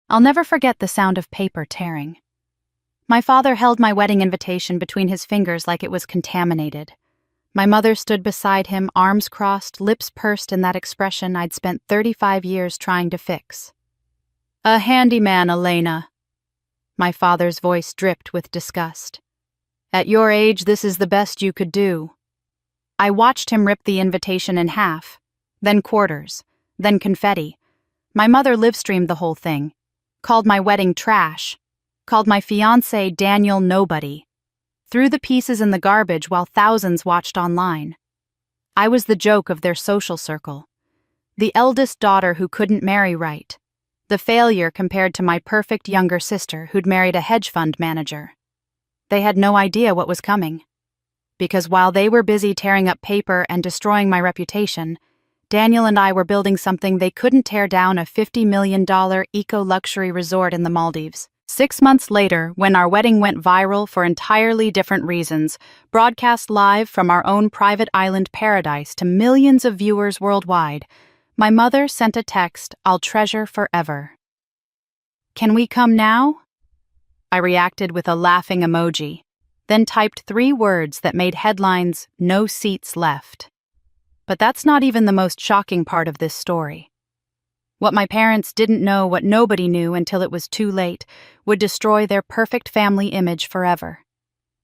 I'll never forget the sound of paper tearing. My father held my wedding invitation between his fingers like it was contaminated. My mother stood beside him, arms crossed, lips pursed in that expression I'd spent 35 years trying to fix. "A handyman, Elena." My father's voice dripped with disgust. "At your age, this is the best you could do." I watched him rip the invitation in half, then quarters, then confetti. My mother live-streamed the whole thing, called my wedding trash, called my fiancé Daniel nobody, threw the pieces in the garbage while thousands watched online. I was the joke of their social circle, the eldest daughter who couldn't marry right, the failure compared to my perfect younger sister who'd married a hedge fund manager. They had no idea what was coming. Because while they were busy tearing up paper and destroying my reputation, Daniel and I were building something they couldn't tear down, a $50 million eco-luxury resort in the Maldives. 6 months later, when our wedding went viral for entirely different reasons, broadcast live from our own private island paradise to millions of viewers worldwide, my mother sent a text I'll treasure forever. "Can we come now?" I reacted with a laughing emoji, then typed 3 words that made headlines, "No seats left." But that's not even the most shocking part of this story. What my parents didn't know, what nobody knew until it was too late, would destroy their perfect family image forever.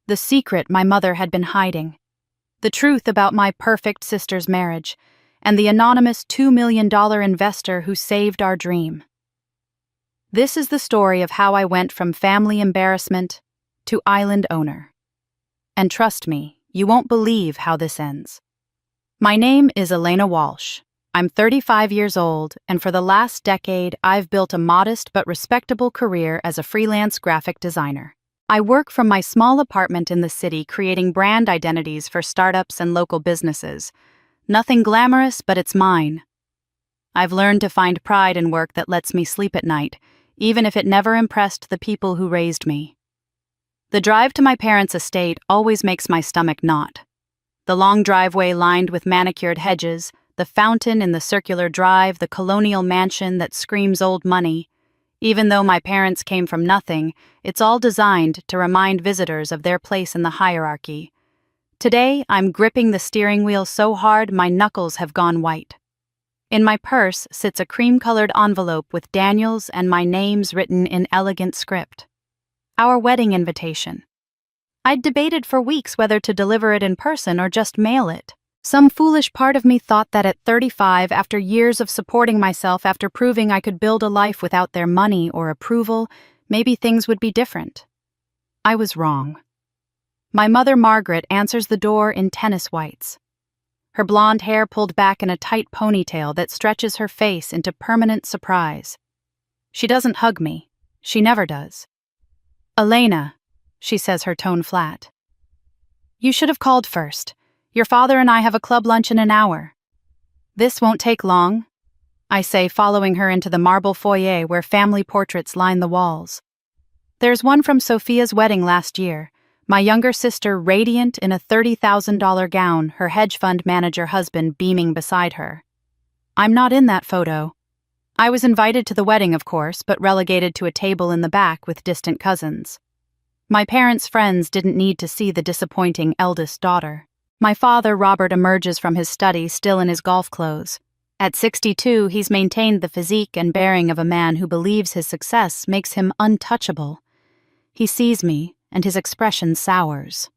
The secret my mother had been hiding. The truth about my perfect sister's marriage, and the anonymous $2 million investor who saved our dream. This is the story of how I went from family embarrassment to island owner. And trust me, you won't believe how this ends. My name is Elena Walsh. I'm 35 years old, and for the last decade, I've built a modest but respectable career as a freelance graphic designer. I work from my small apartment in the city creating brand identities for startups and local businesses. Nothing glamorous, but it's mine. I've learned to find pride in work that lets me sleep at night, even if it never impressed the people who raised me. The drive to my parents' estate always makes my stomach knot. The long driveway lined with manicured hedges, the fountain in the circular drive, the colonial mansion that screams old money. Even though my parents came from nothing, it's all designed to remind visitors of their place in the hierarchy. Today, I'm gripping the steering wheel so hard my knuckles have gone white. In my purse sits a cream-colored envelope with Daniel's and my names written in elegant script. Our wedding invitation. I'd debated for weeks whether to deliver it in person or just mail it. Some foolish part of me thought that at 35, after years of supporting myself, after proving I could build a life without their money or approval, maybe things would be different. I was wrong. My mother, Margaret, answers the door in tennis whites. Her blonde hair pulled back in a tight ponytail that stretches her face into permanent surprise. She doesn't hug me. She never does. "Elena," she says, her tone flat. "You should have called first. Your father and I have a club lunch in an hour." "This won't take long," I say, following her into the marble foyer where family portraits line the walls. There's one from Sophia's wedding last year, my younger sister radiant in a $30,000 gown, her hedge fund manager husband beaming beside her. I'm not in that photo. I was invited to the wedding, of course, but relegated to a table in the back with distant cousins. My parents' friends didn't need to see the disappointing eldest daughter. My father, Robert, emerges from his study still in his golf clothes. At 62, he's maintained the physique and bearing of a man who believes his success makes him untouchable. He sees me, and his expression sours.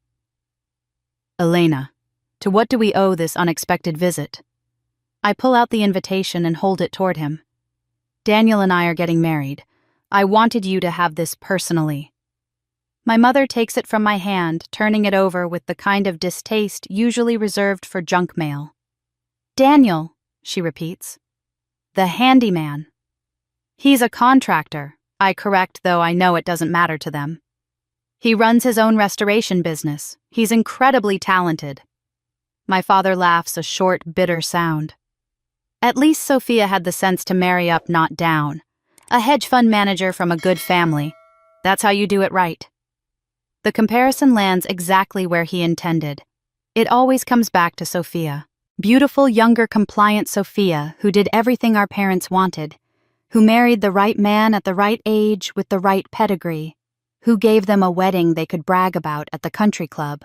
"Elena, to what do we owe this unexpected visit?" I pull out the invitation and hold it toward him. "Daniel and I are getting married. I wanted you to have this personally." My mother takes it from my hand, turning it over with the kind of distaste usually reserved for junk mail. "Daniel," she repeats. "The handyman." "He's a contractor," I correct, though I know it doesn't matter to them. "He runs his own restoration business. He's incredibly talented." My father laughs, a short, bitter sound. "At least Sophia had the sense to marry up, not down. A hedge fund manager from a good family. That's how you do it right." The comparison lands exactly where he intended. It always comes back to Sophia. Beautiful, younger, compliant Sophia, who did everything our parents wanted. who married the right man at the right age with the right pedigree, who gave them a wedding they could brag about at the country club.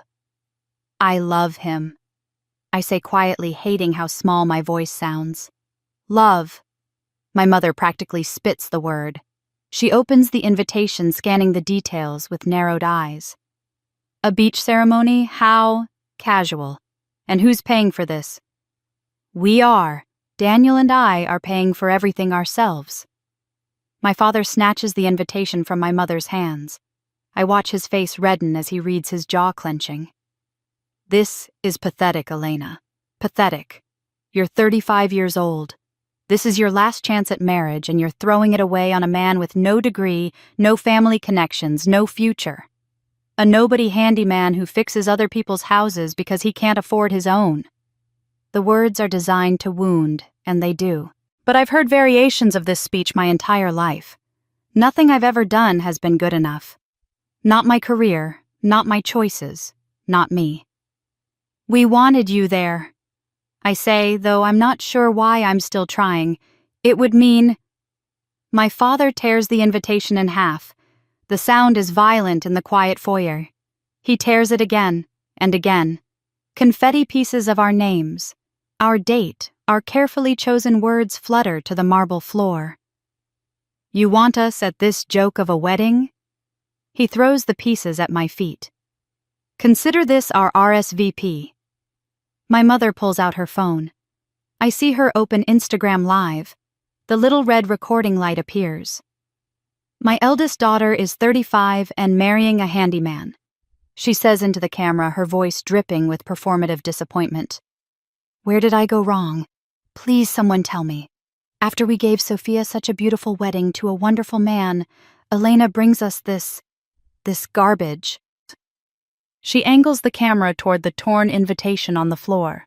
I love him, I say quietly, hating how small my voice sounds. Love. My mother practically spits the word. She opens the invitation, scanning the details with narrowed eyes. A beach ceremony? How? Casual. And who's paying for this? We are. Daniel and I are paying for everything ourselves. My father snatches the invitation from my mother's hands. I watch his face redden as he reads, his jaw clenching. This is pathetic, Elena. Pathetic. You're 35 years old. This is your last chance at marriage, and you're throwing it away on a man with no degree, no family connections, no future. A nobody handyman who fixes other people's houses because he can't afford his own. The words are designed to wound, and they do. But I've heard variations of this speech my entire life. Nothing I've ever done has been good enough. Not my career, not my choices, not me. We wanted you there, I say, though I'm not sure why I'm still trying. It would mean... My father tears the invitation in half. The sound is violent in the quiet foyer. He tears it again and again. Confetti pieces of our names, our date, our carefully chosen words flutter to the marble floor. You want us at this joke of a wedding? He throws the pieces at my feet. Consider this our RSVP. My mother pulls out her phone. I see her open Instagram Live. The little red recording light appears. My eldest daughter is 35 and marrying a handyman, she says into the camera, her voice dripping with performative disappointment. Where did I go wrong? Please, someone tell me. After we gave Sophia such a beautiful wedding to a wonderful man, Elena brings us this garbage. She angles the camera toward the torn invitation on the floor,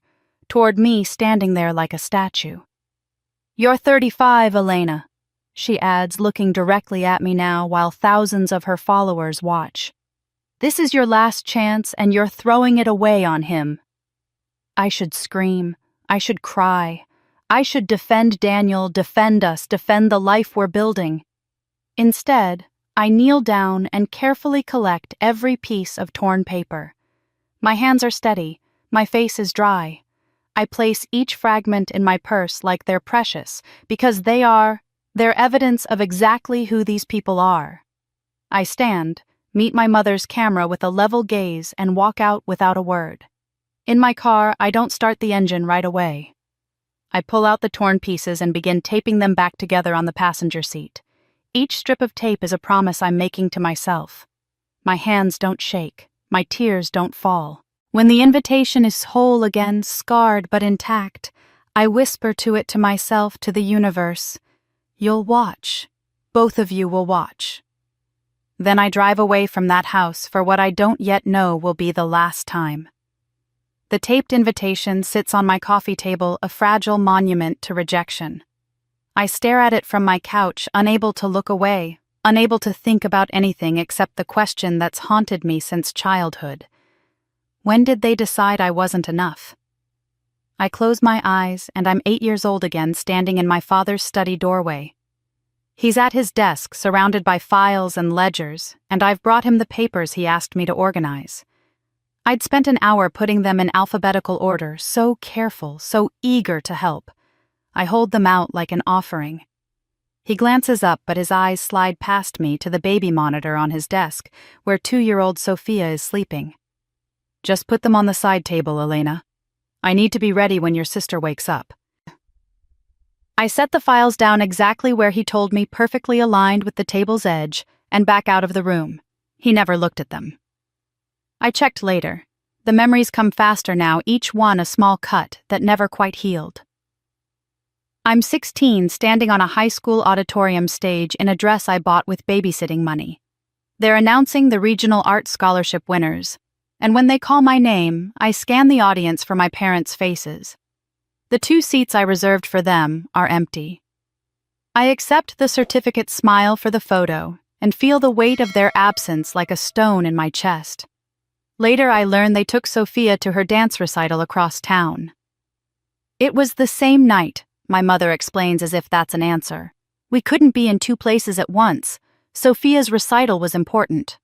toward me standing there like a statue. You're 35, Elena, she adds, looking directly at me now while thousands of her followers watch. This is your last chance, and you're throwing it away on him. I should scream. I should cry. I should defend Daniel, defend us, defend the life we're building. Instead, I kneel down and carefully collect every piece of torn paper. My hands are steady. My face is dry. I place each fragment in my purse like they're precious, because they're evidence of exactly who these people are. I stand, meet my mother's camera with a level gaze, and walk out without a word. In my car, I don't start the engine right away. I pull out the torn pieces and begin taping them back together on the passenger seat. Each strip of tape is a promise I'm making to myself. My hands don't shake. My tears don't fall. When the invitation is whole again, scarred but intact, I whisper to myself, to the universe, you'll watch. Both of you will watch. Then I drive away from that house for what I don't yet know will be the last time. The taped invitation sits on my coffee table, a fragile monument to rejection. I stare at it from my couch, unable to look away, unable to think about anything except the question that's haunted me since childhood. When did they decide I wasn't enough? I close my eyes, and I'm 8 years old again, standing in my father's study doorway. He's at his desk, surrounded by files and ledgers, and I've brought him the papers he asked me to organize. I'd spent an hour putting them in alphabetical order, so careful, so eager to help. I hold them out like an offering. He glances up, but his eyes slide past me to the baby monitor on his desk, where 2-year-old Sophia is sleeping. Just put them on the side table, Elena. I need to be ready when your sister wakes up. I set the files down exactly where he told me, perfectly aligned with the table's edge, and back out of the room. He never looked at them. I checked later. The memories come faster now, each one a small cut that never quite healed. I'm 16, standing on a high school auditorium stage in a dress I bought with babysitting money. They're announcing the regional art scholarship winners, and when they call my name, I scan the audience for my parents' faces. The 2 seats I reserved for them are empty. I accept the certificate smile for the photo and feel the weight of their absence like a stone in my chest. Later, I learn they took Sophia to her dance recital across town. It was the same night, my mother explains as if that's an answer. We couldn't be in two places at once. Sophia's recital was important.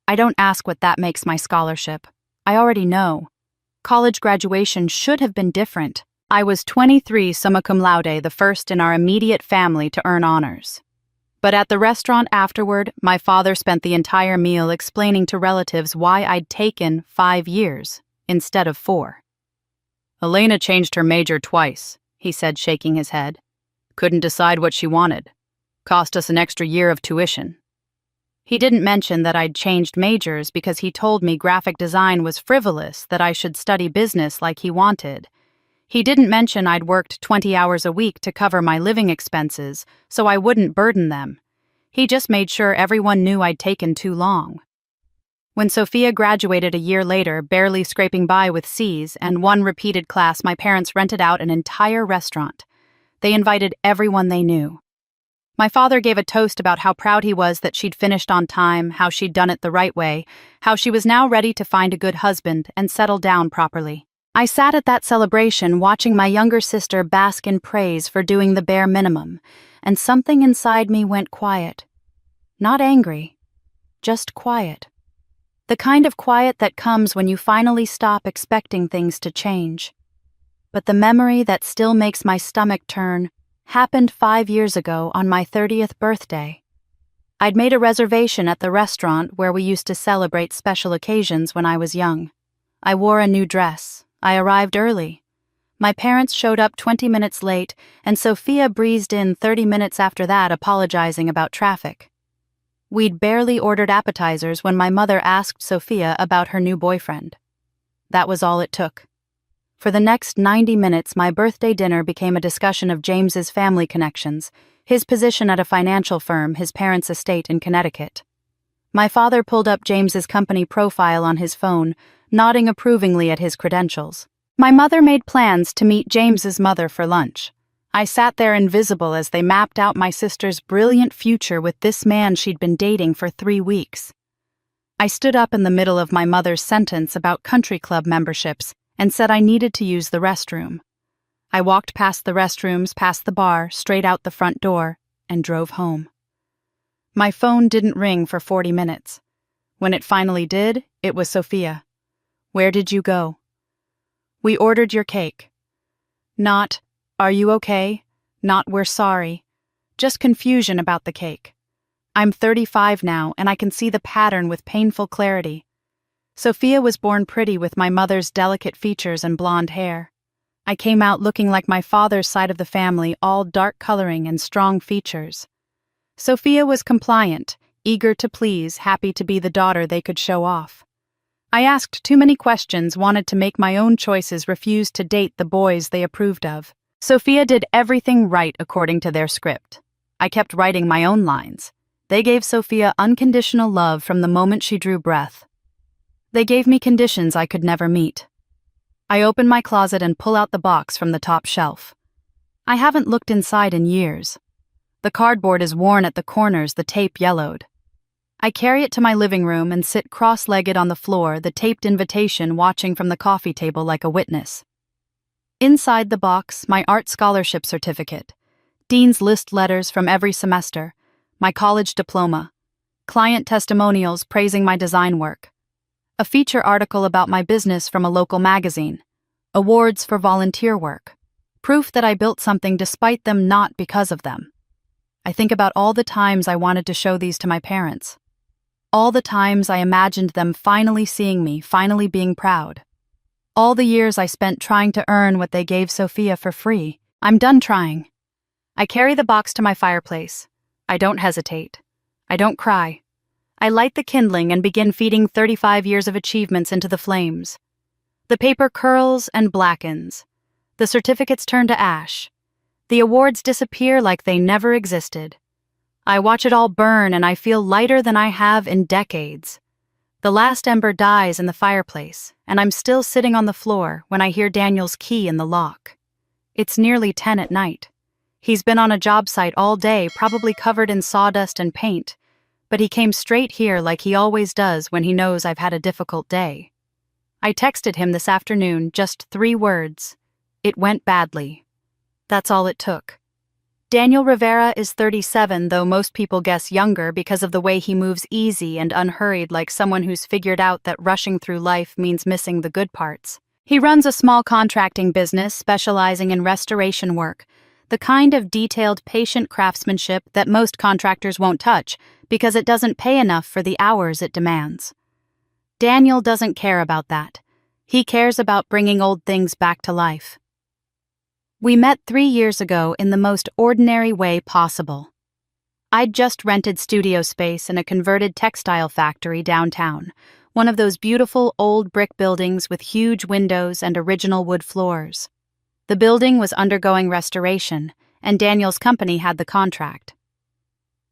I don't ask what that makes my scholarship. I already know. College graduation should have been different. I was 23 summa cum laude, the first in our immediate family to earn honors. But at the restaurant afterward, my father spent the entire meal explaining to relatives why I'd taken 5 years instead of 4. Elena changed her major twice, he said, shaking his head. Couldn't decide what she wanted. Cost us an extra year of tuition. He didn't mention that I'd changed majors because he told me graphic design was frivolous, that I should study business like he wanted. He didn't mention I'd worked 20 hours a week to cover my living expenses, so I wouldn't burden them. He just made sure everyone knew I'd taken too long. When Sophia graduated a year later, barely scraping by with C's and one repeated class, my parents rented out an entire restaurant. They invited everyone they knew. My father gave a toast about how proud he was that she'd finished on time, how she'd done it the right way, how she was now ready to find a good husband and settle down properly. I sat at that celebration watching my younger sister bask in praise for doing the bare minimum, and something inside me went quiet. Not angry, just quiet. The kind of quiet that comes when you finally stop expecting things to change. But the memory that still makes my stomach turn happened 5 years ago on my 30th birthday. I'd made a reservation at the restaurant where we used to celebrate special occasions when I was young. I wore a new dress. I arrived early. My parents showed up 20 minutes late, and Sophia breezed in 30 minutes after that, apologizing about traffic. We'd barely ordered appetizers when my mother asked Sophia about her new boyfriend. That was all it took. For the next 90 minutes, my birthday dinner became a discussion of James's family connections, his position at a financial firm, his parents' estate in Connecticut. My father pulled up James's company profile on his phone, nodding approvingly at his credentials. My mother made plans to meet James's mother for lunch. I sat there invisible as they mapped out my sister's brilliant future with this man she'd been dating for 3 weeks. I stood up in the middle of my mother's sentence about country club memberships and said I needed to use the restroom. I walked past the restrooms, past the bar, straight out the front door, and drove home. My phone didn't ring for 40 minutes. When it finally did, it was Sophia. Where did you go? We ordered your cake. Not, are you okay? Not, we're sorry. Just confusion about the cake. I'm 35 now, and I can see the pattern with painful clarity. Sophia was born pretty with my mother's delicate features and blonde hair. I came out looking like my father's side of the family, all dark coloring and strong features. Sophia was compliant, eager to please, happy to be the daughter they could show off. I asked too many questions, wanted to make my own choices, refused to date the boys they approved of. Sophia did everything right according to their script. I kept writing my own lines. They gave Sophia unconditional love from the moment she drew breath. They gave me conditions I could never meet. I open my closet and pull out the box from the top shelf. I haven't looked inside in years. The cardboard is worn at the corners, the tape yellowed. I carry it to my living room and sit cross-legged on the floor, the taped invitation watching from the coffee table like a witness. Inside the box, my art scholarship certificate, Dean's List letters from every semester, my college diploma, client testimonials praising my design work, a feature article about my business from a local magazine, awards for volunteer work, proof that I built something despite them, not because of them. I think about all the times I wanted to show these to my parents. All the times I imagined them finally seeing me, finally being proud. All the years I spent trying to earn what they gave Sophia for free. I'm done trying. I carry the box to my fireplace. I don't hesitate. I don't cry. I light the kindling and begin feeding 35 years of achievements into the flames. The paper curls and blackens. The certificates turn to ash. The awards disappear like they never existed. I watch it all burn and I feel lighter than I have in decades. The last ember dies in the fireplace, and I'm still sitting on the floor when I hear Daniel's key in the lock. It's nearly 10 at night. He's been on a job site all day, probably covered in sawdust and paint, but he came straight here like he always does when he knows I've had a difficult day. I texted him this afternoon, just 3 words. It went badly. That's all it took. Daniel Rivera is 37, though most people guess younger because of the way he moves easy and unhurried, like someone who's figured out that rushing through life means missing the good parts. He runs a small contracting business specializing in restoration work, the kind of detailed, patient craftsmanship that most contractors won't touch because it doesn't pay enough for the hours it demands. Daniel doesn't care about that. He cares about bringing old things back to life. We met 3 years ago in the most ordinary way possible. I'd just rented studio space in a converted textile factory downtown, one of those beautiful old brick buildings with huge windows and original wood floors. The building was undergoing restoration, and Daniel's company had the contract.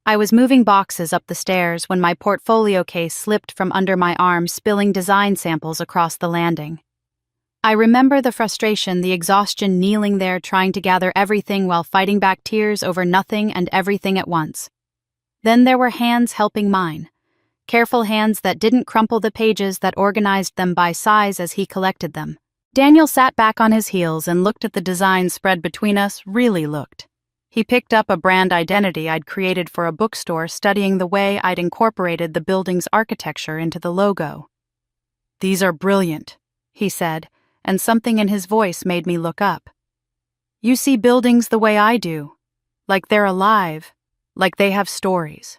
I was moving boxes up the stairs when my portfolio case slipped from under my arm, spilling design samples across the landing. I remember the frustration, the exhaustion, kneeling there trying to gather everything while fighting back tears over nothing and everything at once. Then there were hands helping mine. Careful hands that didn't crumple the pages, that organized them by size as he collected them. Daniel sat back on his heels and looked at the designs spread between us, really looked. He picked up a brand identity I'd created for a bookstore, studying the way I'd incorporated the building's architecture into the logo. "These are brilliant," he said, and something in his voice made me look up. "You see buildings the way I do, like they're alive, like they have stories."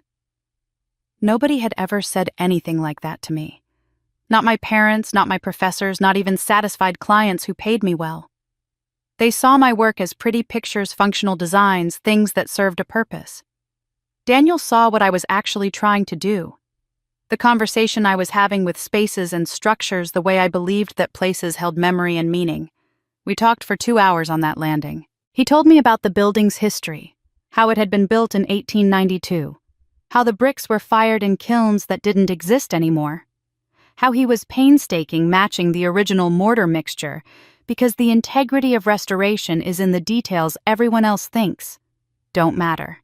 Nobody had ever said anything like that to me. Not my parents, not my professors, not even satisfied clients who paid me well. They saw my work as pretty pictures, functional designs, things that served a purpose. Daniel saw what I was actually trying to do. The conversation I was having with spaces and structures, the way I believed that places held memory and meaning. We talked for 2 hours on that landing. He told me about the building's history, how it had been built in 1892, how the bricks were fired in kilns that didn't exist anymore, how he was painstaking matching the original mortar mixture because the integrity of restoration is in the details everyone else thinks don't matter.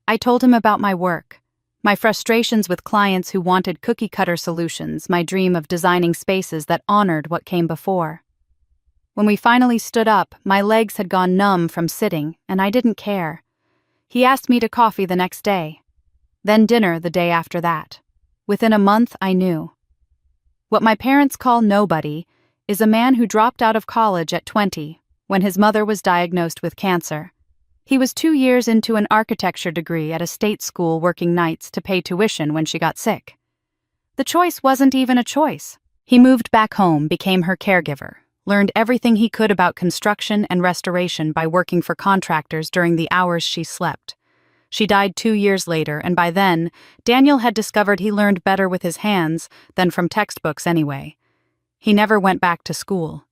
I told him about my work, my frustrations with clients who wanted cookie-cutter solutions, my dream of designing spaces that honored what came before. When we finally stood up, my legs had gone numb from sitting, and I didn't care. He asked me to coffee the next day, then dinner the day after that. Within a month, I knew. What my parents call nobody is a man who dropped out of college at 20 when his mother was diagnosed with cancer. He was 2 years into an architecture degree at a state school, working nights to pay tuition when she got sick. The choice wasn't even a choice. He moved back home, became her caregiver, learned everything he could about construction and restoration by working for contractors during the hours she slept. She died 2 years later, and by then, Daniel had discovered he learned better with his hands than from textbooks anyway. He never went back to school.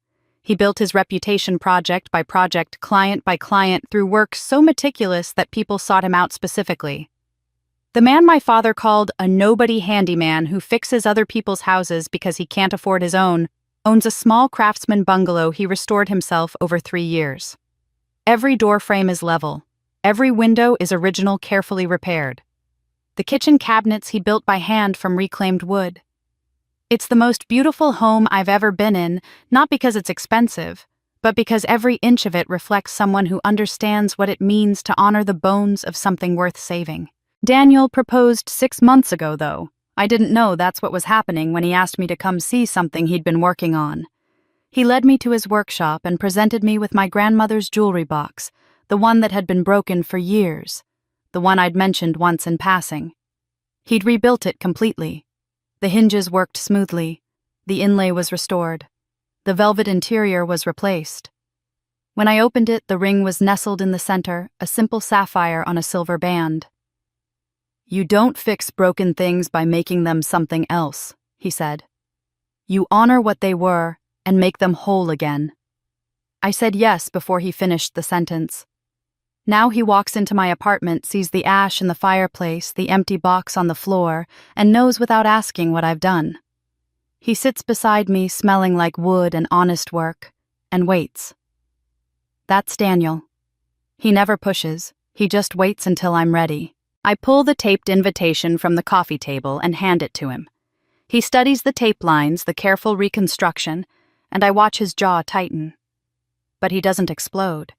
He built his reputation project by project, client by client, through work so meticulous that people sought him out specifically. The man my father called a nobody handyman who fixes other people's houses because he can't afford his own, owns a small craftsman bungalow he restored himself over 3 years. Every door frame is level. Every window is original, carefully repaired. The kitchen cabinets he built by hand from reclaimed wood. It's the most beautiful home I've ever been in, not because it's expensive, but because every inch of it reflects someone who understands what it means to honor the bones of something worth saving. Daniel proposed 6 months ago, though. I didn't know that's what was happening when he asked me to come see something he'd been working on. He led me to his workshop and presented me with my grandmother's jewelry box, the one that had been broken for years, the one I'd mentioned once in passing. He'd rebuilt it completely. The hinges worked smoothly. The inlay was restored. The velvet interior was replaced. When I opened it, the ring was nestled in the center, a simple sapphire on a silver band. "You don't fix broken things by making them something else," he said. "You honor what they were and make them whole again." I said yes before he finished the sentence. Now he walks into my apartment, sees the ash in the fireplace, the empty box on the floor, and knows without asking what I've done. He sits beside me, smelling like wood and honest work, and waits. That's Daniel. He never pushes, he just waits until I'm ready. I pull the taped invitation from the coffee table and hand it to him. He studies the tape lines, the careful reconstruction, and I watch his jaw tighten. But he doesn't explode.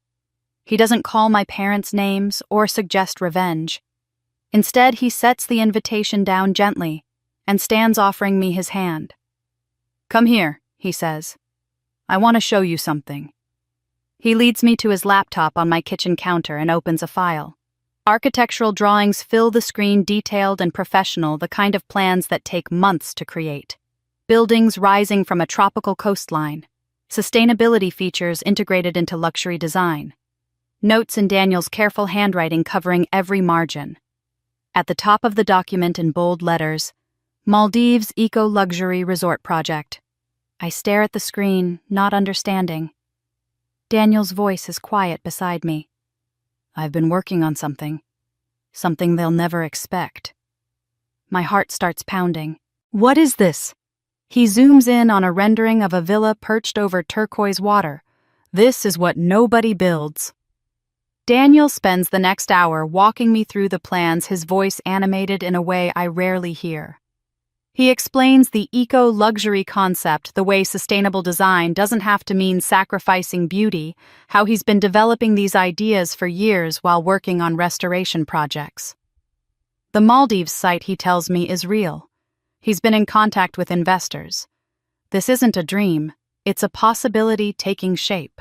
He doesn't call my parents' names or suggest revenge. Instead, he sets the invitation down gently and stands offering me his hand. "Come here," he says. "I want to show you something." He leads me to his laptop on my kitchen counter and opens a file. Architectural drawings fill the screen, detailed and professional, the kind of plans that take months to create. Buildings rising from a tropical coastline. Sustainability features integrated into luxury design. Notes in Daniel's careful handwriting covering every margin. At the top of the document in bold letters, Maldives Eco-Luxury Resort Project. I stare at the screen, not understanding. Daniel's voice is quiet beside me. "I've been working on something. Something they'll never expect." My heart starts pounding. "What is this?" He zooms in on a rendering of a villa perched over turquoise water. "This is what nobody builds." Daniel spends the next hour walking me through the plans, his voice animated in a way I rarely hear. He explains the eco-luxury concept, the way sustainable design doesn't have to mean sacrificing beauty, how he's been developing these ideas for years while working on restoration projects. The Maldives site, he tells me, is real. He's been in contact with investors. This isn't a dream, it's a possibility taking shape.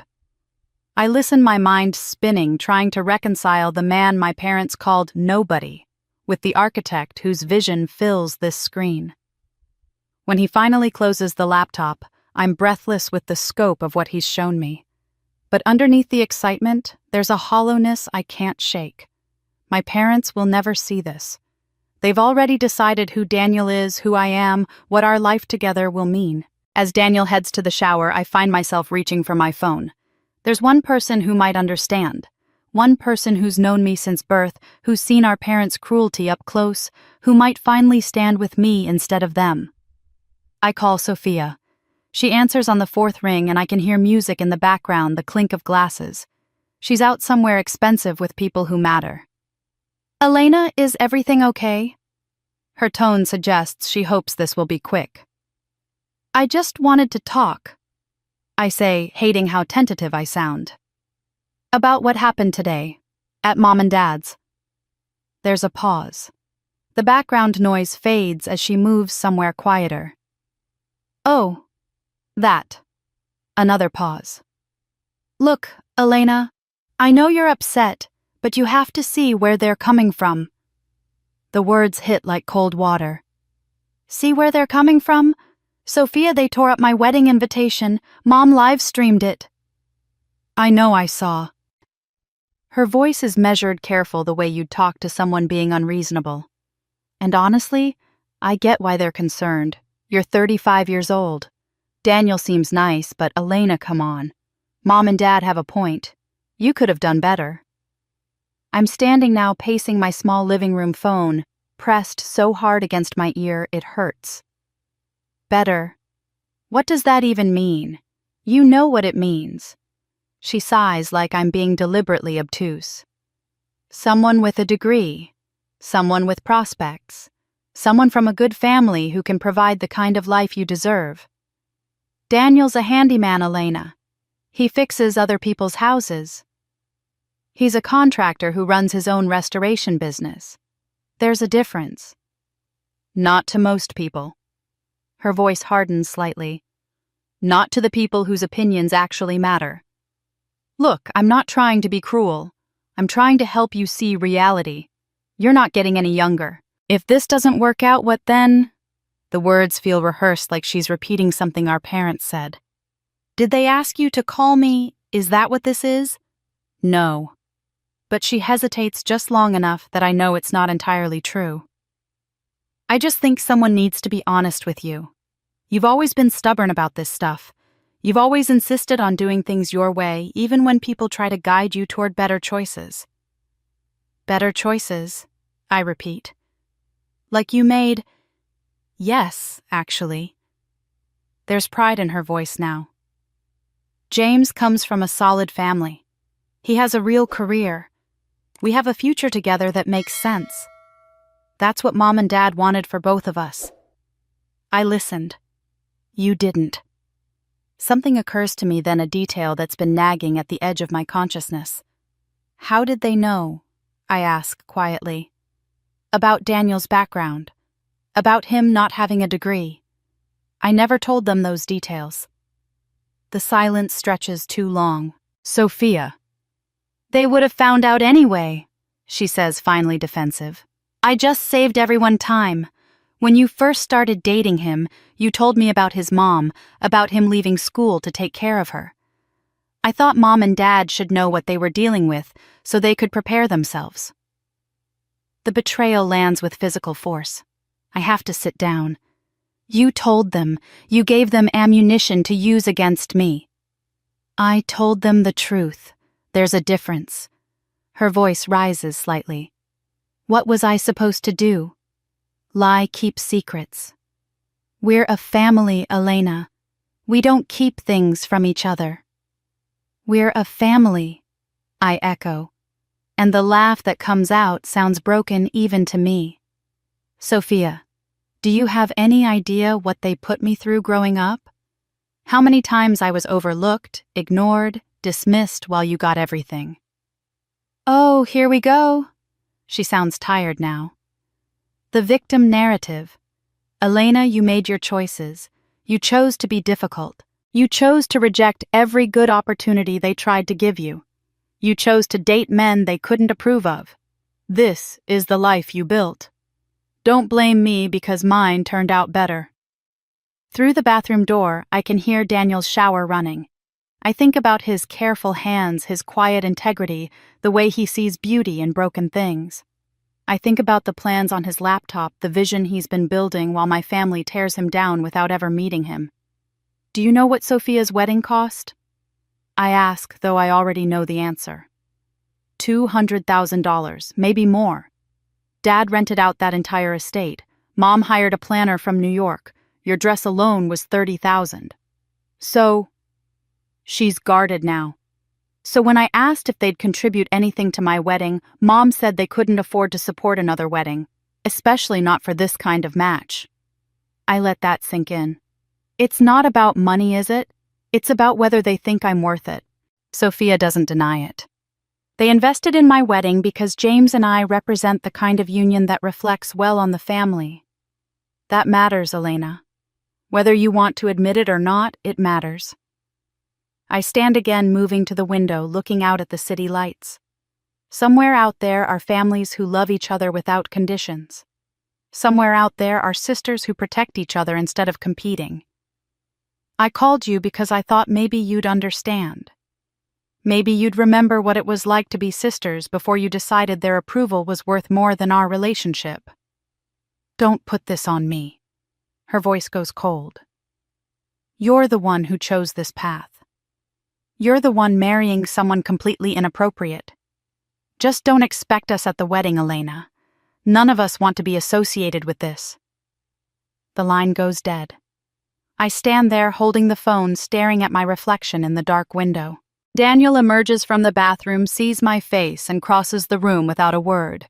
I listen, my mind spinning, trying to reconcile the man my parents called nobody with the architect whose vision fills this screen. When he finally closes the laptop, I'm breathless with the scope of what he's shown me. But underneath the excitement, there's a hollowness I can't shake. My parents will never see this. They've already decided who Daniel is, who I am, what our life together will mean. As Daniel heads to the shower, I find myself reaching for my phone. There's one person who might understand. One person who's known me since birth, who's seen our parents' cruelty up close, who might finally stand with me instead of them. I call Sophia. She answers on the fourth ring, and I can hear music in the background, the clink of glasses. She's out somewhere expensive with people who matter. "Elena, is everything okay?" Her tone suggests she hopes this will be quick. "I just wanted to talk," I say, hating how tentative I sound. "About what happened today, at Mom and Dad's." There's a pause. The background noise fades as she moves somewhere quieter. "Oh, that." Another pause. "Look, Elena, I know you're upset, but you have to see where they're coming from." The words hit like cold water. "See where they're coming from? Sophia, they tore up my wedding invitation. Mom live-streamed it." "I know, I saw." Her voice is measured, careful, the way you'd talk to someone being unreasonable. And honestly, I get why they're concerned. You're 35 years old. Daniel seems nice, but Elena, come on. Mom and Dad have a point. You could have done better. I'm standing now pacing my small living room phone, pressed so hard against my ear it hurts. Better. What does that even mean? You know what it means. She sighs like I'm being deliberately obtuse. Someone with a degree. Someone with prospects. Someone from a good family who can provide the kind of life you deserve. Daniel's a handyman, Elena. He fixes other people's houses. He's a contractor who runs his own restoration business. There's a difference. Not to most people. Her voice hardens slightly. Not to the people whose opinions actually matter. Look, I'm not trying to be cruel. I'm trying to help you see reality. You're not getting any younger. If this doesn't work out, what then? The words feel rehearsed, like she's repeating something our parents said. Did they ask you to call me? Is that what this is? No. But she hesitates just long enough that I know it's not entirely true. I just think someone needs to be honest with you. You've always been stubborn about this stuff. You've always insisted on doing things your way, even when people try to guide you toward better choices. Better choices, I repeat. Like you made... Yes, actually. There's pride in her voice now. James comes from a solid family. He has a real career. We have a future together that makes sense. That's what Mom and Dad wanted for both of us. I listened. You didn't. Something occurs to me then, a detail that's been nagging at the edge of my consciousness. How did they know? I ask quietly. About Daniel's background. About him not having a degree. I never told them those details. The silence stretches too long. Sophia. They would have found out anyway, she says, finally defensive. I just saved everyone time. When you first started dating him, you told me about his mom, about him leaving school to take care of her. I thought Mom and Dad should know what they were dealing with so they could prepare themselves. The betrayal lands with physical force. I have to sit down. You told them. You gave them ammunition to use against me. I told them the truth. There's a difference. Her voice rises slightly. What was I supposed to do? Lie keeps secrets. We're a family, Elena. We don't keep things from each other. We're a family, I echo, and the laugh that comes out sounds broken even to me. Sophia, do you have any idea what they put me through growing up? How many times I was overlooked, ignored, dismissed while you got everything? Oh, here we go. She sounds tired now. The victim narrative. Elena, you made your choices. You chose to be difficult. You chose to reject every good opportunity they tried to give you. You chose to date men they couldn't approve of. This is the life you built. Don't blame me because mine turned out better. Through the bathroom door, I can hear Daniel's shower running. I think about his careful hands, his quiet integrity, the way he sees beauty in broken things. I think about the plans on his laptop, the vision he's been building while my family tears him down without ever meeting him. Do you know what Sophia's wedding cost? I ask, though I already know the answer. $200,000, maybe more. Dad rented out that entire estate. Mom hired a planner from New York. Your dress alone was $30,000. So, she's guarded now. So when I asked if they'd contribute anything to my wedding, Mom said they couldn't afford to support another wedding, especially not for this kind of match. I let that sink in. It's not about money, is it? It's about whether they think I'm worth it. Sophia doesn't deny it. They invested in my wedding because James and I represent the kind of union that reflects well on the family. That matters, Elena. Whether you want to admit it or not, it matters. I stand again, moving to the window, looking out at the city lights. Somewhere out there are families who love each other without conditions. Somewhere out there are sisters who protect each other instead of competing. I called you because I thought maybe you'd understand. Maybe you'd remember what it was like to be sisters before you decided their approval was worth more than our relationship. Don't put this on me. Her voice goes cold. You're the one who chose this path. You're the one marrying someone completely inappropriate. Just don't expect us at the wedding, Elena. None of us want to be associated with this. The line goes dead. I stand there holding the phone, staring at my reflection in the dark window. Daniel emerges from the bathroom, sees my face, and crosses the room without a word.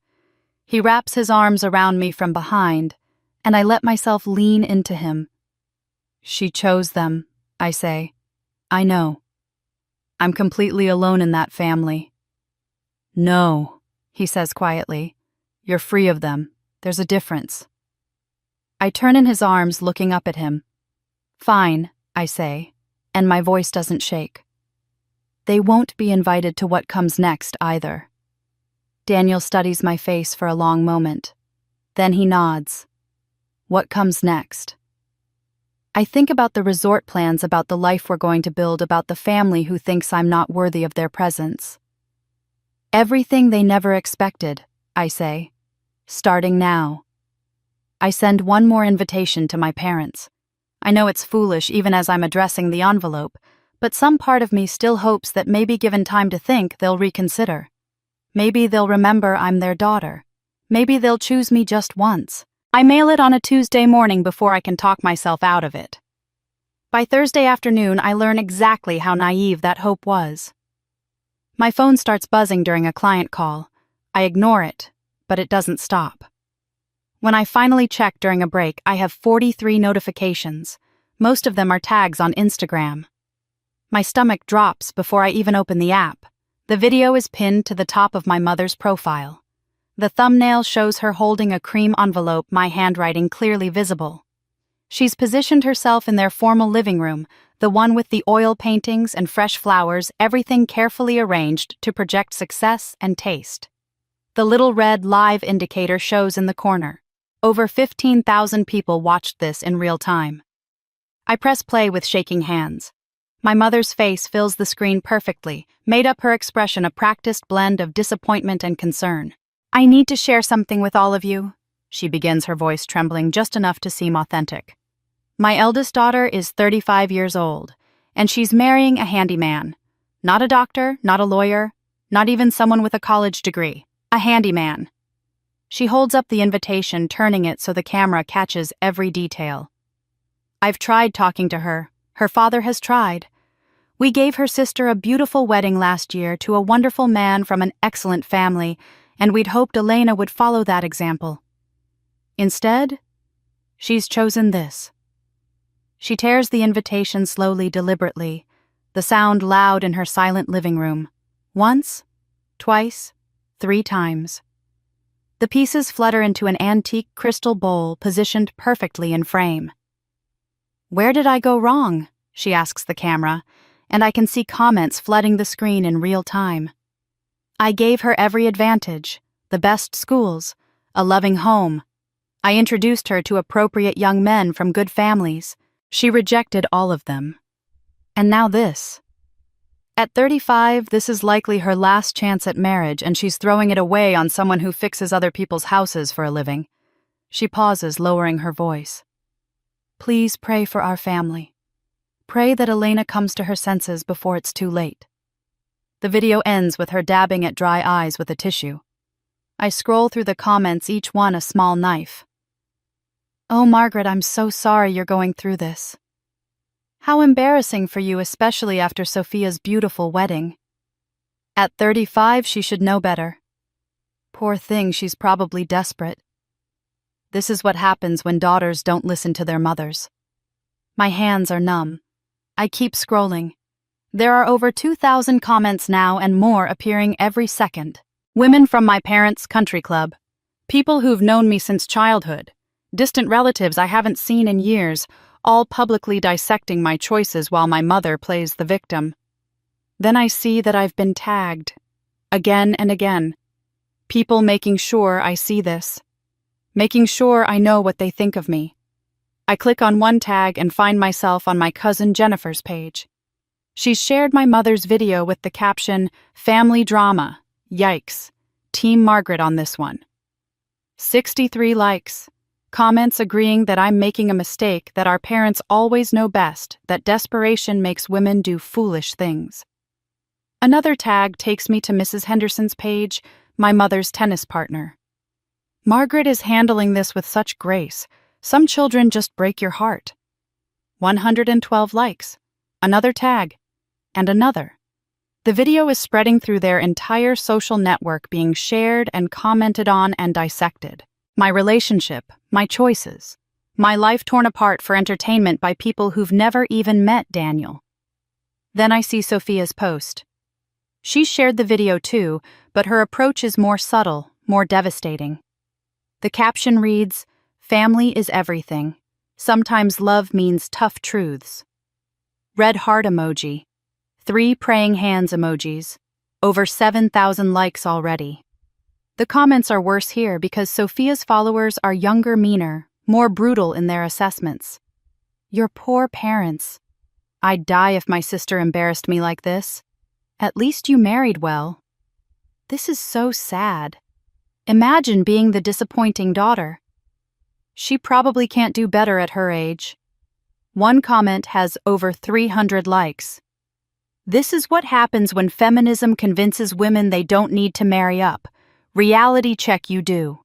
He wraps his arms around me from behind, and I let myself lean into him. She chose them, I say. I know. I'm completely alone in that family. No, he says quietly. You're free of them. There's a difference. I turn in his arms, looking up at him. Fine, I say, and my voice doesn't shake. They won't be invited to what comes next either. Daniel studies my face for a long moment. Then he nods. What comes next? I think about the resort plans, about the life we're going to build, about the family who thinks I'm not worthy of their presence. Everything they never expected, I say, starting now. I send one more invitation to my parents. I know it's foolish even as I'm addressing the envelope, but some part of me still hopes that maybe given time to think, they'll reconsider. Maybe they'll remember I'm their daughter. Maybe they'll choose me just once. I mail it on a Tuesday morning before I can talk myself out of it. By Thursday afternoon, I learn exactly how naive that hope was. My phone starts buzzing during a client call. I ignore it, but it doesn't stop. When I finally check during a break, I have 43 notifications. Most of them are tags on Instagram. My stomach drops before I even open the app. The video is pinned to the top of my mother's profile. The thumbnail shows her holding a cream envelope, my handwriting clearly visible. She's positioned herself in their formal living room, the one with the oil paintings and fresh flowers, everything carefully arranged to project success and taste. The little red live indicator shows in the corner. Over 15,000 people watched this in real time. I press play with shaking hands. My mother's face fills the screen perfectly, made up her expression a practiced blend of disappointment and concern. "I need to share something with all of you," she begins, her voice trembling just enough to seem authentic. "My eldest daughter is 35 years old, and she's marrying a handyman. Not a doctor, not a lawyer, not even someone with a college degree. A handyman." She holds up the invitation, turning it so the camera catches every detail. "I've tried talking to her. Her father has tried. We gave her sister a beautiful wedding last year to a wonderful man from an excellent family, and we'd hoped Elena would follow that example. Instead, she's chosen this." She tears the invitation slowly, deliberately, the sound loud in her silent living room. Once, twice, 3 times. The pieces flutter into an antique crystal bowl positioned perfectly in frame. "Where did I go wrong?" she asks the camera, and I can see comments flooding the screen in real time. "I gave her every advantage, the best schools, a loving home. I introduced her to appropriate young men from good families. She rejected all of them. And now this. At 35, this is likely her last chance at marriage, and she's throwing it away on someone who fixes other people's houses for a living." She pauses, lowering her voice. "Please pray for our family. Pray that Elena comes to her senses before it's too late." The video ends with her dabbing at dry eyes with a tissue. I scroll through the comments, each one a small knife. "Oh, Margaret, I'm so sorry you're going through this. How embarrassing for you, especially after Sophia's beautiful wedding. At 35, she should know better. Poor thing, she's probably desperate." This is what happens when daughters don't listen to their mothers. My hands are numb. I keep scrolling. There are over 2,000 comments now, and more appearing every second. Women from my parents' country club. People who've known me since childhood. Distant relatives I haven't seen in years, all publicly dissecting my choices while my mother plays the victim. Then I see that I've been tagged. Again and again. People making sure I see this. Making sure I know what they think of me. I click on one tag and find myself on my cousin Jennifer's page. She's shared my mother's video with the caption, "Family drama. Yikes. Team Margaret on this one." 63 likes. Comments agreeing that I'm making a mistake, that our parents always know best, that desperation makes women do foolish things. Another tag takes me to Mrs. Henderson's page, my mother's tennis partner. "Margaret is handling this with such grace. Some children just break your heart." 112 likes. Another tag. And another. The video is spreading through their entire social network, being shared and commented on and dissected. My relationship, my choices, my life torn apart for entertainment by people who've never even met Daniel. Then I see Sophia's post. She shared the video too, but her approach is more subtle, more devastating. The caption reads, "Family is everything. Sometimes love means tough truths." Red heart emoji. 3 praying hands emojis. Over 7,000 likes already. The comments are worse here because Sophia's followers are younger, meaner, more brutal in their assessments. "Your poor parents. I'd die if my sister embarrassed me like this. At least you married well. This is so sad. Imagine being the disappointing daughter. She probably can't do better at her age." One comment has over 300 likes. "This is what happens when feminism convinces women they don't need to marry up. Reality check, you do."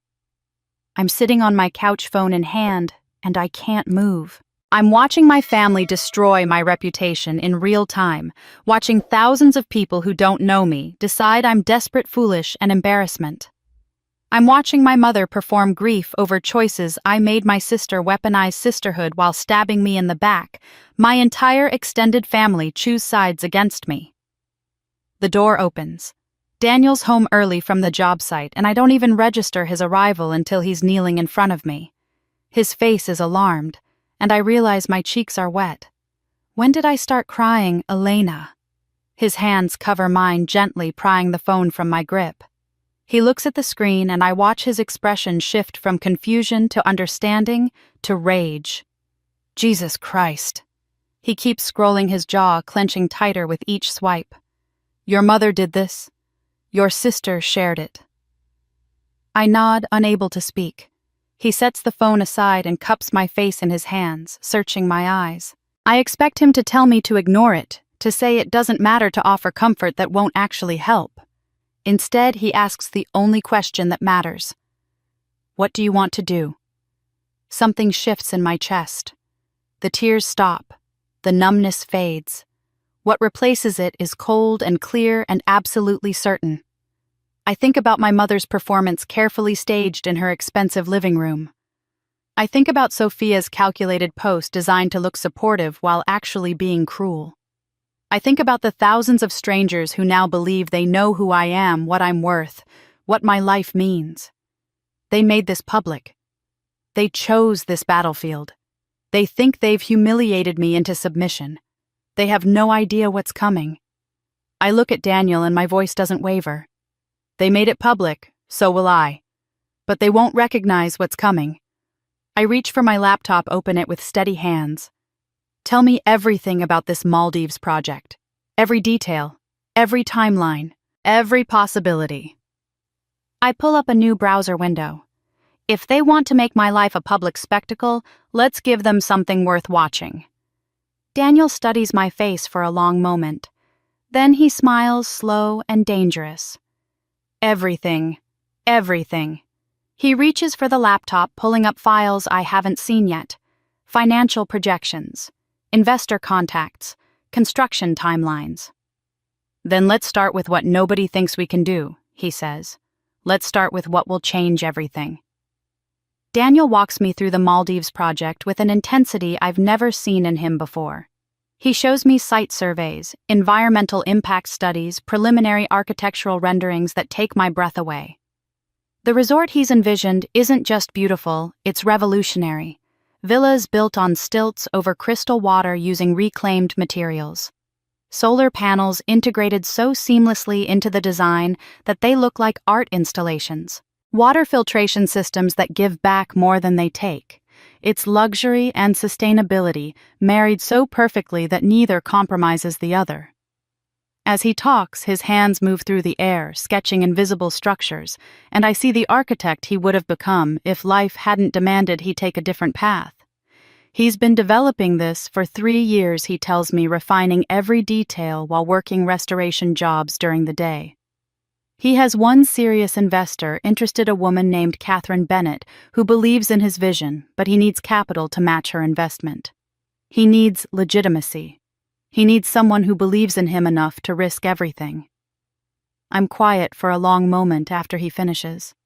I'm sitting on my couch, phone in hand, and I can't move. I'm watching my family destroy my reputation in real time, watching thousands of people who don't know me decide I'm desperate, foolish, and embarrassment. I'm watching my mother perform grief over choices I made, my sister weaponize sisterhood while stabbing me in the back, my entire extended family choose sides against me. The door opens. Daniel's home early from the job site, and I don't even register his arrival until he's kneeling in front of me. His face is alarmed, and I realize my cheeks are wet. When did I start crying, Elena? His hands cover mine, gently prying the phone from my grip. He looks at the screen, and I watch his expression shift from confusion to understanding to rage. Jesus Christ. He keeps scrolling, his jaw clenching tighter with each swipe. Your mother did this. Your sister shared it. I nod, unable to speak. He sets the phone aside and cups my face in his hands, searching my eyes. I expect him to tell me to ignore it, to say it doesn't matter, to offer comfort that won't actually help. Instead, he asks the only question that matters. What do you want to do? Something shifts in my chest. The tears stop. The numbness fades. What replaces it is cold and clear and absolutely certain. I think about my mother's performance, carefully staged in her expensive living room. I think about Sophia's calculated post designed to look supportive while actually being cruel. I think about the thousands of strangers who now believe they know who I am, what I'm worth, what my life means. They made this public. They chose this battlefield. They think they've humiliated me into submission. They have no idea what's coming. I look at Daniel and my voice doesn't waver. They made it public, so will I. But they won't recognize what's coming. I reach for my laptop, open it with steady hands. Tell me everything about this Maldives project. Every detail, every timeline, every possibility. I pull up a new browser window. If they want to make my life a public spectacle, let's give them something worth watching. Daniel studies my face for a long moment. Then he smiles, slow and dangerous. Everything. He reaches for the laptop, pulling up files I haven't seen yet. Financial projections, investor contacts, construction timelines. Then let's start with what nobody thinks we can do, he says. Let's start with what will change everything. Daniel walks me through the Maldives project with an intensity I've never seen in him before. He shows me site surveys, environmental impact studies, preliminary architectural renderings that take my breath away. The resort he's envisioned isn't just beautiful, it's revolutionary. Villas built on stilts over crystal water using reclaimed materials. Solar panels integrated so seamlessly into the design that they look like art installations. Water filtration systems that give back more than they take. It's luxury and sustainability married so perfectly that neither compromises the other. As he talks, his hands move through the air, sketching invisible structures, and I see the architect he would have become if life hadn't demanded he take a different path. He's been developing this for 3 years, he tells me, refining every detail while working restoration jobs during the day. He has one serious investor interested, a woman named Catherine Bennett, who believes in his vision, but he needs capital to match her investment. He needs legitimacy. He needs someone who believes in him enough to risk everything. I'm quiet for a long moment after he finishes.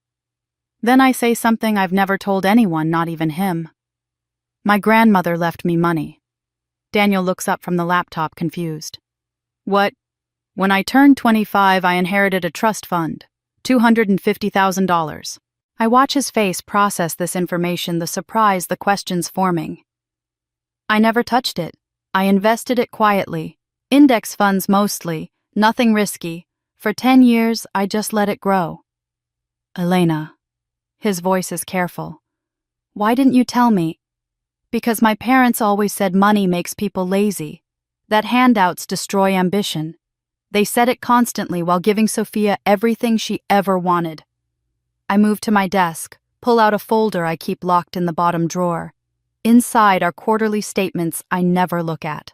Then I say something I've never told anyone, not even him. My grandmother left me money. Daniel looks up from the laptop, confused. What? When I turned 25, I inherited a trust fund, $250,000. I watch his face process this information, the surprise, the questions forming. I never touched it. I invested it quietly. Index funds mostly, nothing risky. For 10 years, I just let it grow. Elena. His voice is careful. Why didn't you tell me? Because my parents always said money makes people lazy, that handouts destroy ambition. They said it constantly while giving Sophia everything she ever wanted. I move to my desk, pull out a folder I keep locked in the bottom drawer. Inside are quarterly statements I never look at.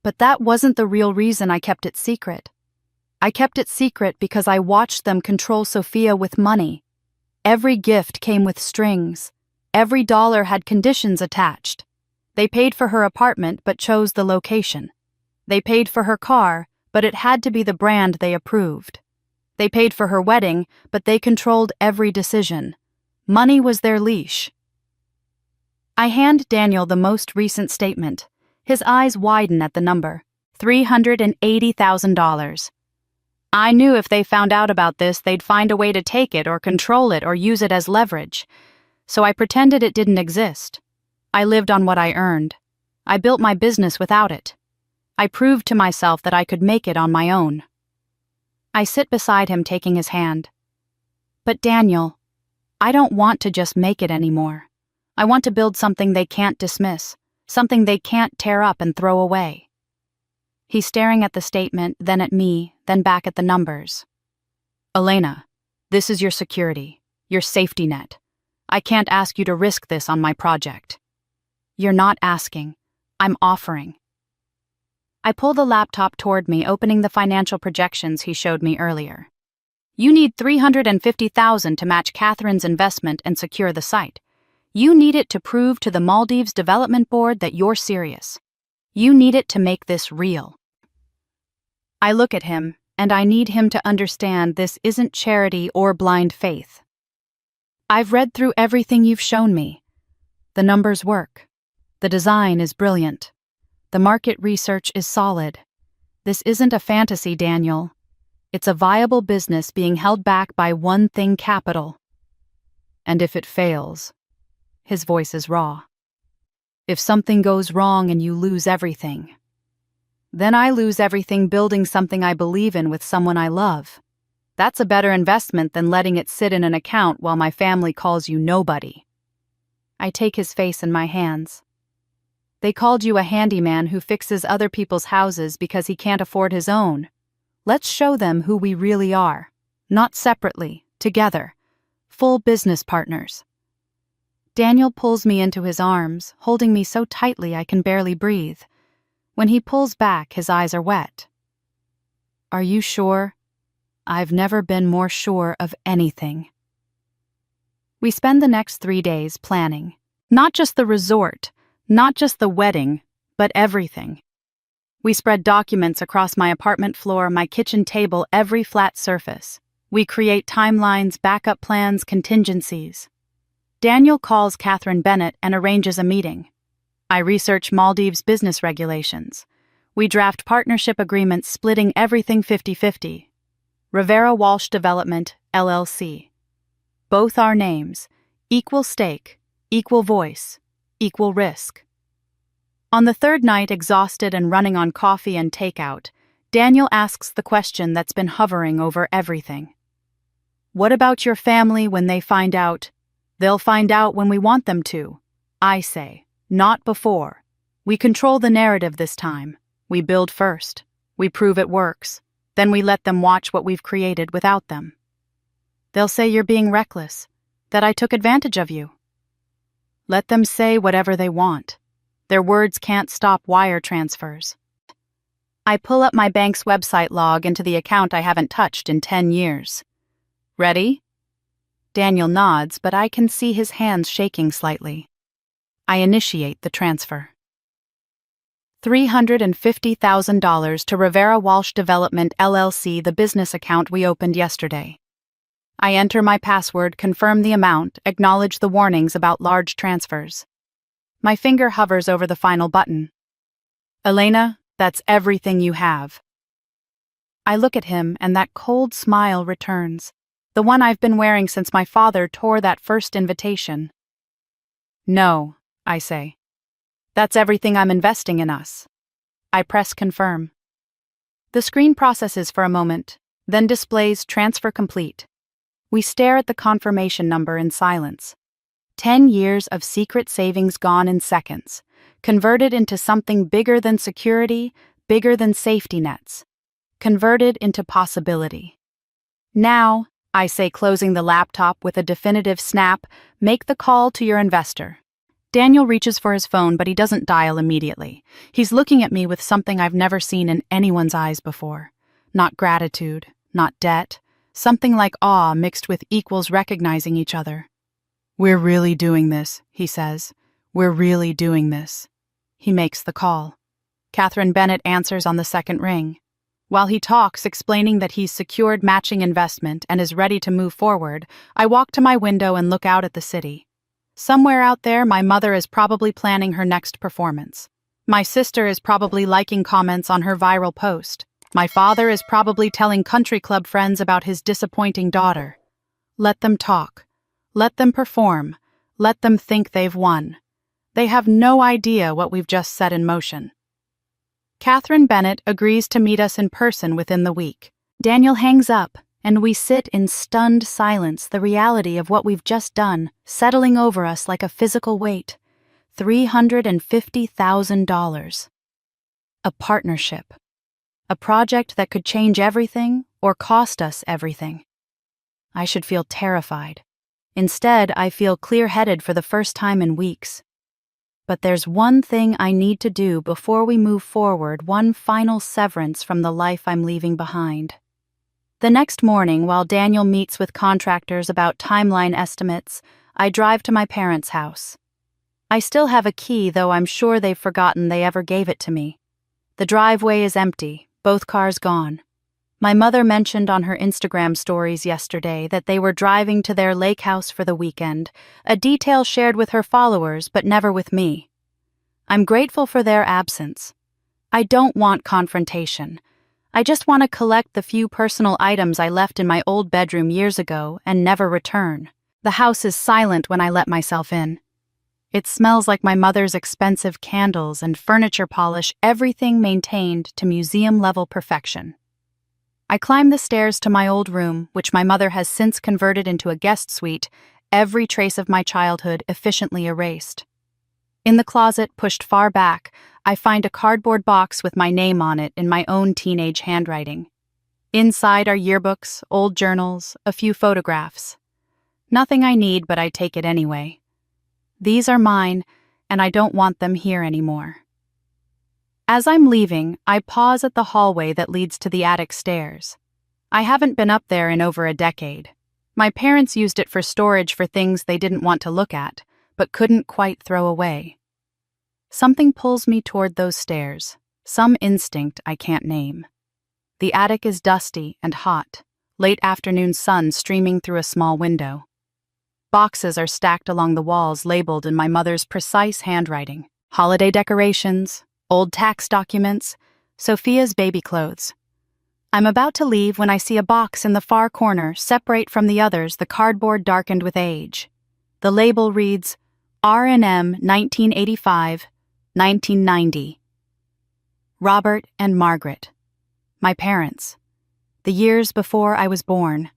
But that wasn't the real reason I kept it secret. I kept it secret because I watched them control Sophia with money. Every gift came with strings. Every dollar had conditions attached. They paid for her apartment but chose the location. They paid for her car, but it had to be the brand they approved. They paid for her wedding, but they controlled every decision. Money was their leash. I hand Daniel the most recent statement. His eyes widen at the number, $380,000. I knew if they found out about this, they'd find a way to take it or control it or use it as leverage. So I pretended it didn't exist. I lived on what I earned. I built my business without it. I proved to myself that I could make it on my own. I sit beside him, taking his hand. But Daniel, I don't want to just make it anymore. I want to build something they can't dismiss, something they can't tear up and throw away. He's staring at the statement, then at me, then back at the numbers. Elena, this is your security, your safety net. I can't ask you to risk this on my project. You're not asking. I'm offering. I pull the laptop toward me, opening the financial projections he showed me earlier. You need $350,000 to match Catherine's investment and secure the site. You need it to prove to the Maldives Development Board that you're serious. You need it to make this real. I look at him, and I need him to understand this isn't charity or blind faith. I've read through everything you've shown me. The numbers work. The design is brilliant. The market research is solid. This isn't a fantasy, Daniel. It's a viable business being held back by one thing: capital. And if it fails, his voice is raw. If something goes wrong and you lose everything, then I lose everything building something I believe in with someone I love. That's a better investment than letting it sit in an account while my family calls you nobody. I take his face in my hands. They called you a handyman who fixes other people's houses because he can't afford his own. Let's show them who we really are. Not separately, together. Full business partners. Daniel pulls me into his arms, holding me so tightly I can barely breathe. When he pulls back, his eyes are wet. Are you sure? I've never been more sure of anything. We spend the next 3 days planning. Not just the resort, not just the wedding, but everything. We spread documents across my apartment floor, my kitchen table, every flat surface. We create timelines, backup plans, contingencies. Daniel calls Catherine Bennett and arranges a meeting. I research Maldives business regulations. We draft partnership agreements splitting everything 50-50. Rivera Walsh Development, LLC. Both our names, equal stake, equal voice, equal risk. On the third night, exhausted and running on coffee and takeout, Daniel asks the question that's been hovering over everything. What about your family when they find out? They'll find out when we want them to. I say, not before. We control the narrative this time. We build first. We prove it works. Then we let them watch what we've created without them. They'll say you're being reckless, that I took advantage of you. Let them say whatever they want. Their words can't stop wire transfers. I pull up my bank's website log into the account I haven't touched in 10 years. Ready? Daniel nods, but I can see his hands shaking slightly. I initiate the transfer. $350,000 to Rivera Walsh Development, LLC, the business account we opened yesterday. I enter my password, confirm the amount, acknowledge the warnings about large transfers. My finger hovers over the final button. Elena, that's everything you have. I look at him and that cold smile returns, the one I've been wearing since my father tore that first invitation. No, I say. That's everything I'm investing in us. I press confirm. The screen processes for a moment, then displays transfer complete. We stare at the confirmation number in silence. 10 years of secret savings gone in seconds, converted into something bigger than security, bigger than safety nets, converted into possibility. Now, I say, closing the laptop with a definitive snap, make the call to your investor. Daniel reaches for his phone, but he doesn't dial immediately. He's looking at me with something I've never seen in anyone's eyes before. Not gratitude, not debt, something like awe mixed with equals recognizing each other. We're really doing this, he says. We're really doing this. He makes the call. Catherine Bennett answers on the second ring. While he talks, explaining that he's secured matching investment and is ready to move forward, I walk to my window and look out at the city. Somewhere out there, my mother is probably planning her next performance. My sister is probably liking comments on her viral post. My father is probably telling country club friends about his disappointing daughter. Let them talk. Let them perform. Let them think they've won. They have no idea what we've just set in motion. Catherine Bennett agrees to meet us in person within the week. Daniel hangs up, and we sit in stunned silence, the reality of what we've just done settling over us like a physical weight. $350,000. A partnership. A project that could change everything or cost us everything. I should feel terrified. Instead, I feel clear-headed for the first time in weeks. But there's one thing I need to do before we move forward, one final severance from the life I'm leaving behind. The next morning, while Daniel meets with contractors about timeline estimates, I drive to my parents' house. I still have a key, though I'm sure they've forgotten they ever gave it to me. The driveway is empty, both cars gone. My mother mentioned on her Instagram stories yesterday that they were driving to their lake house for the weekend, a detail shared with her followers but never with me. I'm grateful for their absence. I don't want confrontation. I just want to collect the few personal items I left in my old bedroom years ago and never return. The house is silent when I let myself in. It smells like my mother's expensive candles and furniture polish, everything maintained to museum-level perfection. I climb the stairs to my old room, which my mother has since converted into a guest suite, every trace of my childhood efficiently erased. In the closet, pushed far back, I find a cardboard box with my name on it in my own teenage handwriting. Inside are yearbooks, old journals, a few photographs. Nothing I need, but I take it anyway. These are mine, and I don't want them here anymore. As I'm leaving, I pause at the hallway that leads to the attic stairs. I haven't been up there in over a decade. My parents used it for storage for things they didn't want to look at, but couldn't quite throw away. Something pulls me toward those stairs, some instinct I can't name. The attic is dusty and hot, late afternoon sun streaming through a small window. Boxes are stacked along the walls labeled in my mother's precise handwriting. Holiday decorations, old tax documents, Sophia's baby clothes. I'm about to leave when I see a box in the far corner separate from the others, the cardboard darkened with age. The label reads, R&M 1985-1990. Robert and Margaret. My parents. The years before I was born.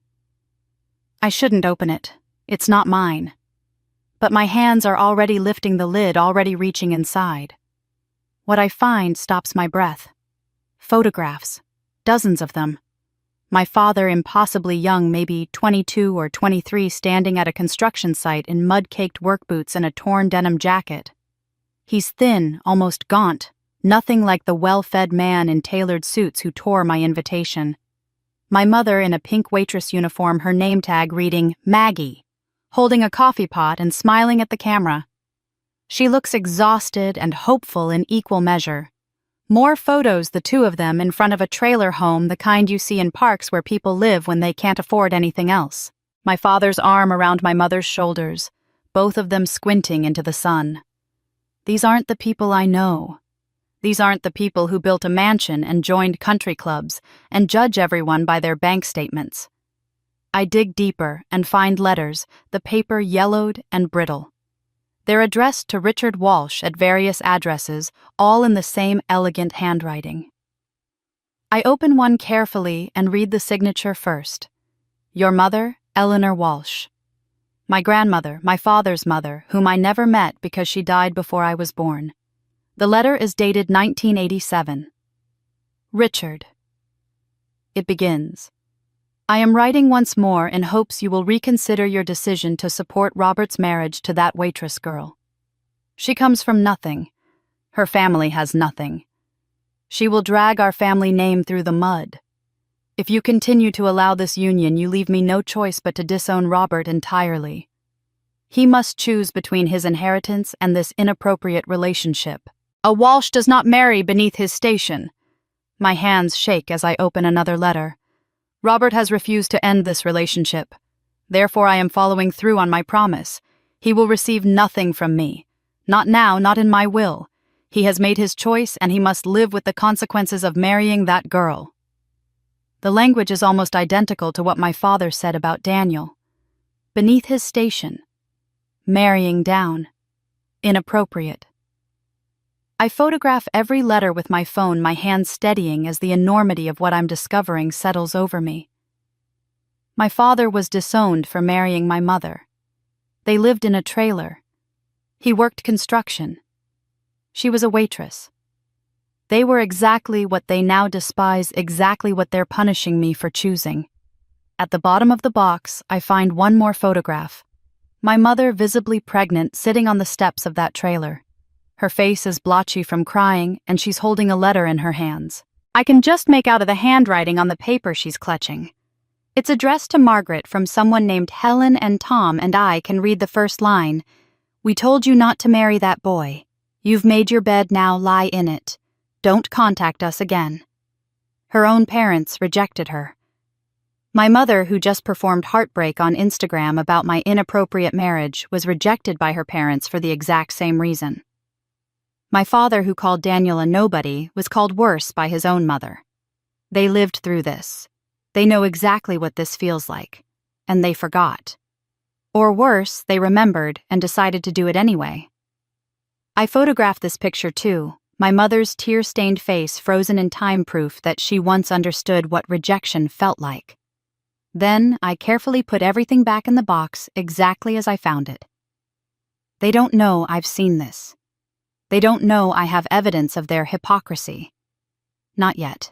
I shouldn't open it. It's not mine. But my hands are already lifting the lid, already reaching inside. What I find stops my breath. Photographs. Dozens of them. My father, impossibly young, maybe 22 or 23, standing at a construction site in mud-caked work boots and a torn denim jacket. He's thin, almost gaunt, nothing like the well-fed man in tailored suits who tore my invitation. My mother in a pink waitress uniform, her name tag reading Maggie, holding a coffee pot and smiling at the camera. She looks exhausted and hopeful in equal measure. More photos, the two of them, in front of a trailer home, the kind you see in parks where people live when they can't afford anything else. My father's arm around my mother's shoulders, both of them squinting into the sun. These aren't the people I know. These aren't the people who built a mansion and joined country clubs and judge everyone by their bank statements. I dig deeper and find letters, the paper yellowed and brittle. They're addressed to Richard Walsh at various addresses, all in the same elegant handwriting. I open one carefully and read the signature first. Your mother, Eleanor Walsh. My grandmother, my father's mother, whom I never met because she died before I was born. The letter is dated 1987. Richard. It begins. I am writing once more in hopes you will reconsider your decision to support Robert's marriage to that waitress girl. She comes from nothing. Her family has nothing. She will drag our family name through the mud. If you continue to allow this union, you leave me no choice but to disown Robert entirely. He must choose between his inheritance and this inappropriate relationship. A Walsh does not marry beneath his station. My hands shake as I open another letter. Robert has refused to end this relationship. Therefore, I am following through on my promise. He will receive nothing from me. Not now, not in my will. He has made his choice, and he must live with the consequences of marrying that girl. The language is almost identical to what my father said about Daniel. Beneath his station. Marrying down. Inappropriate. I photograph every letter with my phone, my hand steadying as the enormity of what I'm discovering settles over me. My father was disowned for marrying my mother. They lived in a trailer. He worked construction. She was a waitress. They were exactly what they now despise, exactly what they're punishing me for choosing. At the bottom of the box, I find one more photograph. My mother, visibly pregnant, sitting on the steps of that trailer. Her face is blotchy from crying, and she's holding a letter in her hands. I can just make out the handwriting on the paper she's clutching. It's addressed to Margaret from someone named Helen, and Tom and I can read the first line. "We told you not to marry that boy. You've made your bed, now lie in it. Don't contact us again." Her own parents rejected her. My mother, who just performed heartbreak on Instagram about my inappropriate marriage, was rejected by her parents for the exact same reason. My father, who called Daniel a nobody, was called worse by his own mother. They lived through this. They know exactly what this feels like. And they forgot. Or worse, they remembered and decided to do it anyway. I photographed this picture too, my mother's tear-stained face frozen in time, proof that she once understood what rejection felt like. Then I carefully put everything back in the box exactly as I found it. They don't know I've seen this. They don't know I have evidence of their hypocrisy. Not yet.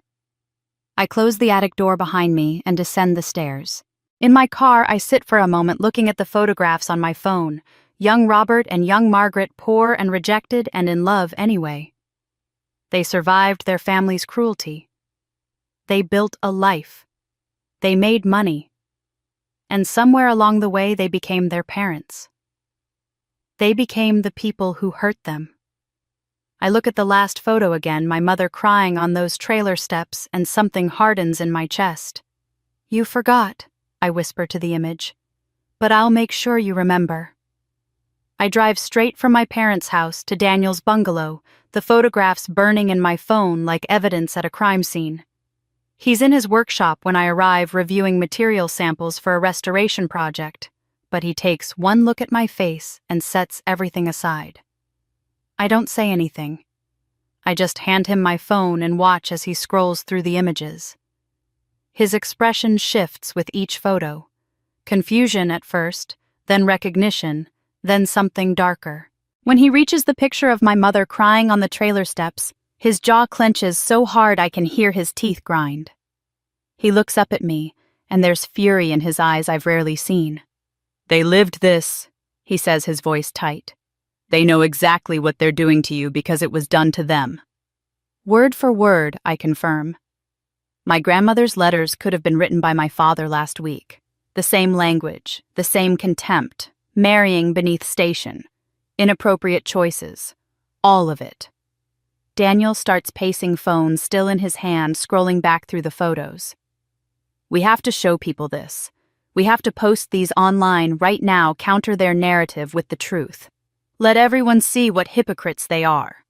I close the attic door behind me and descend the stairs. In my car, I sit for a moment looking at the photographs on my phone. Young Robert and young Margaret, poor and rejected and in love anyway. They survived their family's cruelty. They built a life. They made money. And somewhere along the way, they became their parents. They became the people who hurt them. I look at the last photo again, my mother crying on those trailer steps, and something hardens in my chest. "You forgot," I whisper to the image. "But I'll make sure you remember." I drive straight from my parents' house to Daniel's bungalow, the photographs burning in my phone like evidence at a crime scene. He's in his workshop when I arrive, reviewing material samples for a restoration project, but he takes one look at my face and sets everything aside. I don't say anything. I just hand him my phone and watch as he scrolls through the images. His expression shifts with each photo. Confusion at first, then recognition, then something darker. When he reaches the picture of my mother crying on the trailer steps, his jaw clenches so hard I can hear his teeth grind. He looks up at me, and there's fury in his eyes I've rarely seen. "They lived this," he says, his voice tight. "They know exactly what they're doing to you because it was done to them." Word for word, I confirm. My grandmother's letters could have been written by my father last week. The same language, the same contempt, marrying beneath station, inappropriate choices, all of it. Daniel starts pacing phone still in his hand, scrolling back through the photos. "We have to show people this. We have to post these online right now, counter their narrative with the truth. Let everyone see what hypocrites they are."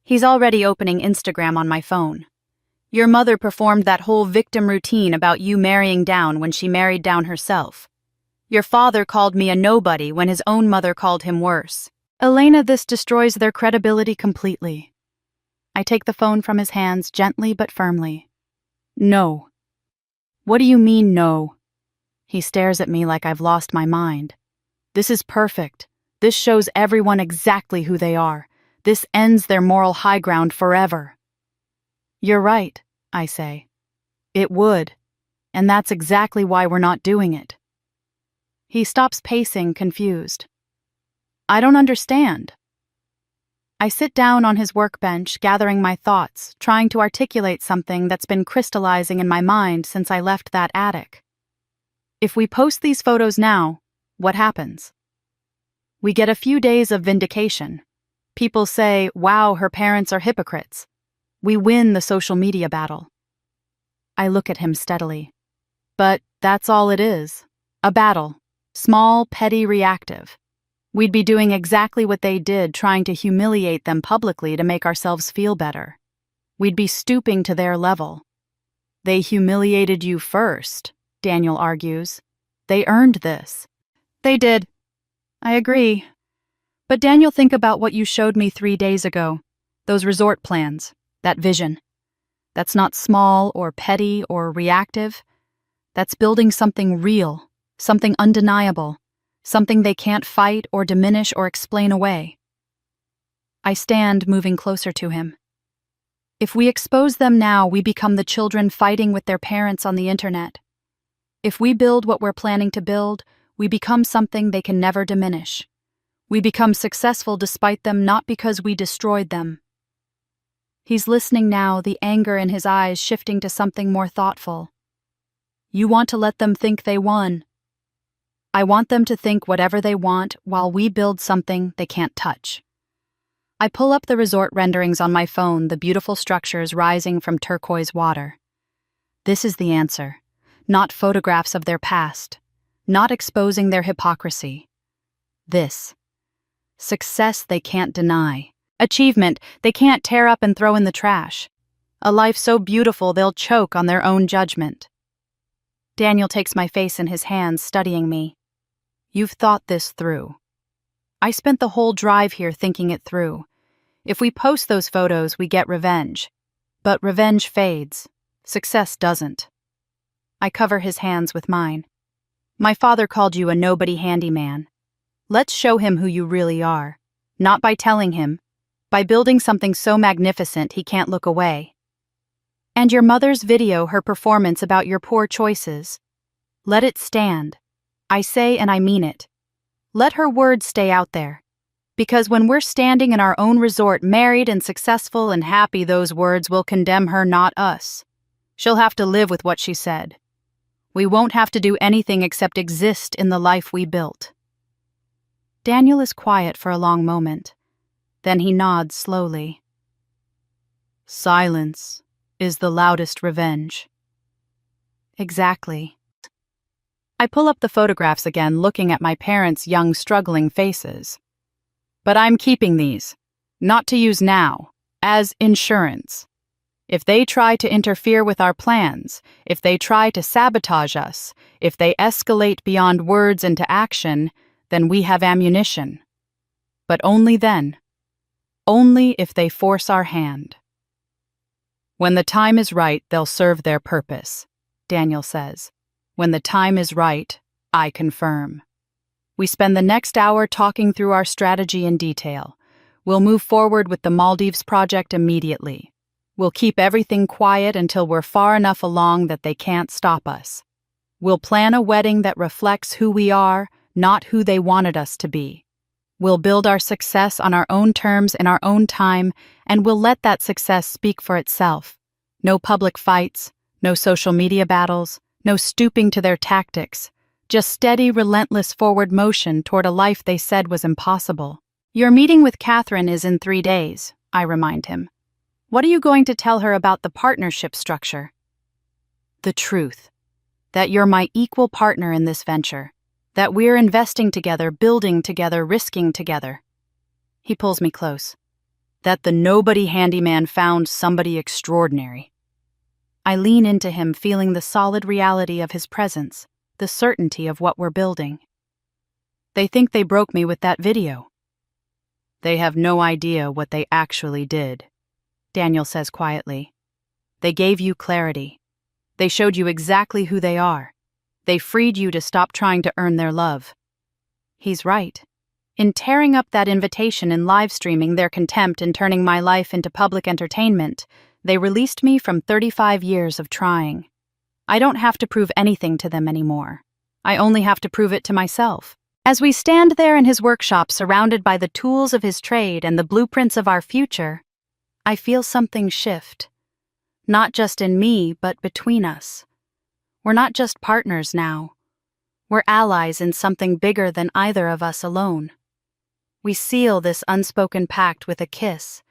He's already opening Instagram on my phone. "Your mother performed that whole victim routine about you marrying down when she married down herself. Your father called me a nobody when his own mother called him worse. Elena, this destroys their credibility completely." I take the phone from his hands gently but firmly. "No." "What do you mean, no?" He stares at me like I've lost my mind. "This is perfect. This shows everyone exactly who they are. This ends their moral high ground forever." "You're right," I say. "It would. And that's exactly why we're not doing it." He stops pacing, confused. "I don't understand." I sit down on his workbench, gathering my thoughts, trying to articulate something that's been crystallizing in my mind since I left that attic. If we post these photos now, what happens? We get a few days of vindication. People say, "Wow, her parents are hypocrites." We win the social media battle. I look at him steadily. But that's all it is. A battle. Small, petty, reactive. We'd be doing exactly what they did, trying to humiliate them publicly to make ourselves feel better. We'd be stooping to their level. They humiliated you first, Daniel argues. They earned this. They did. I agree. But Daniel, think about what you showed me 3 days ago. Those resort plans, that vision. That's not small or petty or reactive. That's building something real, something undeniable, something they can't fight or diminish or explain away. I stand, moving closer to him. If we expose them now, we become the children fighting with their parents on the internet. If we build what we're planning to build, we become something they can never diminish. We become successful despite them, not because we destroyed them. He's listening now, the anger in his eyes shifting to something more thoughtful. You want to let them think they won. I want them to think whatever they want while we build something they can't touch. I pull up the resort renderings on my phone, the beautiful structures rising from turquoise water. This is the answer. Not photographs of their past. Not exposing their hypocrisy. This. Success they can't deny. Achievement they can't tear up and throw in the trash. A life so beautiful they'll choke on their own judgment. Daniel takes my face in his hands, studying me. You've thought this through. I spent the whole drive here thinking it through. If we post those photos, we get revenge. But revenge fades. Success doesn't. I cover his hands with mine. My father called you a nobody handyman. Let's show him who you really are. Not by telling him, by building something so magnificent he can't look away. And your mother's video, her performance about your poor choices. Let it stand. I say and I mean it. Let her words stay out there. Because when we're standing in our own resort, married and successful and happy, those words will condemn her, not us. She'll have to live with what she said. We won't have to do anything except exist in the life we built. Daniel is quiet for a long moment. Then he nods slowly. Silence is the loudest revenge. Exactly. I pull up the photographs again, looking at my parents' young, struggling faces. But I'm keeping these, not to use now, as insurance. If they try to interfere with our plans, if they try to sabotage us, if they escalate beyond words into action, then we have ammunition. But only then. Only if they force our hand. When the time is right, they'll serve their purpose, Daniel says. When the time is right, I confirm. We spend the next hour talking through our strategy in detail. We'll move forward with the Maldives project immediately. We'll keep everything quiet until we're far enough along that they can't stop us. We'll plan a wedding that reflects who we are, not who they wanted us to be. We'll build our success on our own terms in our own time, and we'll let that success speak for itself. No public fights, no social media battles, no stooping to their tactics. Just steady, relentless forward motion toward a life they said was impossible. Your meeting with Catherine is in 3 days, I remind him. What are you going to tell her about the partnership structure? The truth. That you're my equal partner in this venture. That we're investing together, building together, risking together. He pulls me close. That the nobody handyman found somebody extraordinary. I lean into him, feeling the solid reality of his presence, the certainty of what we're building. They think they broke me with that video. They have no idea what they actually did, Daniel says quietly. They gave you clarity. They showed you exactly who they are. They freed you to stop trying to earn their love. He's right. In tearing up that invitation and live streaming their contempt and turning my life into public entertainment, they released me from 35 years of trying. I don't have to prove anything to them anymore. I only have to prove it to myself. As we stand there in his workshop, surrounded by the tools of his trade and the blueprints of our future, I feel something shift. Not just in me, but between us. We're not just partners now. We're allies in something bigger than either of us alone. We seal this unspoken pact with a kiss,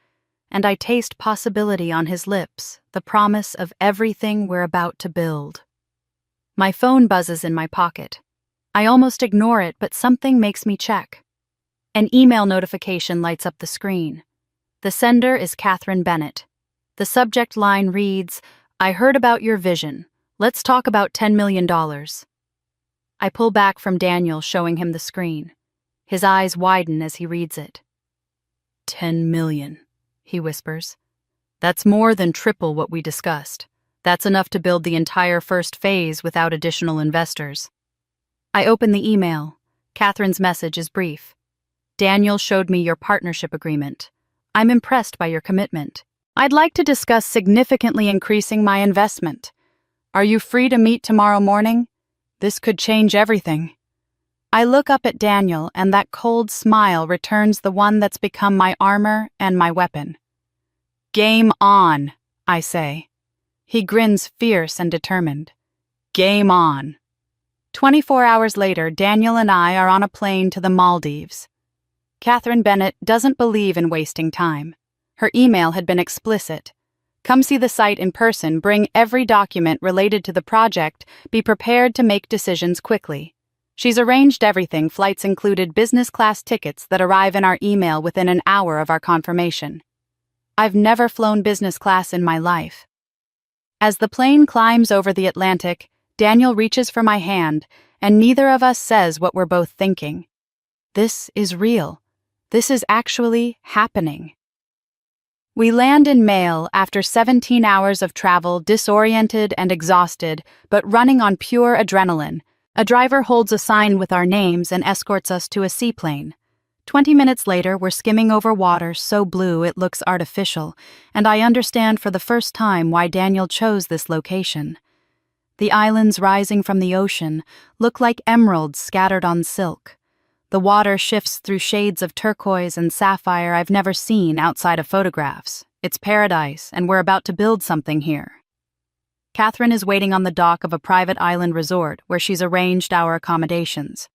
and I taste possibility on his lips, the promise of everything we're about to build. My phone buzzes in my pocket. I almost ignore it, but something makes me check. An email notification lights up the screen. The sender is Catherine Bennett. The subject line reads, I heard about your vision. Let's talk about $10 million. I pull back from Daniel, showing him the screen. His eyes widen as he reads it. 10 million, he whispers. That's more than triple what we discussed. That's enough to build the entire first phase without additional investors. I open the email. Catherine's message is brief. Daniel showed me your partnership agreement. I'm impressed by your commitment. I'd like to discuss significantly increasing my investment. Are you free to meet tomorrow morning? This could change everything. I look up at Daniel, and that cold smile returns the one that's become my armor and my weapon. Game on, I say. He grins fierce and determined. Game on. 24 hours later, Daniel and I are on a plane to the Maldives. Catherine Bennett doesn't believe in wasting time. Her email had been explicit. Come see the site in person, bring every document related to the project, be prepared to make decisions quickly. She's arranged everything. Flights included business class tickets that arrive in our email within an hour of our confirmation. I've never flown business class in my life. As the plane climbs over the Atlantic, Daniel reaches for my hand, and neither of us says what we're both thinking. This is real. This is actually happening. We land in Mail after 17 hours of travel, disoriented and exhausted, but running on pure adrenaline. A driver holds a sign with our names and escorts us to a seaplane. 20 minutes later, we're skimming over water so blue it looks artificial, and I understand for the first time why Daniel chose this location. The islands rising from the ocean look like emeralds scattered on silk. The water shifts through shades of turquoise and sapphire I've never seen outside of photographs. It's paradise, and we're about to build something here. Catherine is waiting on the dock of a private island resort where she's arranged our accommodations.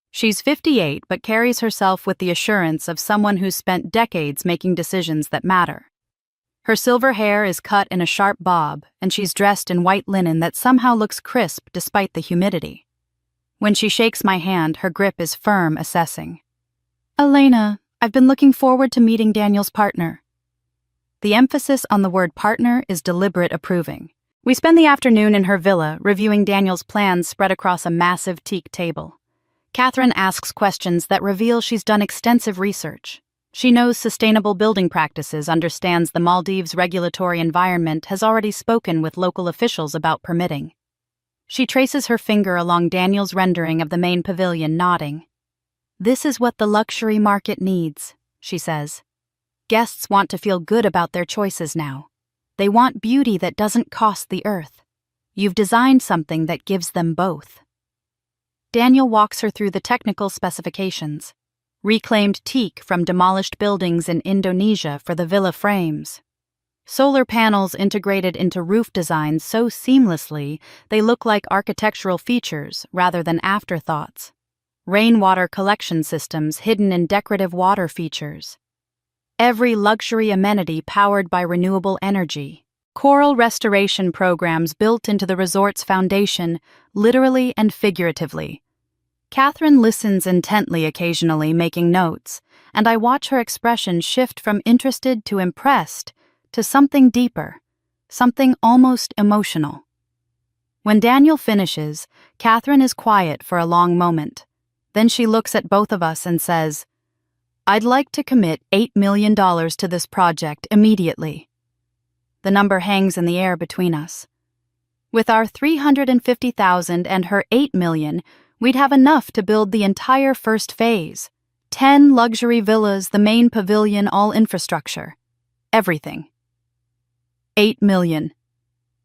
She's 58 but carries herself with the assurance of someone who's spent decades making decisions that matter. Her silver hair is cut in a sharp bob, and she's dressed in white linen that somehow looks crisp despite the humidity. When she shakes my hand, her grip is firm, assessing. Elena, I've been looking forward to meeting Daniel's partner. The emphasis on the word partner is deliberate approving. We spend the afternoon in her villa, reviewing Daniel's plans spread across a massive teak table. Catherine asks questions that reveal she's done extensive research. She knows sustainable building practices, understands the Maldives' regulatory environment, has already spoken with local officials about permitting. She traces her finger along Daniel's rendering of the main pavilion, nodding. This is what the luxury market needs, she says. Guests want to feel good about their choices now. They want beauty that doesn't cost the earth. You've designed something that gives them both. Daniel walks her through the technical specifications. Reclaimed teak from demolished buildings in Indonesia for the villa frames. Solar panels integrated into roof designs so seamlessly they look like architectural features rather than afterthoughts. Rainwater collection systems hidden in decorative water features. Every luxury amenity powered by renewable energy. Coral restoration programs built into the resort's foundation, literally and figuratively. Catherine listens intently occasionally, making notes, and I watch her expression shift from interested to impressed to something deeper, something almost emotional. When Daniel finishes, Catherine is quiet for a long moment. Then she looks at both of us and says, I'd like to commit $8 million to this project immediately. The number hangs in the air between us. With our $350,000 and her $8 million, we'd have enough to build the entire first phase. 10 luxury villas, the main pavilion, all infrastructure. Everything. $8 million,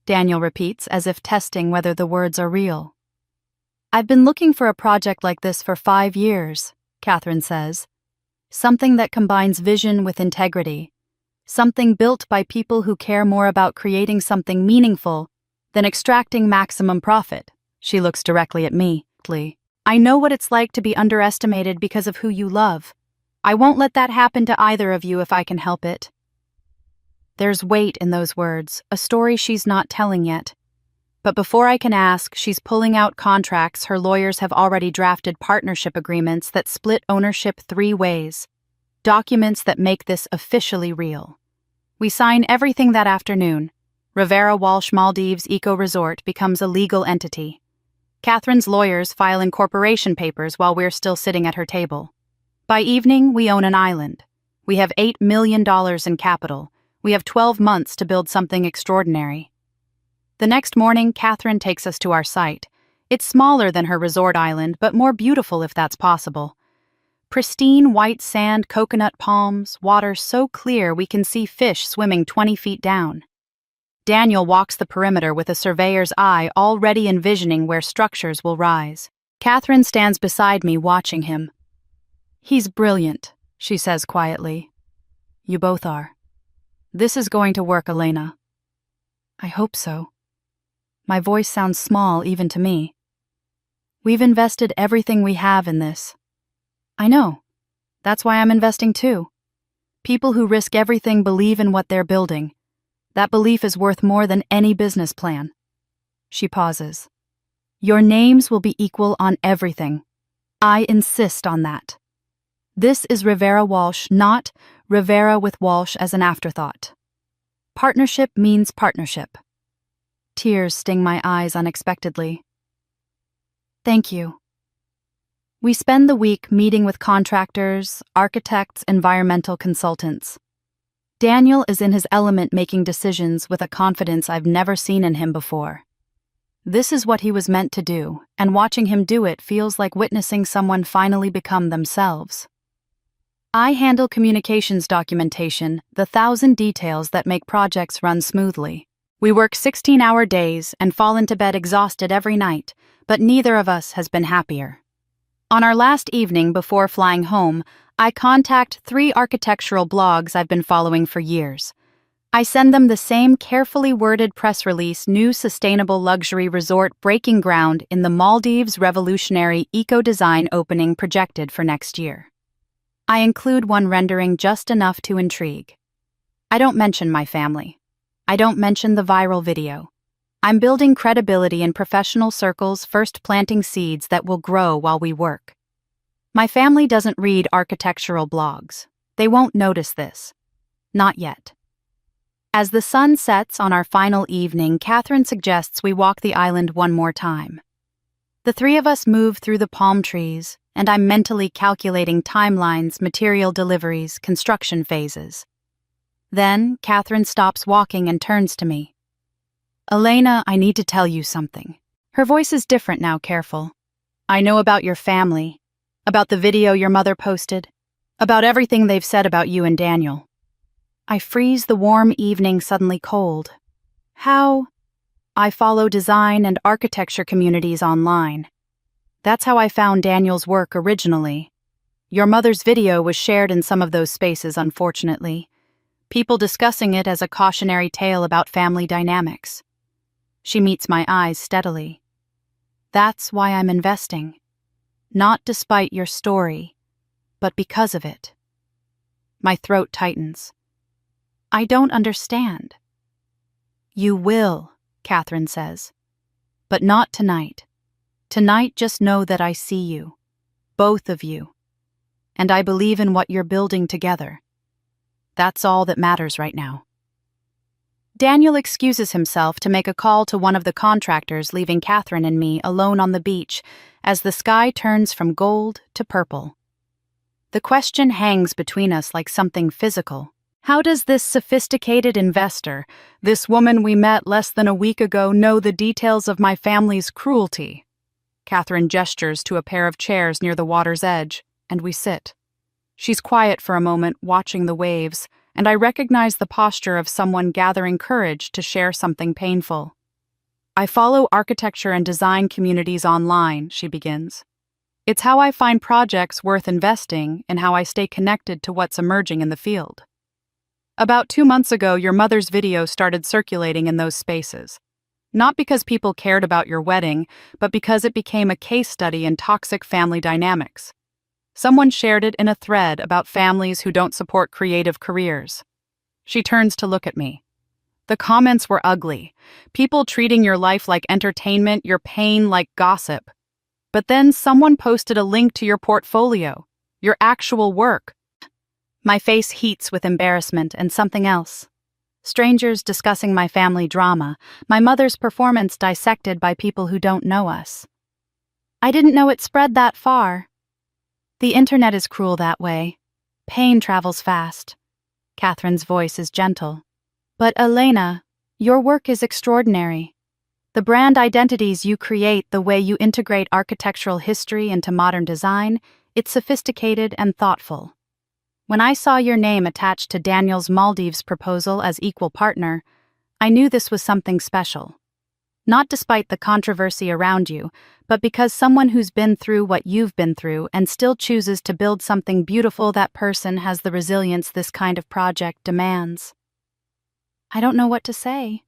Daniel repeats as if testing whether the words are real. I've been looking for a project like this for 5 years, Catherine says. Something that combines vision with integrity. Something built by people who care more about creating something meaningful than extracting maximum profit. She looks directly at me. I know what it's like to be underestimated because of who you love. I won't let that happen to either of you if I can help it. There's weight in those words, a story she's not telling yet. But before I can ask, she's pulling out contracts her lawyers have already drafted, partnership agreements that split ownership 3 ways. Documents that make this officially real. We sign everything that afternoon. Rivera Walsh Maldives Eco Resort becomes a legal entity. Catherine's lawyers file incorporation papers while we're still sitting at her table. By evening, we own an island. We have $8 million in capital. We have 12 months to build something extraordinary. The next morning, Catherine takes us to our site. It's smaller than her resort island, but more beautiful if that's possible. Pristine white sand, coconut palms, water so clear we can see fish swimming 20 feet down. Daniel walks the perimeter with a surveyor's eye, already envisioning where structures will rise. Catherine stands beside me, watching him. "He's brilliant," she says quietly. "You both are. This is going to work, Elena." "I hope so." My voice sounds small even to me. "We've invested everything we have in this." "I know. That's why I'm investing too. People who risk everything believe in what they're building. That belief is worth more than any business plan." She pauses. "Your names will be equal on everything. I insist on that. This is Rivera Walsh, not Rivera with Walsh as an afterthought. Partnership means partnership." Tears sting my eyes unexpectedly. "Thank you." We spend the week meeting with contractors, architects, environmental consultants. Daniel is in his element, making decisions with a confidence I've never seen in him before. This is what he was meant to do, and watching him do it feels like witnessing someone finally become themselves. I handle communications documentation, the 1,000 details that make projects run smoothly. We work 16-hour days and fall into bed exhausted every night, but neither of us has been happier. On our last evening before flying home, I contact 3 architectural blogs I've been following for years. I send them the same carefully worded press release: new sustainable luxury resort breaking ground in the Maldives, revolutionary eco-design opening projected for next year. I include one rendering just enough to intrigue. I don't mention my family. I don't mention the viral video. I'm building credibility in professional circles, first planting seeds that will grow while we work. My family doesn't read architectural blogs. They won't notice this. Not yet. As the sun sets on our final evening, Catherine suggests we walk the island one more time. The 3 of us move through the palm trees, and I'm mentally calculating timelines, material deliveries, construction phases. Then, Catherine stops walking and turns to me. "Elena, I need to tell you something." Her voice is different now, careful. "I know about your family, about the video your mother posted, about everything they've said about you and Daniel." I freeze, the warm evening suddenly cold. "How?" "I follow design and architecture communities online. That's how I found Daniel's work originally. Your mother's video was shared in some of those spaces, unfortunately. People discussing it as a cautionary tale about family dynamics." She meets my eyes steadily. "That's why I'm investing. Not despite your story, but because of it." My throat tightens. "I don't understand." "You will," Catherine says. "But not tonight. Tonight, just know that I see you. Both of you. And I believe in what you're building together. That's all that matters right now." Daniel excuses himself to make a call to one of the contractors, leaving Catherine and me alone on the beach as the sky turns from gold to purple. The question hangs between us like something physical. How does this sophisticated investor, this woman we met less than a week ago, know the details of my family's cruelty? Catherine gestures to a pair of chairs near the water's edge, and we sit. She's quiet for a moment, watching the waves, and I recognize the posture of someone gathering courage to share something painful. "I follow architecture and design communities online," she begins. "It's how I find projects worth investing and how I stay connected to what's emerging in the field. About 2 months ago, your mother's video started circulating in those spaces. Not because people cared about your wedding, but because it became a case study in toxic family dynamics. Someone shared it in a thread about families who don't support creative careers." She turns to look at me. "The comments were ugly. People treating your life like entertainment, your pain like gossip. But then someone posted a link to your portfolio, your actual work." My face heats with embarrassment and something else. strangers discussing my family drama, my mother's performance dissected by people who don't know us. I didn't know it spread that far. The internet is cruel that way. Pain travels fast. Catherine's voice is gentle. But Elena, your work is extraordinary. The brand identities you create, the way you integrate architectural history into modern design, it's sophisticated and thoughtful. When I saw your name attached to Daniel's Maldives proposal as equal partner, I knew this was something special. Not despite the controversy around you, but because someone who's been through what you've been through and still chooses to build something beautiful, that person has the resilience this kind of project demands. I don't know what to say.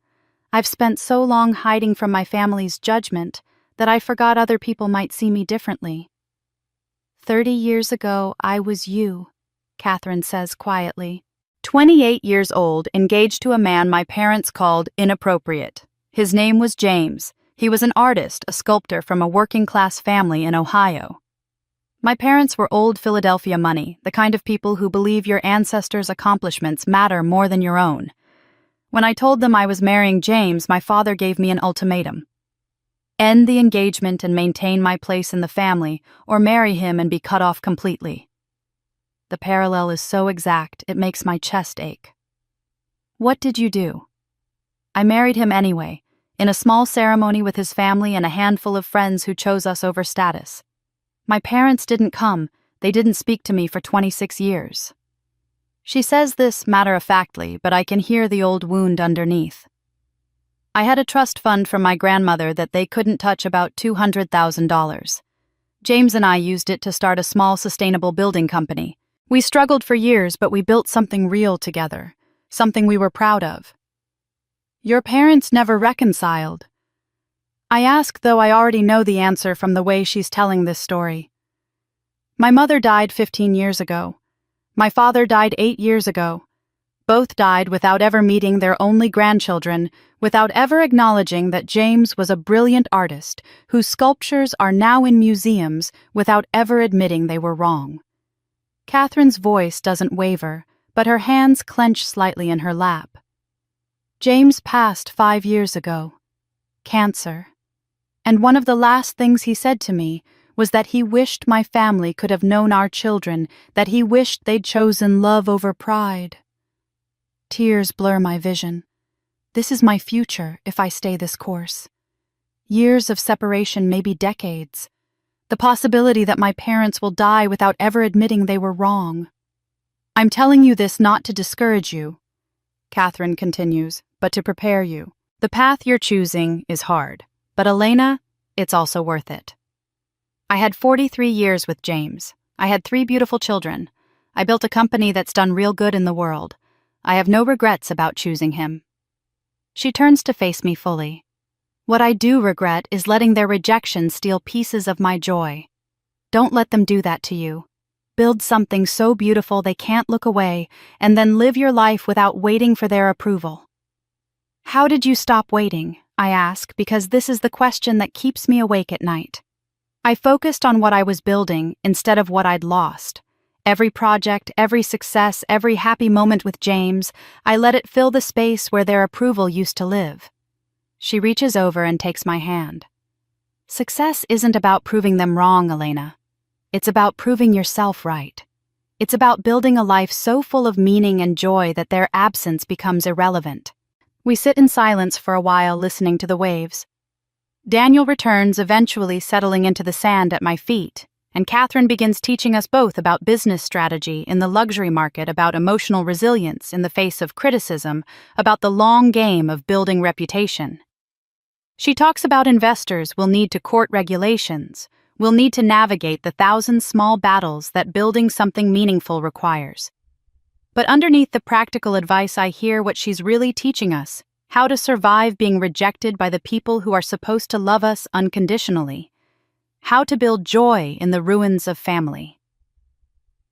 I've spent so long hiding from my family's judgment that I forgot other people might see me differently. 30 years ago, I was you, Catherine says quietly. 28 years old, engaged to a man my parents called inappropriate. His name was James. He was an artist, a sculptor from a working-class family in Ohio. My parents were old Philadelphia money, the kind of people who believe your ancestors' accomplishments matter more than your own. When I told them I was marrying James, my father gave me an ultimatum. End the engagement and maintain my place in the family, or marry him and be cut off completely. The parallel is so exact, it makes my chest ache. What did you do? I married him anyway, in a small ceremony with his family and a handful of friends who chose us over status. My parents didn't come, they didn't speak to me for 26 years. She says this matter-of-factly, but I can hear the old wound underneath. I had a trust fund from my grandmother that they couldn't touch, about $200,000. James and I used it to start a small sustainable building company. We struggled for years, but we built something real together, something we were proud of. Your parents never reconciled. I ask, though I already know the answer from the way she's telling this story. My mother died 15 years ago. My father died 8 years ago. Both died without ever meeting their only grandchildren, without ever acknowledging that James was a brilliant artist whose sculptures are now in museums, without ever admitting they were wrong. Catherine's voice doesn't waver, but her hands clench slightly in her lap. James passed 5 years ago. Cancer. And one of the last things he said to me was that he wished my family could have known our children, that he wished they'd chosen love over pride. Tears blur my vision. This is my future if I stay this course. Years of separation, maybe decades. The possibility that my parents will die without ever admitting they were wrong. I'm telling you this not to discourage you, Catherine continues, but to prepare you. The path you're choosing is hard, but Elena, it's also worth it. I had 43 years with James. I had 3 beautiful children. I built a company that's done real good in the world. I have no regrets about choosing him. She turns to face me fully. What I do regret is letting their rejection steal pieces of my joy. Don't let them do that to you. Build something so beautiful they can't look away, and then live your life without waiting for their approval. How did you stop waiting? I ask, because this is the question that keeps me awake at night. I focused on what I was building instead of what I'd lost. Every project, every success, every happy moment with James, I let it fill the space where their approval used to live. She reaches over and takes my hand. Success isn't about proving them wrong, Elena. It's about proving yourself right. It's about building a life so full of meaning and joy that their absence becomes irrelevant. We sit in silence for a while, listening to the waves. Daniel returns, eventually settling into the sand at my feet, and Catherine begins teaching us both about business strategy in the luxury market, about emotional resilience in the face of criticism, about the long game of building reputation. She talks about investors will need to court regulations, will need to navigate the 1,000 small battles that building something meaningful requires. But underneath the practical advice, I hear what she's really teaching us: how to survive being rejected by the people who are supposed to love us unconditionally. How to build joy in the ruins of family.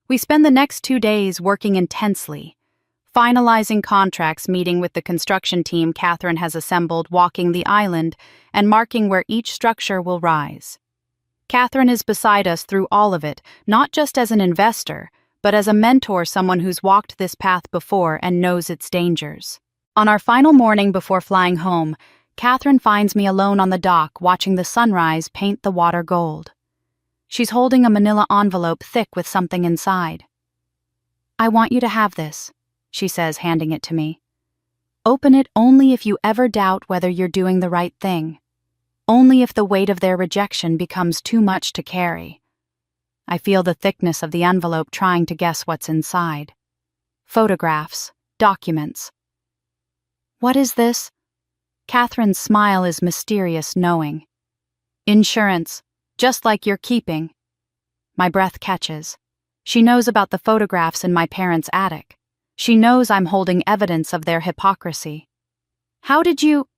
We spend the next 2 days working intensely, finalizing contracts, meeting with the construction team Catherine has assembled, walking the island, and marking where each structure will rise. Catherine is beside us through all of it, not just as an investor, but as a mentor, someone who's walked this path before and knows its dangers. On our final morning before flying home, Catherine finds me alone on the dock watching the sunrise paint the water gold. She's holding a manila envelope thick with something inside. "I want you to have this," she says, handing it to me. "Open it only if you ever doubt whether you're doing the right thing. Only if the weight of their rejection becomes too much to carry." I feel the thickness of the envelope trying to guess what's inside. Photographs, documents. "What is this?" Catherine's smile is mysterious, knowing. "Insurance, just like you're keeping." My breath catches. She knows about the photographs in my parents' attic. She knows I'm holding evidence of their hypocrisy. "How did you—"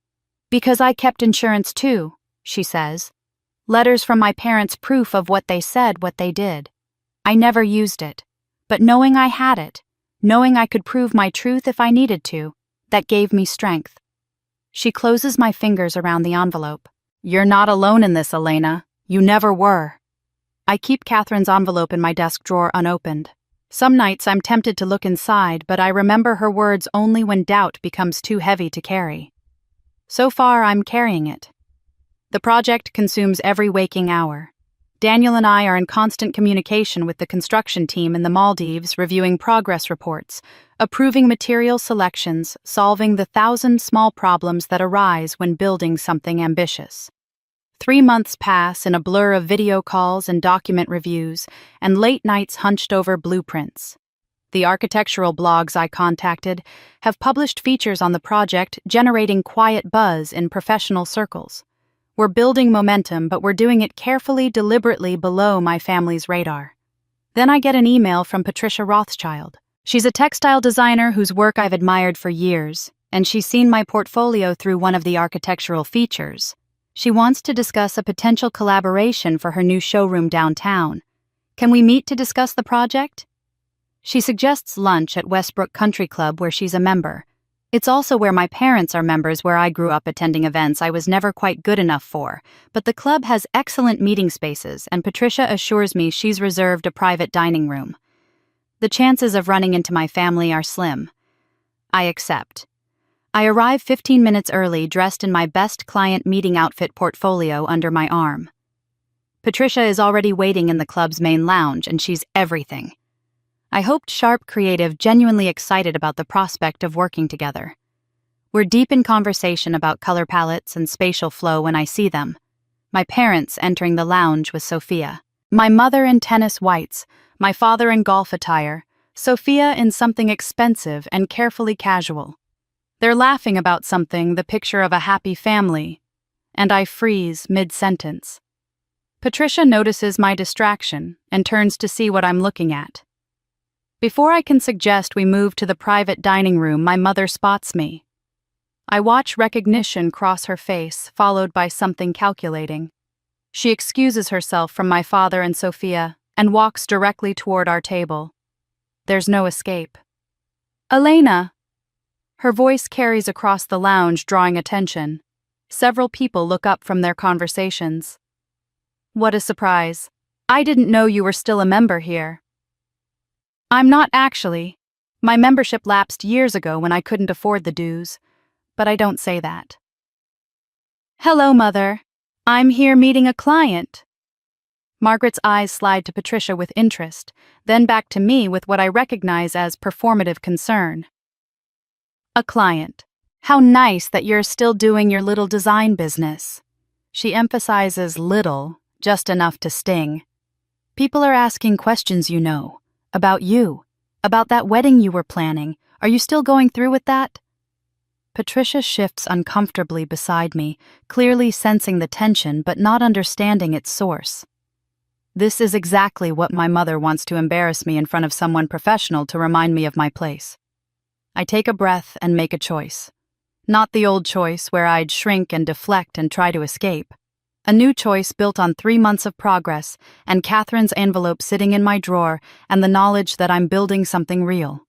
"Because I kept insurance too," she says. "Letters from my parents, proof of what they said, what they did. I never used it, but knowing I had it, knowing I could prove my truth if I needed to, that gave me strength." She closes my fingers around the envelope. "You're not alone in this, Elena. You never were." I keep Catherine's envelope in my desk drawer unopened. Some nights I'm tempted to look inside, but I remember her words only when doubt becomes too heavy to carry. So far, I'm carrying it. The project consumes every waking hour. Daniel and I are in constant communication with the construction team in the Maldives, reviewing progress reports, approving material selections, solving the 1,000 small problems that arise when building something ambitious. 3 months pass in a blur of video calls and document reviews, and late nights hunched over blueprints. The architectural blogs I contacted have published features on the project, generating quiet buzz in professional circles. We're building momentum, but we're doing it carefully, deliberately below my family's radar. Then I get an email from Patricia Rothschild. She's a textile designer whose work I've admired for years, and she's seen my portfolio through one of the architectural features. She wants to discuss a potential collaboration for her new showroom downtown. Can we meet to discuss the project? She suggests lunch at Westbrook Country Club, where she's a member. It's also where my parents are members, where I grew up attending events I was never quite good enough for, but the club has excellent meeting spaces, and Patricia assures me she's reserved a private dining room. The chances of running into my family are slim. I accept. I arrive 15 minutes early, dressed in my best client meeting outfit portfolio under my arm. Patricia is already waiting in the club's main lounge, and she's everything. I hoped sharp creative, genuinely excited about the prospect of working together. We're deep in conversation about color palettes and spatial flow when I see them. My parents entering the lounge with Sophia. My mother in tennis whites, my father in golf attire, Sophia in something expensive and carefully casual. They're laughing about something, the picture of a happy family, and I freeze mid-sentence. Patricia notices my distraction and turns to see what I'm looking at. Before I can suggest we move to the private dining room, my mother spots me. I watch recognition cross her face, followed by something calculating. She excuses herself from my father and Sophia and walks directly toward our table. There's no escape. "Elena!" Her voice carries across the lounge, drawing attention. Several people look up from their conversations. What a surprise. I didn't know you were still a member here. I'm not actually. My membership lapsed years ago when I couldn't afford the dues, but I don't say that. "Hello, Mother. I'm here meeting a client." Margaret's eyes slide to Patricia with interest, then back to me with what I recognize as performative concern. "A client. How nice that you're still doing your little design business." She emphasizes little, just enough to sting. "People are asking questions, you know. About you. About that wedding you were planning. Are you still going through with that?" Patricia shifts uncomfortably beside me, clearly sensing the tension but not understanding its source. This is exactly what my mother wants to embarrass me in front of someone professional to remind me of my place. I take a breath and make a choice. Not the old choice where I'd shrink and deflect and try to escape. A new choice built on 3 months of progress and Catherine's envelope sitting in my drawer and the knowledge that I'm building something real.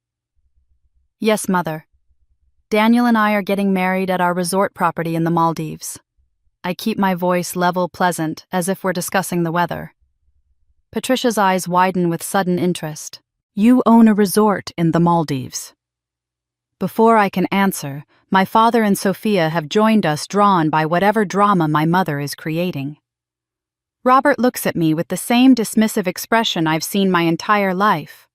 "Yes, Mother. Daniel and I are getting married at our resort property in the Maldives." I keep my voice level, pleasant, as if we're discussing the weather. Patricia's eyes widen with sudden interest. "You own a resort in the Maldives?" Before I can answer, my father and Sophia have joined us, drawn by whatever drama my mother is creating. Robert looks at me with the same dismissive expression I've seen my entire life.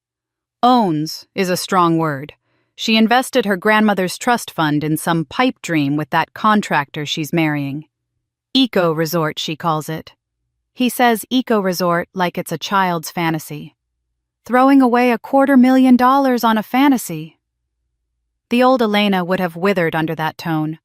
Owns is a strong word. She invested her grandmother's trust fund in some pipe dream with that contractor she's marrying. Eco-resort, she calls it. He says eco-resort like it's a child's fantasy. Throwing away $250,000 on a fantasy. The old Elena would have withered under that tone.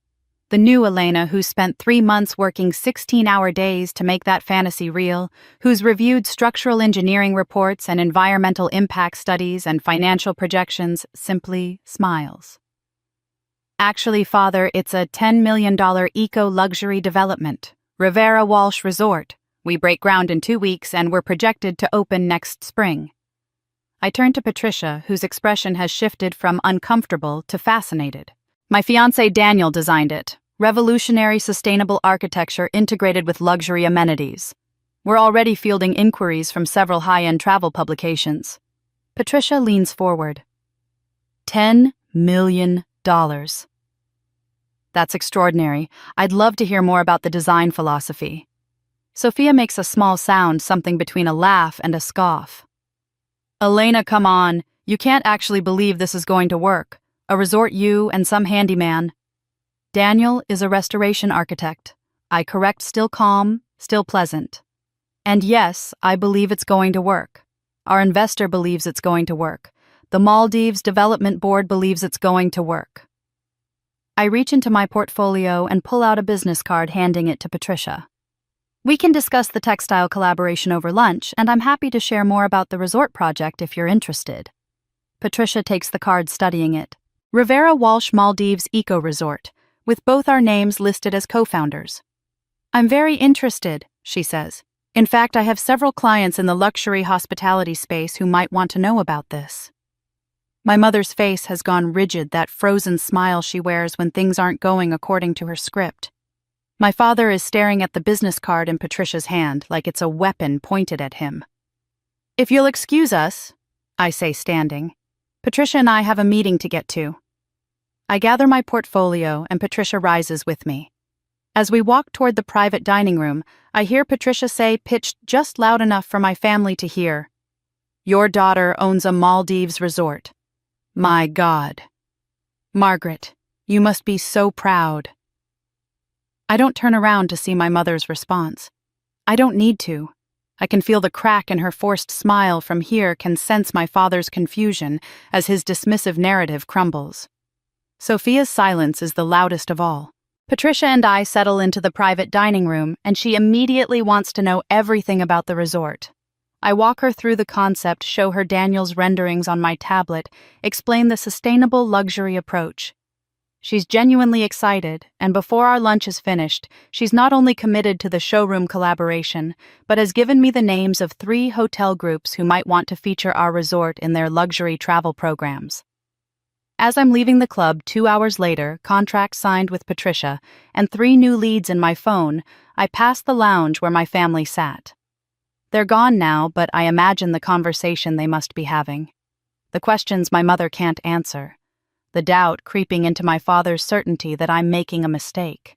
The new Elena, who spent 3 months working 16-hour days to make that fantasy real, who's reviewed structural engineering reports and environmental impact studies and financial projections, simply smiles. Actually, Father, it's a $10 million eco-luxury development, Rivera Walsh Resort. We break ground in 2 weeks and we're projected to open next spring. I turn to Patricia, whose expression has shifted from uncomfortable to fascinated. My fiancé Daniel designed it. Revolutionary sustainable architecture integrated with luxury amenities. We're already fielding inquiries from several high-end travel publications. Patricia leans forward. $10 million. That's extraordinary. I'd love to hear more about the design philosophy. Sophia makes a small sound, something between a laugh and a scoff. Elena, come on. You can't actually believe this is going to work. A resort, you and some handyman. Daniel is a restoration architect. I correct, still calm, still pleasant. And yes, I believe it's going to work. Our investor believes it's going to work. The Maldives Development Board believes it's going to work. I reach into my portfolio and pull out a business card, handing it to Patricia. We can discuss the textile collaboration over lunch, and I'm happy to share more about the resort project if you're interested. Patricia takes the card, studying it. Rivera Walsh Maldives Eco Resort, with both our names listed as co-founders. I'm very interested, she says. In fact, I have several clients in the luxury hospitality space who might want to know about this. My mother's face has gone rigid, that frozen smile she wears when things aren't going according to her script. My father is staring at the business card in Patricia's hand like it's a weapon pointed at him. If you'll excuse us, I say, standing. Patricia and I have a meeting to get to. I gather my portfolio and Patricia rises with me. As we walk toward the private dining room, I hear Patricia say, pitched just loud enough for my family to hear, "Your daughter owns a Maldives resort. My God. Margaret, you must be so proud." I don't turn around to see my mother's response. I don't need to. I can feel the crack in her forced smile from here, can sense my father's confusion as his dismissive narrative crumbles. Sophia's silence is the loudest of all. Patricia and I settle into the private dining room, and she immediately wants to know everything about the resort. I walk her through the concept, show her Daniel's renderings on my tablet, explain the sustainable luxury approach. She's genuinely excited, and before our lunch is finished, she's not only committed to the showroom collaboration, but has given me the names of 3 hotel groups who might want to feature our resort in their luxury travel programs. As I'm leaving the club 2 hours later, contract signed with Patricia, and 3 new leads in my phone, I pass the lounge where my family sat. They're gone now, but I imagine the conversation they must be having. The questions my mother can't answer. The doubt creeping into my father's certainty that I'm making a mistake.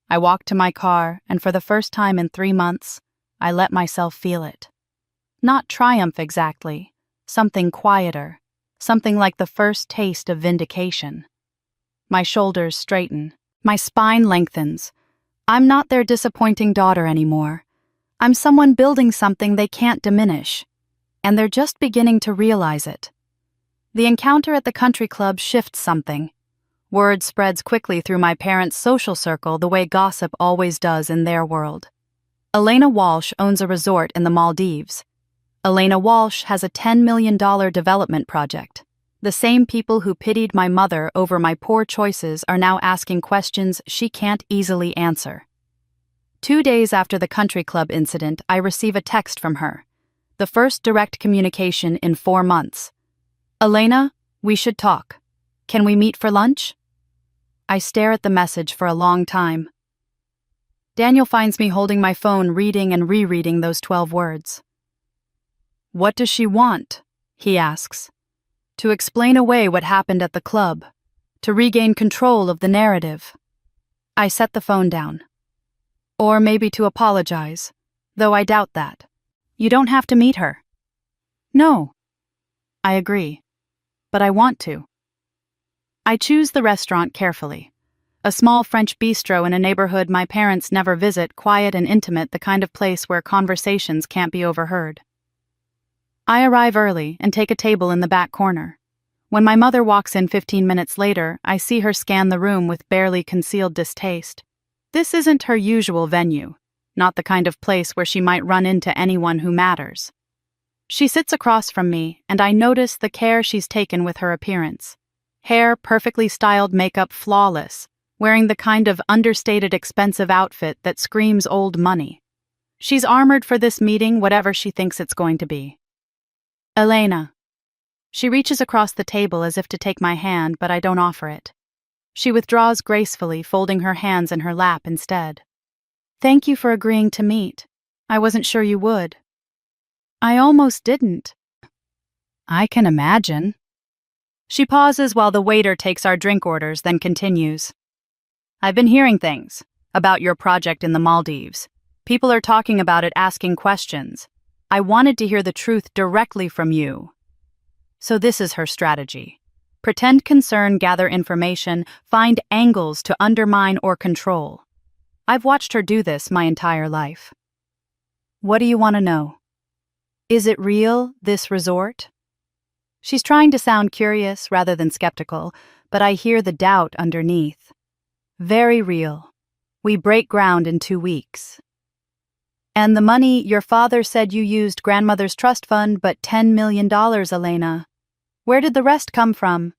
I walk to my car, and for the first time in 3 months, I let myself feel it. Not triumph exactly, something quieter, something like the first taste of vindication. My shoulders straighten, my spine lengthens. I'm not their disappointing daughter anymore. I'm someone building something they can't diminish, and they're just beginning to realize it. The encounter at the country club shifts something. Word spreads quickly through my parents' social circle the way gossip always does in their world. Elena Walsh owns a resort in the Maldives. Elena Walsh has a $10 million development project. The same people who pitied my mother over my poor choices are now asking questions she can't easily answer. 2 days after the country club incident, I receive a text from her. The first direct communication in 4 months. "Elena, we should talk. Can we meet for lunch?" I stare at the message for a long time. Daniel finds me holding my phone, reading and rereading those 12 words. "What does she want?" he asks. "To explain away what happened at the club. to regain control of the narrative. I set the phone down. Or maybe to apologize, though I doubt that. You don't have to meet her. No. I agree. But I want to. I choose the restaurant carefully. A small French bistro in a neighborhood my parents never visit, quiet and intimate, the kind of place where conversations can't be overheard. I arrive early and take a table in the back corner. When my mother walks in 15 minutes later, I see her scan the room with barely concealed distaste. This isn't her usual venue, not the kind of place where she might run into anyone who matters. She sits across from me, and I notice the care she's taken with her appearance. Hair perfectly styled, makeup flawless, wearing the kind of understated expensive outfit that screams old money. She's armored for this meeting, whatever she thinks it's going to be. Elena. She reaches across the table as if to take my hand, but I don't offer it. She withdraws gracefully, folding her hands in her lap instead. Thank you for agreeing to meet. I wasn't sure you would. I almost didn't. I can imagine. She pauses while the waiter takes our drink orders, then continues. I've been hearing things about your project in the Maldives. People are talking about it, asking questions. I wanted to hear the truth directly from you. So this is her strategy. Pretend concern, gather information, find angles to undermine or control. I've watched her do this my entire life. What do you want to know? Is it real, this resort? She's trying to sound curious rather than skeptical, but I hear the doubt underneath. Very real. We break ground in 2 weeks. And the money, your father said you used grandmother's trust fund, but $10 million, Elena. Where did the rest come from?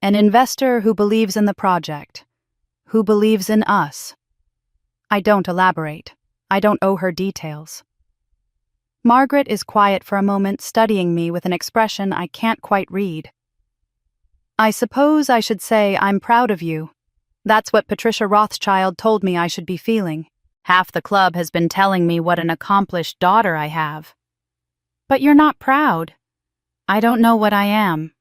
An investor who believes in the project, who believes in us. I don't elaborate. I don't owe her details. Margaret is quiet for a moment, studying me with an expression I can't quite read. I suppose I should say I'm proud of you. That's what Patricia Rothschild told me I should be feeling. Half the club has been telling me what an accomplished daughter I have. But you're not proud. I don't know what I am.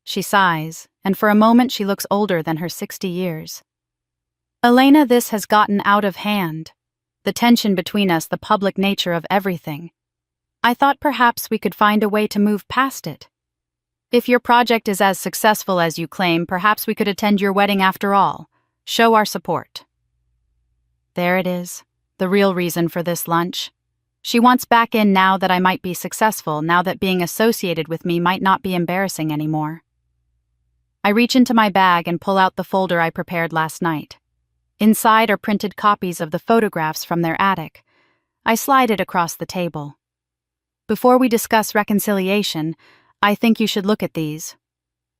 She sighs, and for a moment she looks older than her 60 years. Elena, this has gotten out of hand. The tension between us, the public nature of everything. I thought perhaps we could find a way to move past it. If your project is as successful as you claim, perhaps we could attend your wedding after all. Show our support. There it is, the real reason for this lunch. She wants back in now that I might be successful, now that being associated with me might not be embarrassing anymore. I reach into my bag and pull out the folder I prepared last night. Inside are printed copies of the photographs from their attic. I slide it across the table. Before we discuss reconciliation, I think you should look at these.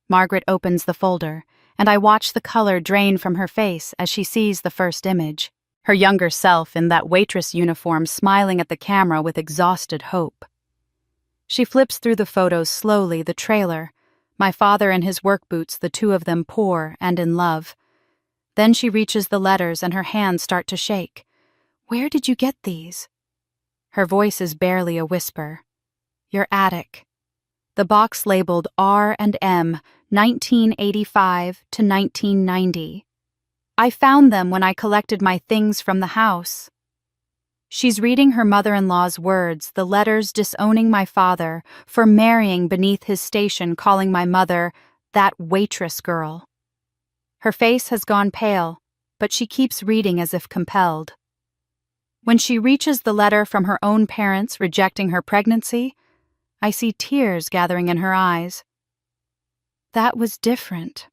Margaret opens the folder, and I watch the color drain from her face as she sees the first image. Her younger self in that waitress uniform smiling at the camera with exhausted hope. She flips through the photos slowly, the trailer, my father in his work boots, the two of them poor and in love. Then she reaches the letters and her hands start to shake. Where did you get these? Her voice is barely a whisper. Your attic. The box labeled R&M 1985 to 1990. I found them when I collected my things from the house. She's reading her mother-in-law's words, the letters disowning my father for marrying beneath his station, calling my mother that waitress girl. Her face has gone pale, but she keeps reading as if compelled. When she reaches the letter from her own parents rejecting her pregnancy, I see tears gathering in her eyes. That was different,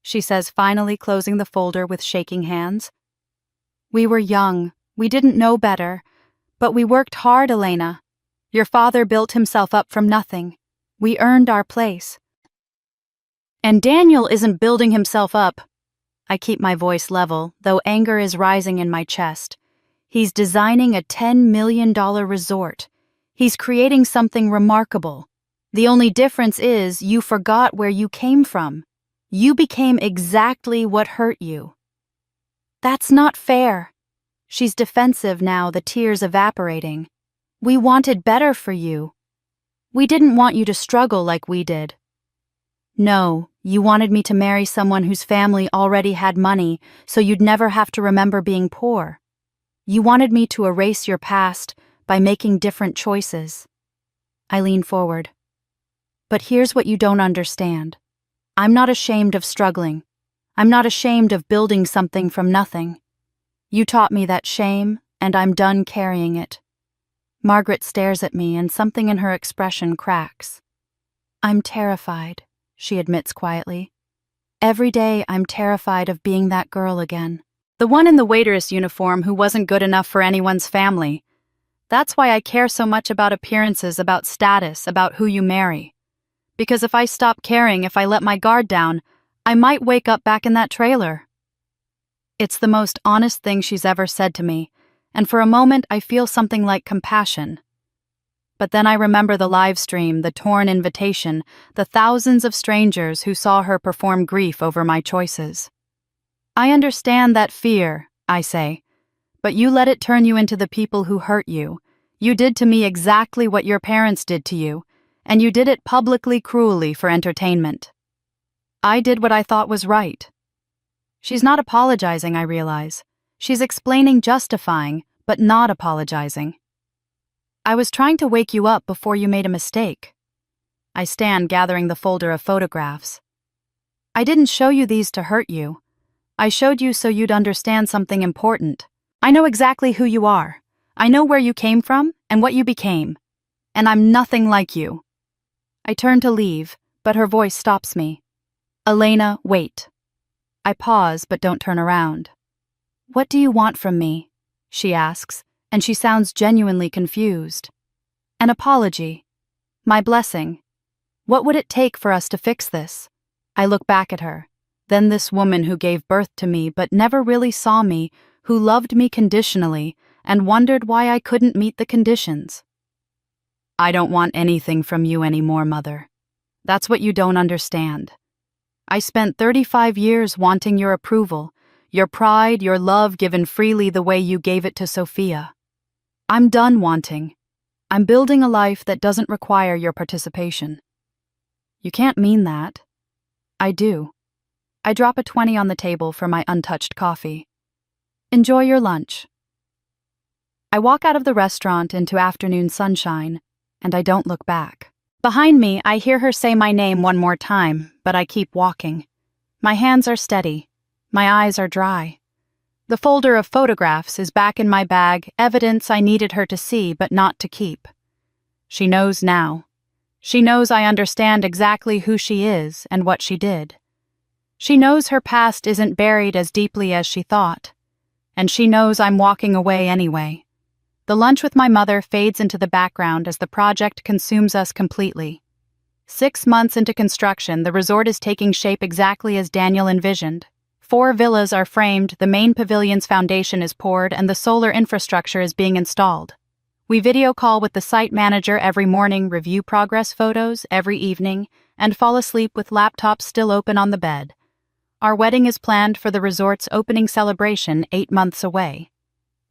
she says, finally closing the folder with shaking hands. We were young, we didn't know better, but we worked hard, Elena. Your father built himself up from nothing. We earned our place. And Daniel isn't building himself up. I keep my voice level, though anger is rising in my chest. He's designing a $10 million resort. He's creating something remarkable. The only difference is you forgot where you came from. You became exactly what hurt you. That's not fair. She's defensive now, the tears evaporating. We wanted better for you. We didn't want you to struggle like we did. No, You wanted me to marry someone whose family already had money, so you'd never have to remember being poor. You wanted me to erase your past by making different choices. I lean forward. But here's what you don't understand. I'm not ashamed of struggling. I'm not ashamed of building something from nothing. You taught me that shame, and I'm done carrying it. Margaret stares at me, and something in her expression cracks. I'm terrified, she admits quietly. Every day I'm terrified of being that girl again. The one in the waitress uniform who wasn't good enough for anyone's family. That's why I care so much about appearances, about status, about who you marry. Because if I stop caring, if I let my guard down, I might wake up back in that trailer. It's the most honest thing she's ever said to me, and for a moment I feel something like compassion. But then I remember the live stream, the torn invitation, the thousands of strangers who saw her perform grief over my choices. I understand that fear, I say, but you let it turn you into the people who hurt you. You did to me exactly what your parents did to you, and you did it publicly, cruelly for entertainment. I did what I thought was right. She's not apologizing, I realize. She's explaining, justifying, but not apologizing. I was trying to wake you up before you made a mistake. I stand gathering the folder of photographs. I didn't show you these to hurt you. I showed you so you'd understand something important. I know exactly who you are. I know where you came from and what you became. And I'm nothing like you. I turn to leave, but her voice stops me. Elena, wait. I pause but don't turn around. What do you want from me? She asks, and she sounds genuinely confused. An apology. My blessing. What would it take for us to fix this? I look back at her. Then this woman who gave birth to me but never really saw me, who loved me conditionally and wondered why I couldn't meet the conditions. I don't want anything from you anymore, Mother. That's what you don't understand. I spent 35 years wanting your approval, your pride, your love given freely the way you gave it to Sophia. I'm done wanting. I'm building a life that doesn't require your participation. You can't mean that. I do. I drop a 20 on the table for my untouched coffee. Enjoy your lunch. I walk out of the restaurant into afternoon sunshine, and I don't look back. Behind me, I hear her say my name one more time, but I keep walking. My hands are steady. My eyes are dry. The folder of photographs is back in my bag, evidence I needed her to see but not to keep. She knows now. She knows I understand exactly who she is and what she did. She knows her past isn't buried as deeply as she thought. And she knows I'm walking away anyway. The lunch with my mother fades into the background as the project consumes us completely. 6 months into construction, the resort is taking shape exactly as Daniel envisioned. 4 villas are framed, the main pavilion's foundation is poured, and the solar infrastructure is being installed. We video call with the site manager every morning, review progress photos every evening, and fall asleep with laptops still open on the bed. Our wedding is planned for the resort's opening celebration 8 months away.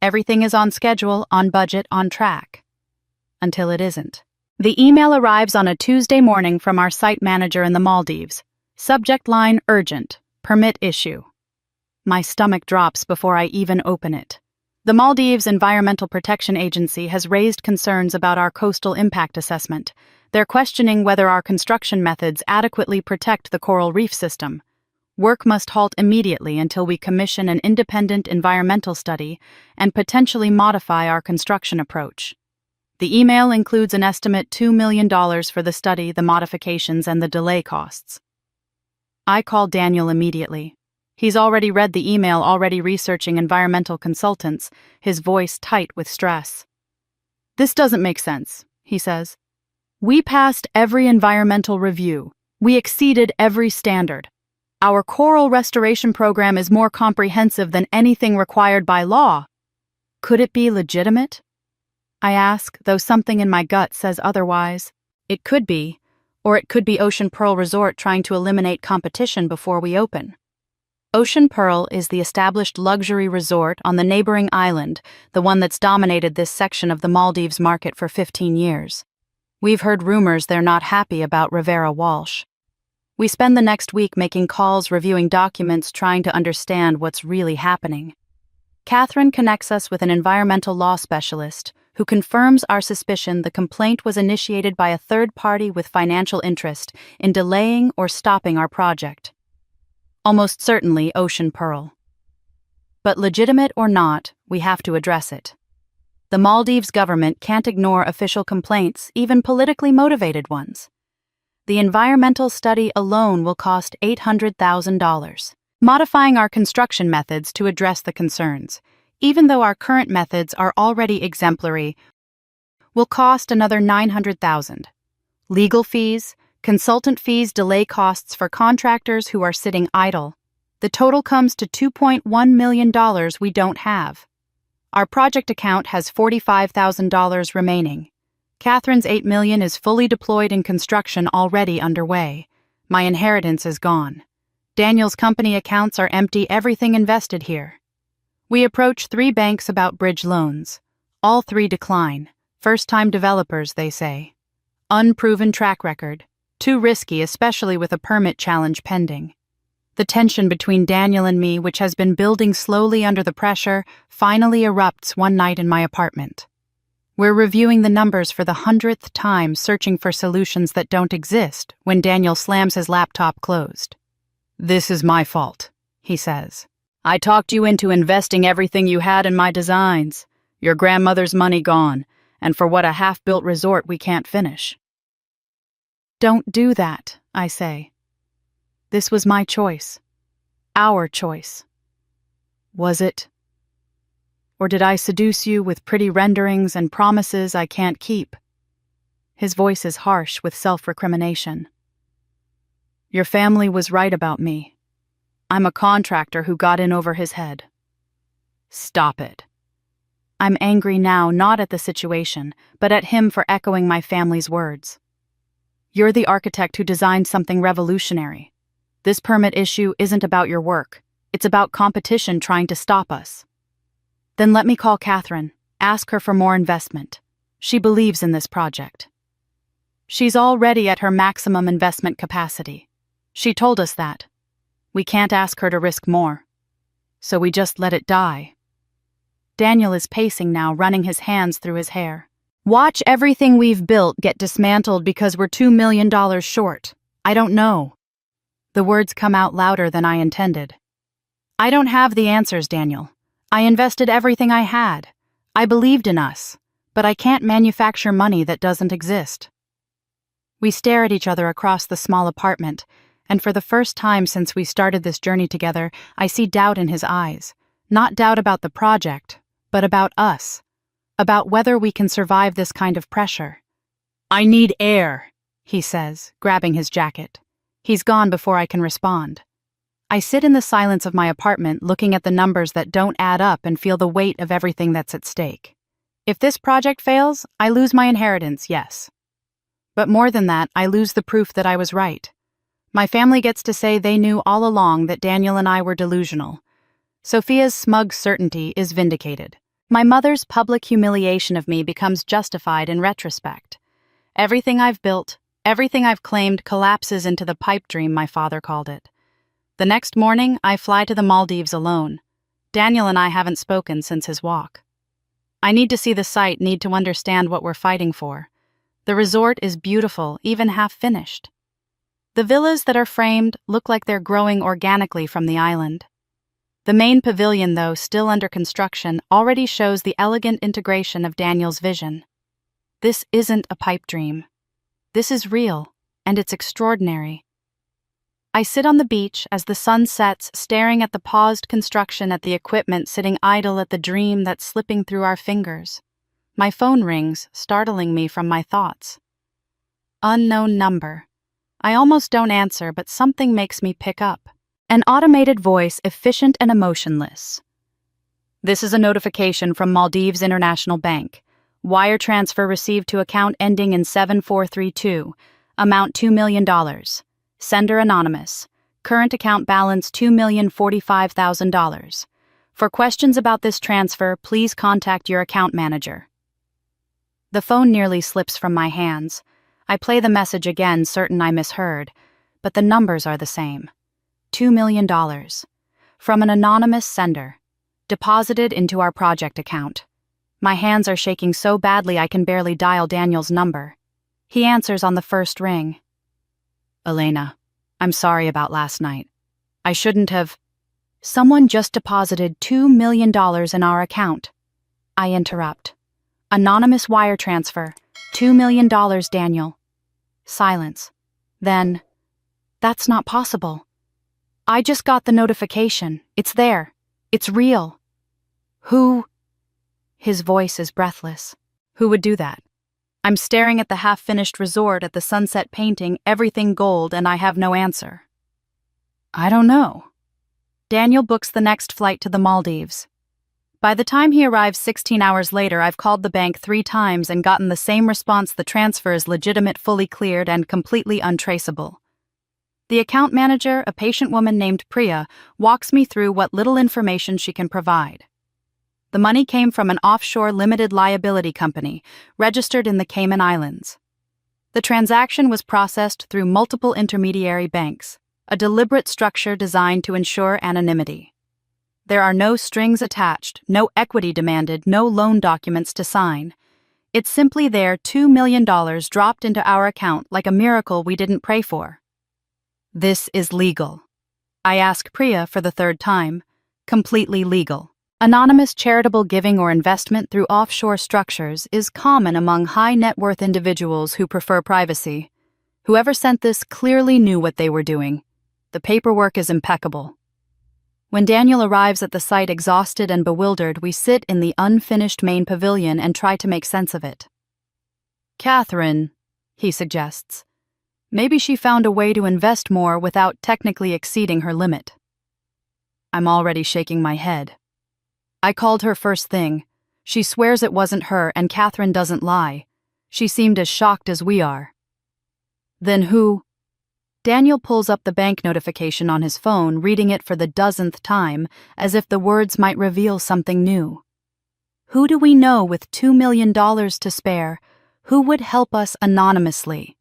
Everything is on schedule, on budget, on track. Until it isn't. The email arrives on a Tuesday morning from our site manager in the Maldives. Subject line, urgent. Permit issue. My stomach drops before I even open it. The Maldives Environmental Protection Agency has raised concerns about our coastal impact assessment. They're questioning whether our construction methods adequately protect the coral reef system. Work must halt immediately until we commission an independent environmental study and potentially modify our construction approach. The email includes an estimate $2 million for the study, the modifications, and the delay costs. I call Daniel immediately. He's already read the email, already researching environmental consultants, his voice tight with stress. This doesn't make sense, he says. We passed every environmental review. We exceeded every standard. Our coral restoration program is more comprehensive than anything required by law. Could it be legitimate? I ask, though something in my gut says otherwise. It could be, or it could be Ocean Pearl Resort trying to eliminate competition before we open. Ocean Pearl is the established luxury resort on the neighboring island, the one that's dominated this section of the Maldives market for 15 years. We've heard rumors they're not happy about Rivera Walsh. We spend the next week making calls, reviewing documents, trying to understand what's really happening. Catherine connects us with an environmental law specialist who confirms our suspicion the complaint was initiated by a third party with financial interest in delaying or stopping our project. Almost certainly Ocean Pearl. But legitimate or not, we have to address it. The Maldives government can't ignore official complaints, even politically motivated ones. The environmental study alone will cost $800,000. Modifying our construction methods to address the concerns, even though our current methods are already exemplary, will cost another $900,000. Legal fees, consultant fees, delay costs for contractors who are sitting idle. The total comes to $2.1 million we don't have. Our project account has $45,000 remaining. Catherine's $8 million is fully deployed in construction already underway. My inheritance is gone. Daniel's company accounts are empty, everything invested here. We approach 3 banks about bridge loans. All 3 decline. First-time developers, they say. Unproven track record. Too risky, especially with a permit challenge pending. The tension between Daniel and me, which has been building slowly under the pressure, finally erupts one night in my apartment. We're reviewing the numbers for the 100th time, searching for solutions that don't exist, when Daniel slams his laptop closed. "This is my fault," he says. "I talked you into investing everything you had in my designs. Your grandmother's money gone, and for what, a half-built resort we can't finish." "Don't do that," I say. "This was my choice. Our choice." "Was it? Or did I seduce you with pretty renderings and promises I can't keep?" His voice is harsh with self-recrimination. "Your family was right about me. I'm a contractor who got in over his head." "Stop it." I'm angry now, not at the situation, but at him for echoing my family's words. "You're the architect who designed something revolutionary. This permit issue isn't about your work. It's about competition trying to stop us." "Then let me call Catherine, ask her for more investment. She believes in this project." "She's already at her maximum investment capacity. She told us that. We can't ask her to risk more. So we just let it die." Daniel is pacing now, running his hands through his hair. "Watch everything we've built get dismantled because we're $2 million short. I don't know." The words come out louder than I intended. "I don't have the answers, Daniel. I invested everything I had. I believed in us, but I can't manufacture money that doesn't exist." We stare at each other across the small apartment, and for the first time since we started this journey together, I see doubt in his eyes. Not doubt about the project, but about us. About whether we can survive this kind of pressure. "I need air," he says, grabbing his jacket. He's gone before I can respond. I sit in the silence of my apartment, looking at the numbers that don't add up and feel the weight of everything that's at stake. If this project fails, I lose my inheritance, yes. But more than that, I lose the proof that I was right. My family gets to say they knew all along that Daniel and I were delusional. Sophia's smug certainty is vindicated. My mother's public humiliation of me becomes justified in retrospect. Everything I've built, everything I've claimed collapses into the pipe dream my father called it. The next morning, I fly to the Maldives alone. Daniel and I haven't spoken since his walk. I need to see the site, need to understand what we're fighting for. The resort is beautiful, even half-finished. The villas that are framed look like they're growing organically from the island. The main pavilion, though still under construction, already shows the elegant integration of Daniel's vision. This isn't a pipe dream. This is real, and it's extraordinary. I sit on the beach as the sun sets, staring at the paused construction, at the equipment sitting idle, at the dream that's slipping through our fingers. My phone rings, startling me from my thoughts. Unknown number. I almost don't answer, but something makes me pick up. An automated voice, efficient and emotionless. "This is a notification from Maldives International Bank. Wire transfer received to account ending in 7432. Amount $2 million. Sender anonymous. Current account balance $2,045,000. For questions about this transfer, please contact your account manager." The phone nearly slips from my hands. I play the message again, certain I misheard. but the numbers are the same. $2 million. From an anonymous sender. Deposited into our project account. My hands are shaking so badly I can barely dial Daniel's number. He answers on the first ring. Elena, I'm sorry about last night. I shouldn't have. Someone just deposited $2 million in our account. I interrupt. Anonymous wire transfer. $2 million, Daniel. Silence. Then, that's not possible. I just got the notification. It's there. It's real. Who? His voice is breathless. Who would do that? I'm staring at the half-finished resort at the sunset painting, everything gold, and I have no answer. I don't know. Daniel books the next flight to the Maldives. By the time he arrives 16 hours later, I've called the bank 3 times and gotten the same response: the transfer is legitimate, fully cleared, and completely untraceable. The account manager, a patient woman named Priya, walks me through what little information she can provide. The money came from an offshore limited liability company, registered in the Cayman Islands. The transaction was processed through multiple intermediary banks, a deliberate structure designed to ensure anonymity. There are no strings attached, no equity demanded, no loan documents to sign. It's simply there, $2 million dropped into our account like a miracle we didn't pray for. This is legal. I ask Priya for the 3rd time. Completely legal. Anonymous charitable giving or investment through offshore structures is common among high-net-worth individuals who prefer privacy. Whoever sent this clearly knew what they were doing. The paperwork is impeccable. When Daniel arrives at the site exhausted and bewildered, we sit in the unfinished main pavilion and try to make sense of it. Catherine, he suggests. Maybe she found a way to invest more without technically exceeding her limit. I'm already shaking my head. I called her first thing. She swears it wasn't her, and Catherine doesn't lie. She seemed as shocked as we are. Then who? Daniel pulls up the bank notification on his phone, reading it for the 10th time, as if the words might reveal something new. Who do we know with $2 million to spare? Who would help us anonymously?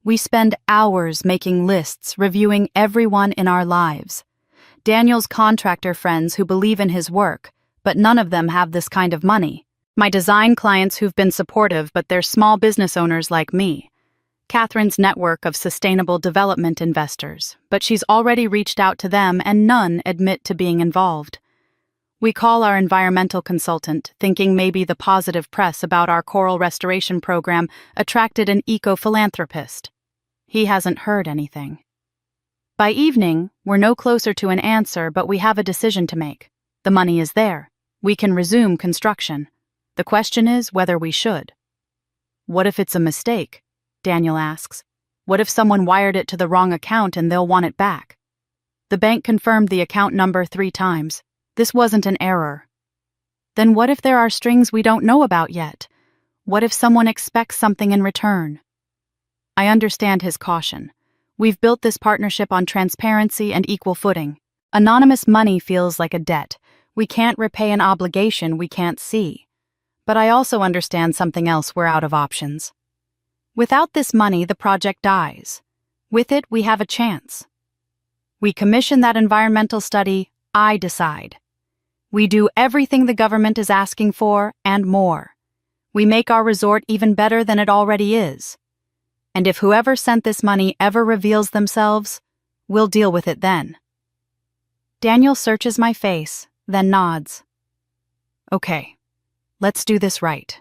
We spend hours making lists, reviewing everyone in our lives. Daniel's contractor friends who believe in his work, but none of them have this kind of money. My design clients who've been supportive, but they're small business owners like me. Catherine's network of sustainable development investors, but she's already reached out to them and none admit to being involved. We call our environmental consultant, thinking maybe the positive press about our coral restoration program attracted an eco-philanthropist. He hasn't heard anything. By evening, we're no closer to an answer, but we have a decision to make. The money is there. We can resume construction. The question is whether we should. What if it's a mistake? Daniel asks. What if someone wired it to the wrong account and they'll want it back? The bank confirmed the account number 3 times. This wasn't an error. Then what if there are strings we don't know about yet? What if someone expects something in return? I understand his caution. We've built this partnership on transparency and equal footing. Anonymous money feels like a debt. We can't repay an obligation we can't see. But I also understand something else: we're out of options. Without this money, the project dies. With it, we have a chance. We commission that environmental study, I decide. We do everything the government is asking for and more. We make our resort even better than it already is. And if whoever sent this money ever reveals themselves, we'll deal with it then. Daniel searches my face, then nods. Okay, let's do this right.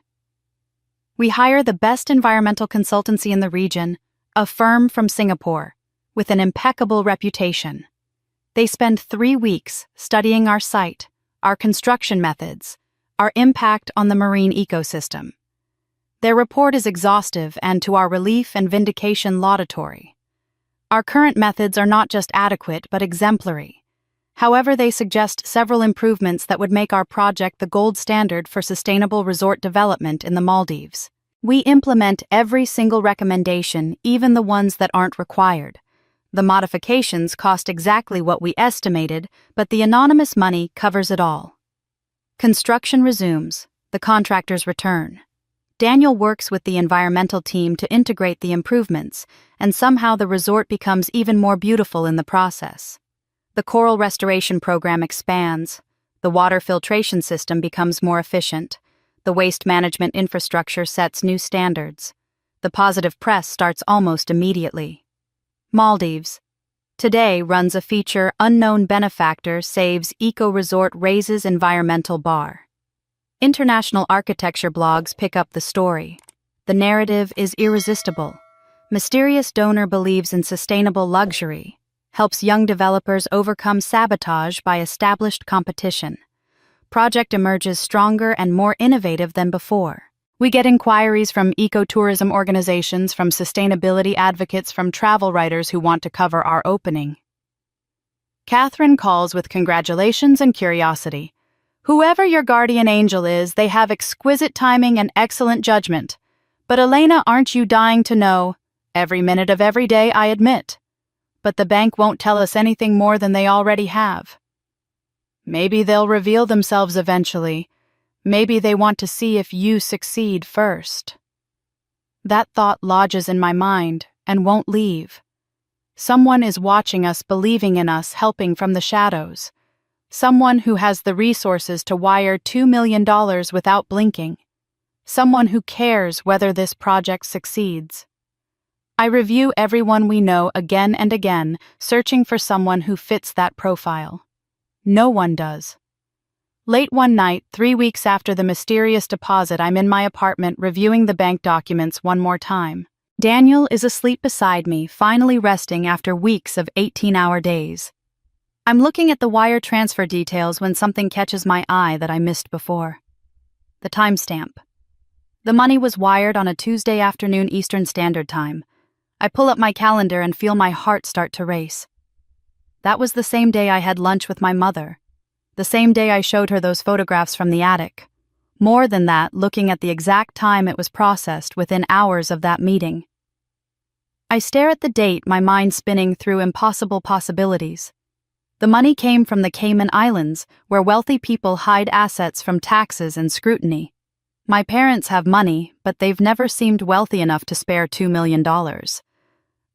We hire the best environmental consultancy in the region, a firm from Singapore, with an impeccable reputation. They spend 3 weeks studying our site, our construction methods, our impact on the marine ecosystem. Their report is exhaustive and, to our relief and vindication, laudatory. Our current methods are not just adequate but exemplary. However, they suggest several improvements that would make our project the gold standard for sustainable resort development in the Maldives. We implement every single recommendation, even the ones that aren't required. The modifications cost exactly what we estimated, but the anonymous money covers it all. Construction resumes. The contractors return. Daniel works with the environmental team to integrate the improvements, and somehow the resort becomes even more beautiful in the process. The coral restoration program expands, the water filtration system becomes more efficient, the waste management infrastructure sets new standards. The positive press starts almost immediately. Maldives. Today runs a feature Unknown Benefactor Saves Eco-Resort Raises Environmental Bar. International architecture blogs pick up the story. The narrative is irresistible. Mysterious donor believes in sustainable luxury, helps young developers overcome sabotage by established competition. Project emerges stronger and more innovative than before. We get inquiries from ecotourism organizations, from sustainability advocates, from travel writers who want to cover our opening. Catherine calls with congratulations and curiosity. Whoever your guardian angel is, they have exquisite timing and excellent judgment. But Elena, aren't you dying to know? Every minute of every day, I admit. But the bank won't tell us anything more than they already have. Maybe they'll reveal themselves eventually. Maybe they want to see if you succeed first. That thought lodges in my mind and won't leave. Someone is watching us, believing in us, helping from the shadows. Someone who has the resources to wire $2 million without blinking. Someone who cares whether this project succeeds. I review everyone we know again and again, searching for someone who fits that profile. No one does. Late one night, 3 weeks after the mysterious deposit, I'm in my apartment reviewing the bank documents one more time. Daniel is asleep beside me, finally resting after weeks of 18-hour days. I'm looking at the wire transfer details when something catches my eye that I missed before. The timestamp. The money was wired on a Tuesday afternoon Eastern Standard Time. I pull up my calendar and feel my heart start to race. That was the same day I had lunch with my mother. The same day I showed her those photographs from the attic. More than that, looking at the exact time it was processed within hours of that meeting. I stare at the date, my mind spinning through impossible possibilities. The money came from the Cayman Islands, where wealthy people hide assets from taxes and scrutiny. My parents have money, but they've never seemed wealthy enough to spare $2 million.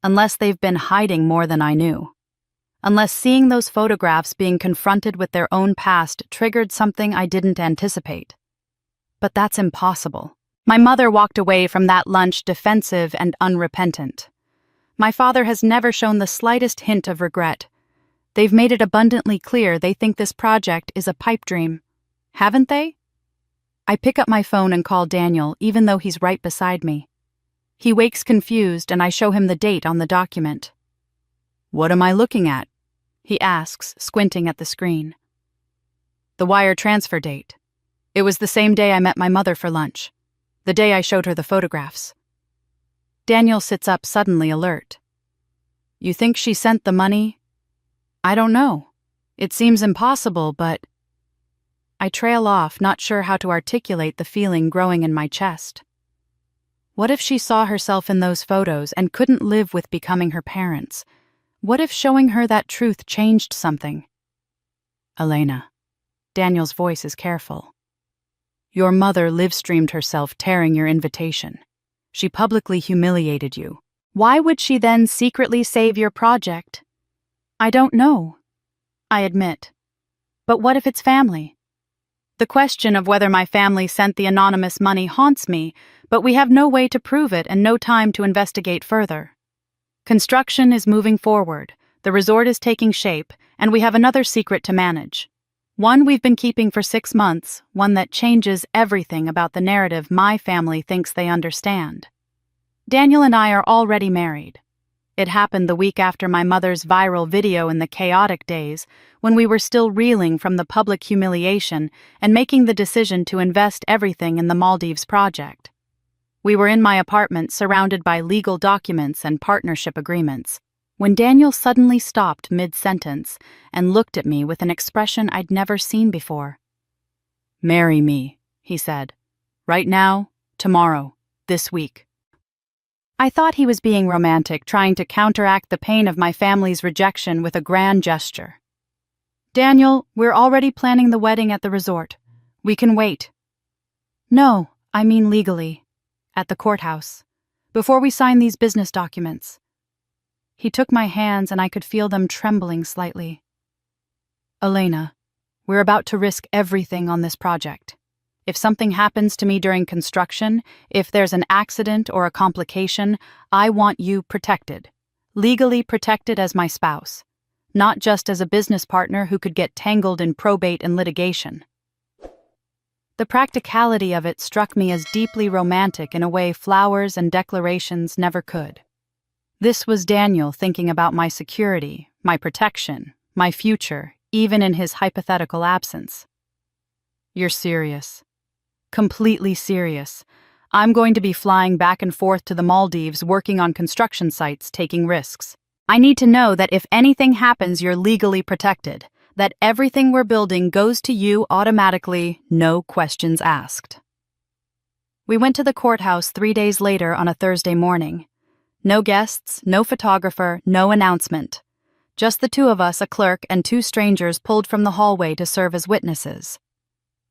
Unless they've been hiding more than I knew. Unless seeing those photographs, being confronted with their own past, triggered something I didn't anticipate. But that's impossible. My mother walked away from that lunch defensive and unrepentant. My father has never shown the slightest hint of regret. They've made it abundantly clear they think this project is a pipe dream. Haven't they? I pick up my phone and call Daniel, even though he's right beside me. He wakes confused, and I show him the date on the document. "What am I looking at?" he asks, squinting at the screen. "The wire transfer date. It was the same day I met my mother for lunch. The day I showed her the photographs." Daniel sits up, suddenly alert. "You think she sent the money?" "I don't know. It seems impossible, but..." I trail off, not sure how to articulate the feeling growing in my chest. What if she saw herself in those photos and couldn't live with becoming her parents? What if showing her that truth changed something? "Elena." Daniel's voice is careful. "Your mother live-streamed herself tearing your invitation. She publicly humiliated you. Why would she then secretly save your project?" "I don't know," I admit. "But what if it's family?" The question of whether my family sent the anonymous money haunts me, but we have no way to prove it and no time to investigate further. Construction is moving forward, the resort is taking shape, and we have another secret to manage. One we've been keeping for 6 months, one that changes everything about the narrative my family thinks they understand. Daniel and I are already married. It happened the week after my mother's viral video in the chaotic days, when we were still reeling from the public humiliation and making the decision to invest everything in the Maldives project. We were in my apartment, surrounded by legal documents and partnership agreements, when Daniel suddenly stopped mid-sentence and looked at me with an expression I'd never seen before. "Marry me," he said. "Right now, tomorrow, this week." I thought he was being romantic, trying to counteract the pain of my family's rejection with a grand gesture. "Daniel, we're already planning the wedding at the resort. We can wait." "No, I mean legally. at the courthouse, before we sign these business documents. He took my hands and I could feel them trembling slightly. Elena, we're about to risk everything on this project. If something happens to me during construction, if there's an accident or a complication, I want you protected. Legally protected as my spouse, not just as a business partner who could get tangled in probate and litigation. The practicality of it struck me as deeply romantic in a way flowers and declarations never could. This was Daniel thinking about my security, my protection, my future, even in his hypothetical absence. You're serious. Completely serious. I'm going to be flying back and forth to the Maldives, working on construction sites, taking risks. I need to know that if anything happens, you're legally protected, that everything we're building goes to you automatically, no questions asked. We went to the courthouse 3 days later on a Thursday morning. No guests, no photographer, no announcement. Just the two of us, a clerk, and 2 strangers pulled from the hallway to serve as witnesses.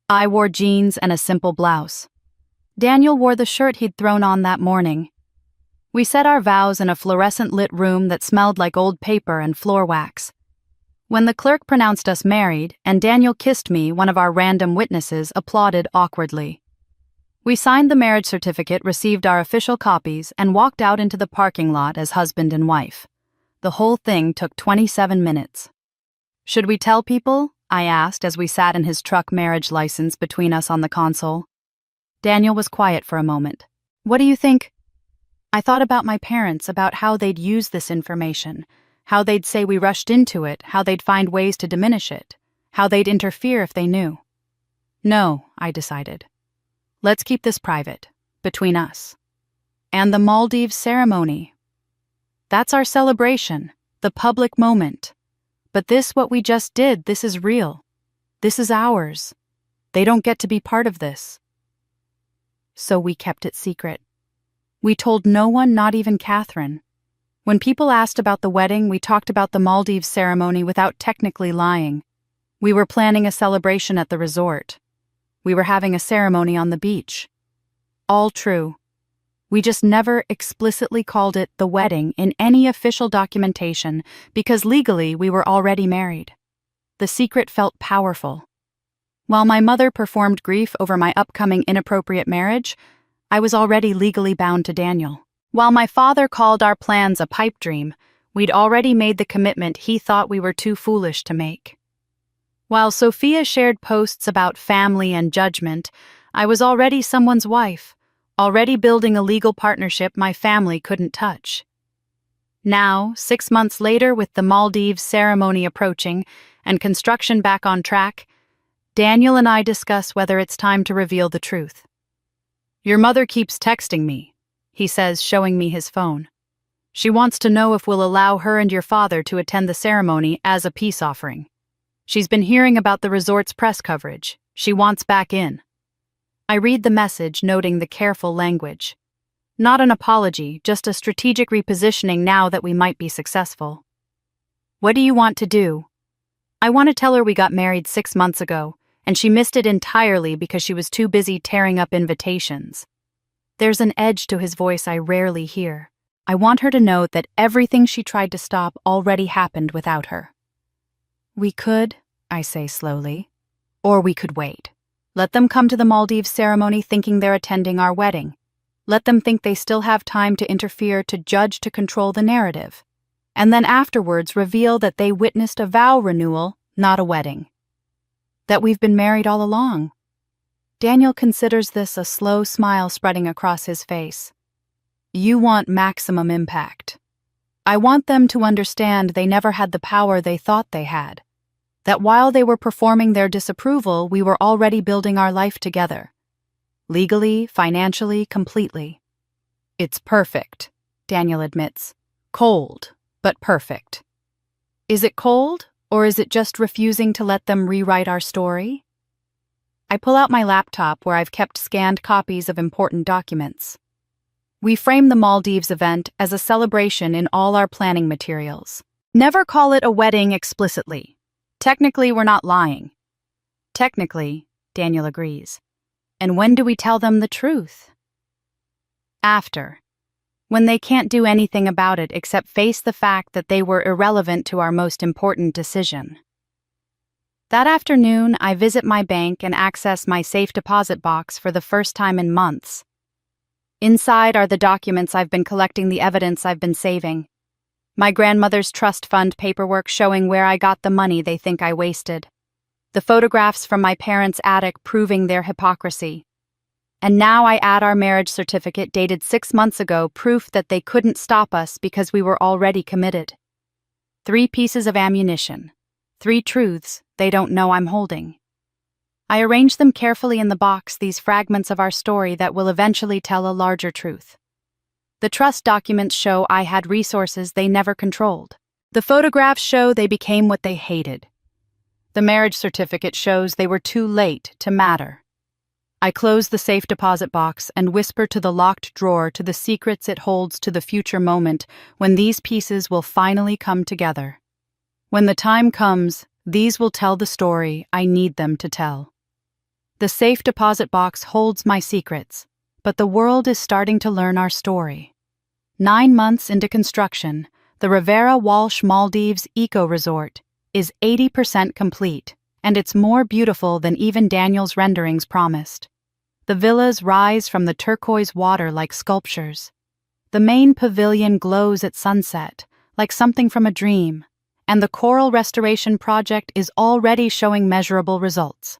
I wore jeans and a simple blouse. Daniel wore the shirt he'd thrown on that morning. We said our vows in a fluorescent-lit room that smelled like old paper and floor wax. When the clerk pronounced us married and Daniel kissed me, one of our random witnesses applauded awkwardly. We signed the marriage certificate, received our official copies, and walked out into the parking lot as husband and wife. The whole thing took 27 minutes. Should we tell people? I asked as we sat in his truck marriage license between us on the console. Daniel was quiet for a moment. What do you think? I thought about my parents, about how they'd use this information, how they'd say we rushed into it, how they'd find ways to diminish it, how they'd interfere if they knew. No, I decided. Let's keep this private, between us. And the Maldives ceremony. That's our celebration, the public moment. But what we just did, this is real. This is ours. They don't get to be part of this. So we kept it secret. We told no one, not even Catherine. When people asked about the wedding, we talked about the Maldives ceremony without technically lying. We were planning a celebration at the resort. We were having a ceremony on the beach. All true. We just never explicitly called it the wedding in any official documentation because legally we were already married. The secret felt powerful. While my mother performed grief over my upcoming inappropriate marriage, I was already legally bound to Daniel. While my father called our plans a pipe dream, we'd already made the commitment he thought we were too foolish to make. While Sophia shared posts about family and judgment, I was already someone's wife, already building a legal partnership my family couldn't touch. Now, 6 months later, with the Maldives ceremony approaching and construction back on track, Daniel and I discuss whether it's time to reveal the truth. Your mother keeps texting me, he says, showing me his phone. She wants to know if we'll allow her and your father to attend the ceremony as a peace offering. She's been hearing about the resort's press coverage. She wants back in. I read the message, noting the careful language. Not an apology, just a strategic repositioning now that we might be successful. What do you want to do? I want to tell her we got married 6 months ago, and she missed it entirely because she was too busy tearing up invitations. There's an edge to his voice I rarely hear. I want her to know that everything she tried to stop already happened without her. We could, I say slowly, or we could wait. Let them come to the Maldives ceremony thinking they're attending our wedding. Let them think they still have time to interfere, to judge, to control the narrative. And then afterwards reveal that they witnessed a vow renewal, not a wedding. That we've been married all along. Daniel considers this, a slow smile spreading across his face. You want maximum impact. I want them to understand they never had the power they thought they had. That while they were performing their disapproval, we were already building our life together. Legally, financially, completely. It's perfect, Daniel admits. Cold, but perfect. Is it cold, or is it just refusing to let them rewrite our story? I pull out my laptop where I've kept scanned copies of important documents. We frame the Maldives event as a celebration in all our planning materials. Never call it a wedding explicitly. Technically, we're not lying. Technically, Daniel agrees. And when do we tell them the truth? After. When they can't do anything about it except face the fact that they were irrelevant to our most important decision. That afternoon, I visit my bank and access my safe deposit box for the first time in months. Inside are the documents I've been collecting, the evidence I've been saving. My grandmother's trust fund paperwork showing where I got the money they think I wasted. The photographs from my parents' attic proving their hypocrisy. And now I add our marriage certificate dated 6 months ago, proof that they couldn't stop us because we were already committed. 3 pieces of ammunition. 3 truths they don't know I'm holding. I arrange them carefully in the box, these fragments of our story that will eventually tell a larger truth. The trust documents show I had resources they never controlled. The photographs show they became what they hated. The marriage certificate shows they were too late to matter. I close the safe deposit box and whisper to the locked drawer to the secrets it holds to the future moment when these pieces will finally come together. When the time comes, these will tell the story I need them to tell. The safe deposit box holds my secrets, but the world is starting to learn our story. 9 months into construction, the Rivera Walsh Maldives Eco Resort is 80% complete, and it's more beautiful than even Daniel's renderings promised. The villas rise from the turquoise water like sculptures. The main pavilion glows at sunset, like something from a dream, and the coral restoration project is already showing measurable results.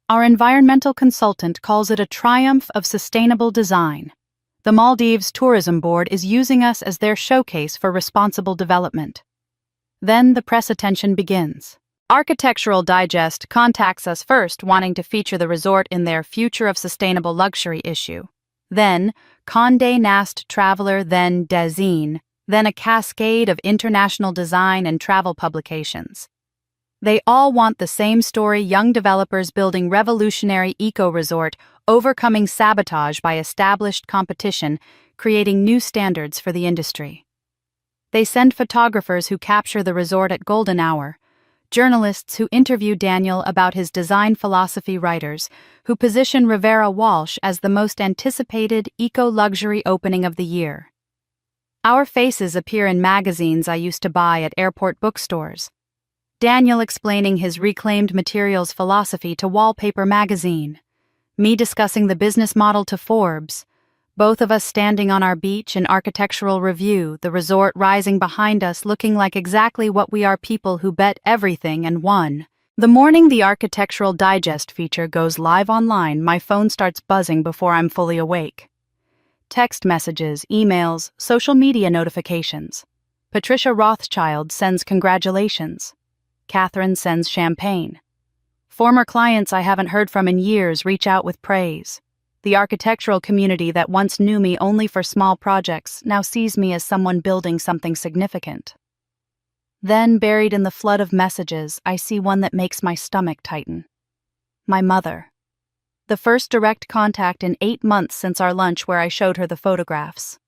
Our environmental consultant calls it a triumph of sustainable design. The Maldives Tourism Board is using us as their showcase for responsible development. Then the press attention begins. Architectural Digest contacts us first, wanting to feature the resort in their Future of Sustainable Luxury issue. Then Condé Nast Traveler, then Dezeen, then a cascade of international design and travel publications. They all want the same story: young developers building revolutionary eco-resort, overcoming sabotage by established competition, creating new standards for the industry. They send photographers who capture the resort at golden hour, journalists who interview Daniel about his design philosophy, writers who position Rivera Walsh as the most anticipated eco-luxury opening of the year. Our faces appear in magazines I used to buy at airport bookstores. Daniel explaining his reclaimed materials philosophy to Wallpaper magazine. Me discussing the business model to Forbes. Both of us standing on our beach in Architectural Review, the resort rising behind us looking like exactly what we are, people who bet everything and won. The morning the Architectural Digest feature goes live online, my phone starts buzzing before I'm fully awake. Text messages, emails, social media notifications. Patricia Rothschild sends congratulations. Catherine sends champagne. Former clients I haven't heard from in years reach out with praise. The architectural community that once knew me only for small projects now sees me as someone building something significant. Then, buried in the flood of messages, I see one that makes my stomach tighten. My mother. The first direct contact in 8 months since our lunch where I showed her the photographs.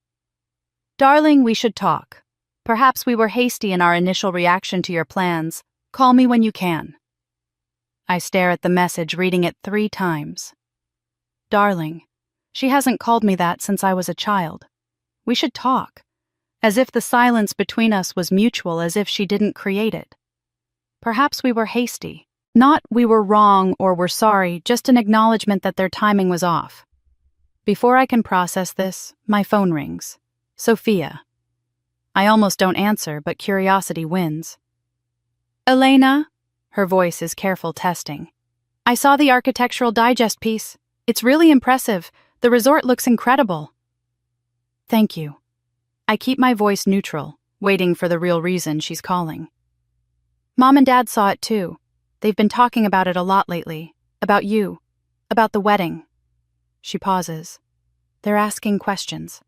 Darling, we should talk. Perhaps we were hasty in our initial reaction to your plans. Call me when you can. I stare at the message, reading it 3 times. Darling. She hasn't called me that since I was a child. We should talk. As if the silence between us was mutual, as if she didn't create it. Perhaps we were hasty. Not we were wrong or were sorry, just an acknowledgement that their timing was off. Before I can process this, my phone rings. Sophia. I almost don't answer, but curiosity wins. Elena? Her voice is careful testing. I saw the Architectural Digest piece. It's really impressive. The resort looks incredible. Thank you. I keep my voice neutral, waiting for the real reason she's calling. Mom and Dad saw it too. They've been talking about it a lot lately. About you. About the wedding. She pauses. They're asking questions.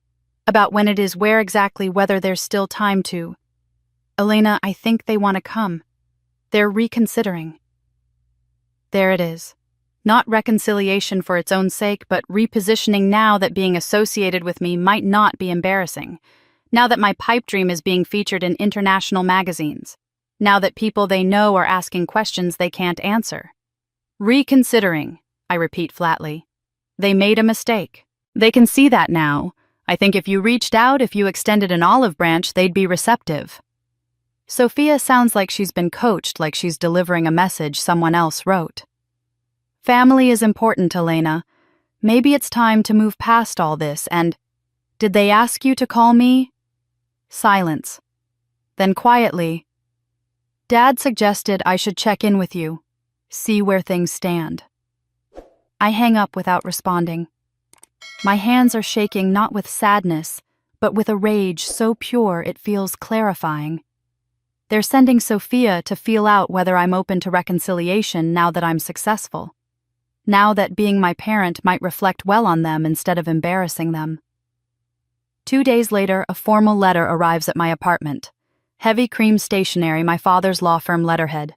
About when it is, where exactly, whether there's still time to. Elena, I think they want to come. They're reconsidering. There it is. Not reconciliation for its own sake, but repositioning now that being associated with me might not be embarrassing. Now that my pipe dream is being featured in international magazines. Now that people they know are asking questions they can't answer. Reconsidering, I repeat flatly. They made a mistake. They can see that now. I think if you reached out, if you extended an olive branch, they'd be receptive. Sophia sounds like she's been coached, like she's delivering a message someone else wrote. Family is important, Elena. Maybe it's time to move past all this and... Did they ask you to call me? Silence. Then quietly, Dad suggested I should check in with you, see where things stand. I hang up without responding. My hands are shaking not with sadness, but with a rage so pure it feels clarifying. They're sending Sophia to feel out whether I'm open to reconciliation now that I'm successful. Now that being my parent might reflect well on them instead of embarrassing them. 2 days later, a formal letter arrives at my apartment. Heavy cream stationery, my father's law firm letterhead.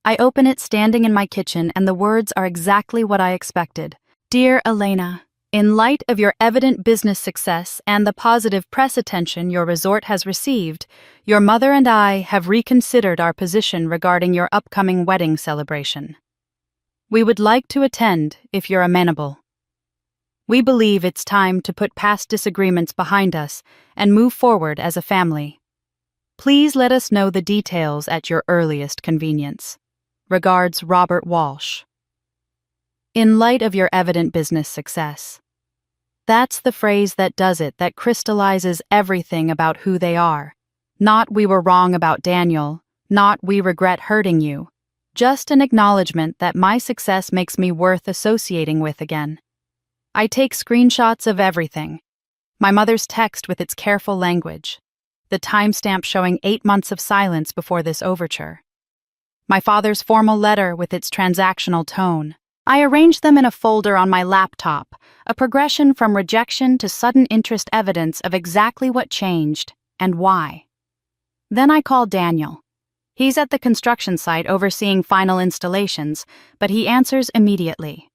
I open it standing in my kitchen, and the words are exactly what I expected. Dear Elena, in light of your evident business success and the positive press attention your resort has received, your mother and I have reconsidered our position regarding your upcoming wedding celebration. We would like to attend if you're amenable. We believe it's time to put past disagreements behind us and move forward as a family. Please let us know the details at your earliest convenience. Regards, Robert Walsh. In light of your evident business success. That's the phrase that does it, that crystallizes everything about who they are. Not we were wrong about Daniel, not we regret hurting you. Just an acknowledgement that my success makes me worth associating with again. I take screenshots of everything. My mother's text with its careful language. The timestamp showing 8 months of silence before this overture. My father's formal letter with its transactional tone. I arrange them in a folder on my laptop, a progression from rejection to sudden interest evidence of exactly what changed and why. Then I call Daniel. He's at the construction site overseeing final installations, but he answers immediately.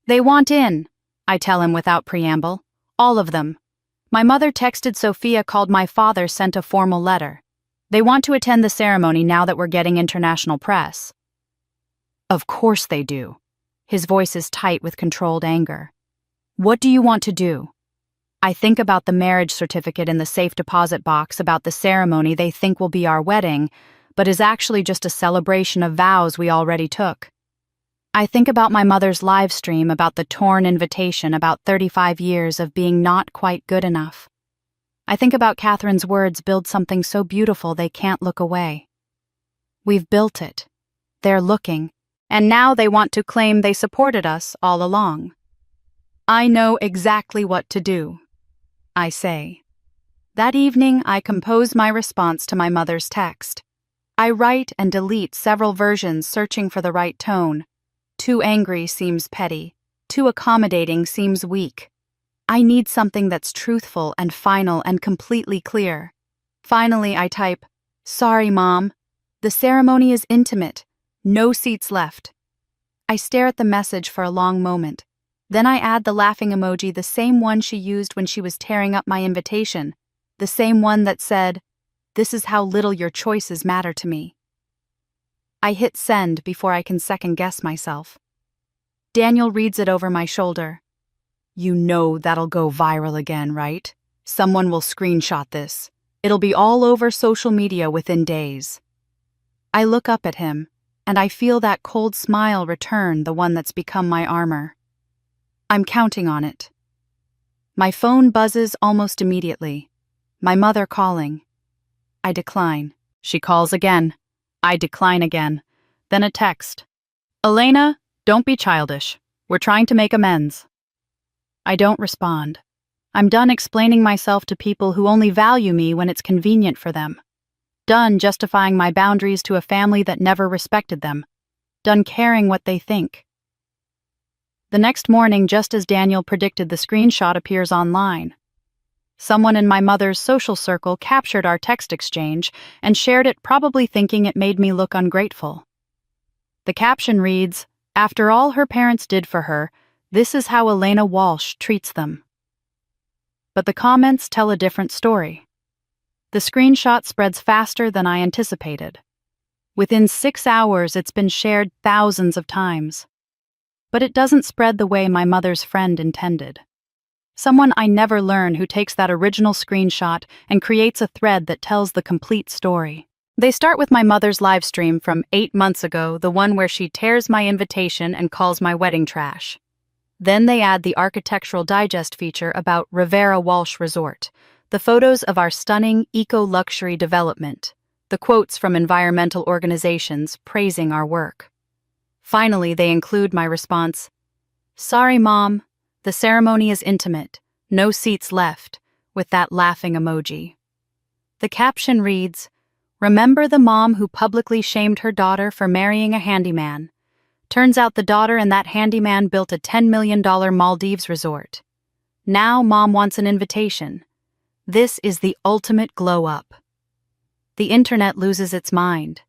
They want in, I tell him without preamble. All of them. My mother texted Sophia, called my father, sent a formal letter. They want to attend the ceremony now that we're getting international press. Of course they do. His voice is tight with controlled anger. What do you want to do? I think about the marriage certificate in the safe deposit box, about the ceremony they think will be our wedding, but is actually just a celebration of vows we already took. I think about my mother's live stream, about the torn invitation, about 35 years of being not quite good enough. I think about Catherine's words, build something so beautiful they can't look away. We've built it. They're looking, and now they want to claim they supported us all along. I know exactly what to do, I say. That evening, I compose my response to my mother's text. I write and delete several versions, searching for the right tone. Too angry seems petty. Too accommodating seems weak. I need something that's truthful and final and completely clear. Finally, I type, Sorry, Mom. The ceremony is intimate. No seats left. I stare at the message for a long moment. Then I add the laughing emoji, the same one she used when she was tearing up my invitation. The same one that said, This is how little your choices matter to me. I hit send before I can second-guess myself. Daniel reads it over my shoulder. You know that'll go viral again, right? Someone will screenshot this. It'll be all over social media within days. I look up at him, and I feel that cold smile return, the one that's become my armor. I'm counting on it. My phone buzzes almost immediately. My mother calling. I decline. She calls again. I decline again. Then a text. Elena, don't be childish. We're trying to make amends. I don't respond. I'm done explaining myself to people who only value me when it's convenient for them. Done justifying my boundaries to a family that never respected them. Done caring what they think. The next morning, just as Daniel predicted, the screenshot appears online. Someone in my mother's social circle captured our text exchange and shared it, probably thinking it made me look ungrateful. The caption reads, After all her parents did for her, this is how Elena Walsh treats them. But the comments tell a different story. The screenshot spreads faster than I anticipated. Within 6 hours, it's been shared thousands of times. But it doesn't spread the way my mother's friend intended. Someone I never learn who takes that original screenshot and creates a thread that tells the complete story. They start with my mother's live stream from 8 months ago, the one where she tears my invitation and calls my wedding trash. Then they add the Architectural Digest feature about Rivera Walsh Resort, the photos of our stunning eco-luxury development, the quotes from environmental organizations praising our work. Finally, they include my response, "Sorry, Mom, the ceremony is intimate, no seats left," with that laughing emoji. The caption reads, "Remember the mom who publicly shamed her daughter for marrying a handyman? Turns out the daughter and that handyman built a $10 million Maldives resort. Now Mom wants an invitation. This is the ultimate glow-up." The internet loses its mind.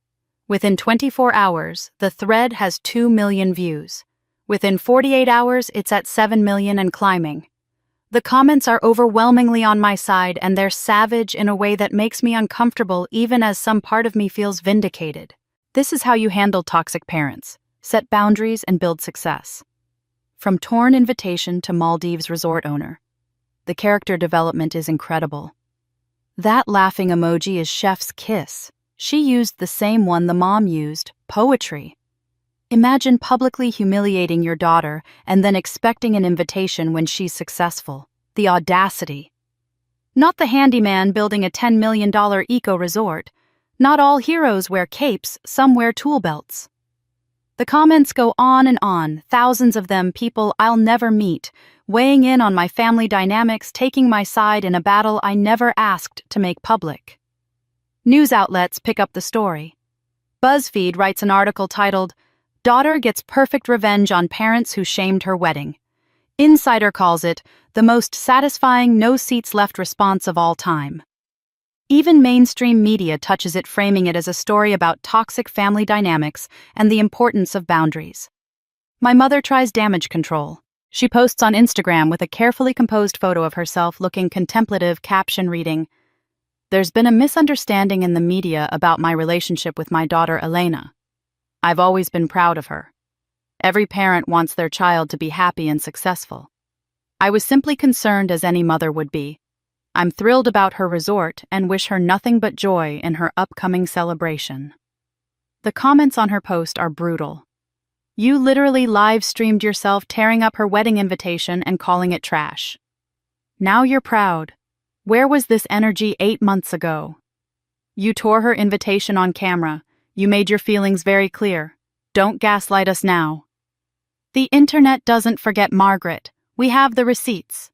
Within 24 hours, the thread has 2 million views. Within 48 hours, it's at 7 million and climbing. The comments are overwhelmingly on my side, and they're savage in a way that makes me uncomfortable even as some part of me feels vindicated. This is how you handle toxic parents. Set boundaries and build success. From torn invitation to Maldives resort owner. The character development is incredible. That laughing emoji is chef's kiss. She used the same one the mom used, poetry. Imagine publicly humiliating your daughter and then expecting an invitation when she's successful. The audacity. Not the handyman building a $10 million eco-resort. Not all heroes wear capes, some wear tool belts. The comments go on and on, thousands of them people I'll never meet, weighing in on my family dynamics, taking my side in a battle I never asked to make public. News outlets pick up the story. BuzzFeed writes an article titled, "Daughter Gets Perfect Revenge on Parents Who Shamed Her Wedding." Insider calls it the most satisfying no-seats-left response of all time. Even mainstream media touches it, framing it as a story about toxic family dynamics and the importance of boundaries. My mother tries damage control. She posts on Instagram with a carefully composed photo of herself looking contemplative, caption reading, "There's been a misunderstanding in the media about my relationship with my daughter Elena. I've always been proud of her. Every parent wants their child to be happy and successful. I was simply concerned as any mother would be. I'm thrilled about her resort and wish her nothing but joy in her upcoming celebration." The comments on her post are brutal. "You literally live-streamed yourself tearing up her wedding invitation and calling it trash. Now you're proud. Where was this energy 8 months ago? You tore her invitation on camera. You made your feelings very clear. Don't gaslight us now." The internet doesn't forget Margaret. We have the receipts.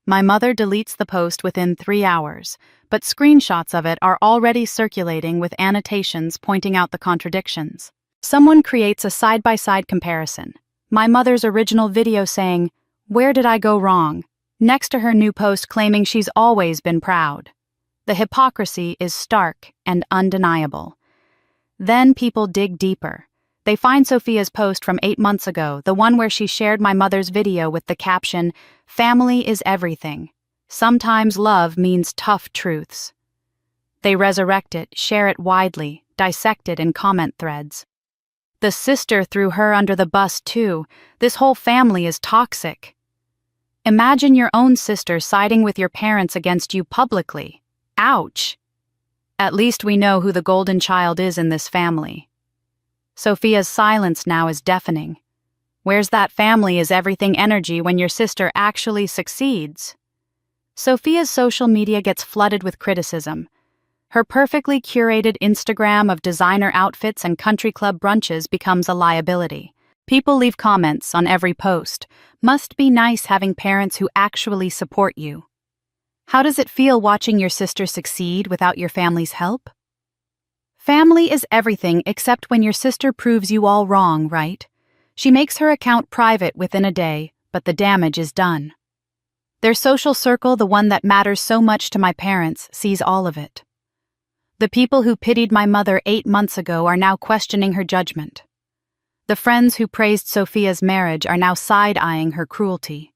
My mother deletes the post within 3 hours, but screenshots of it are already circulating with annotations pointing out the contradictions. Someone creates a side-by-side comparison. My mother's original video saying, "Where did I go wrong?" next to her new post claiming she's always been proud. The hypocrisy is stark and undeniable. Then people dig deeper. They find Sophia's post from 8 months ago, the one where she shared my mother's video with the caption, "Family is everything. Sometimes love means tough truths." They resurrect it, share it widely, dissect it in comment threads. The sister threw her under the bus too. This whole family is toxic. Imagine your own sister siding with your parents against you publicly. Ouch. At least we know who the golden child is in this family. Sophia's silence now is deafening. Where's that family is everything energy when your sister actually succeeds? Sophia's social media gets flooded with criticism. Her perfectly curated Instagram of designer outfits and country club brunches becomes a liability. People leave comments on every post. Must be nice having parents who actually support you. How does it feel watching your sister succeed without your family's help? Family is everything except when your sister proves you all wrong, right? She makes her account private within a day, but the damage is done. Their social circle, the one that matters so much to my parents, sees all of it. The people who pitied my mother 8 months ago are now questioning her judgment. The friends who praised Sophia's marriage are now side-eyeing her cruelty.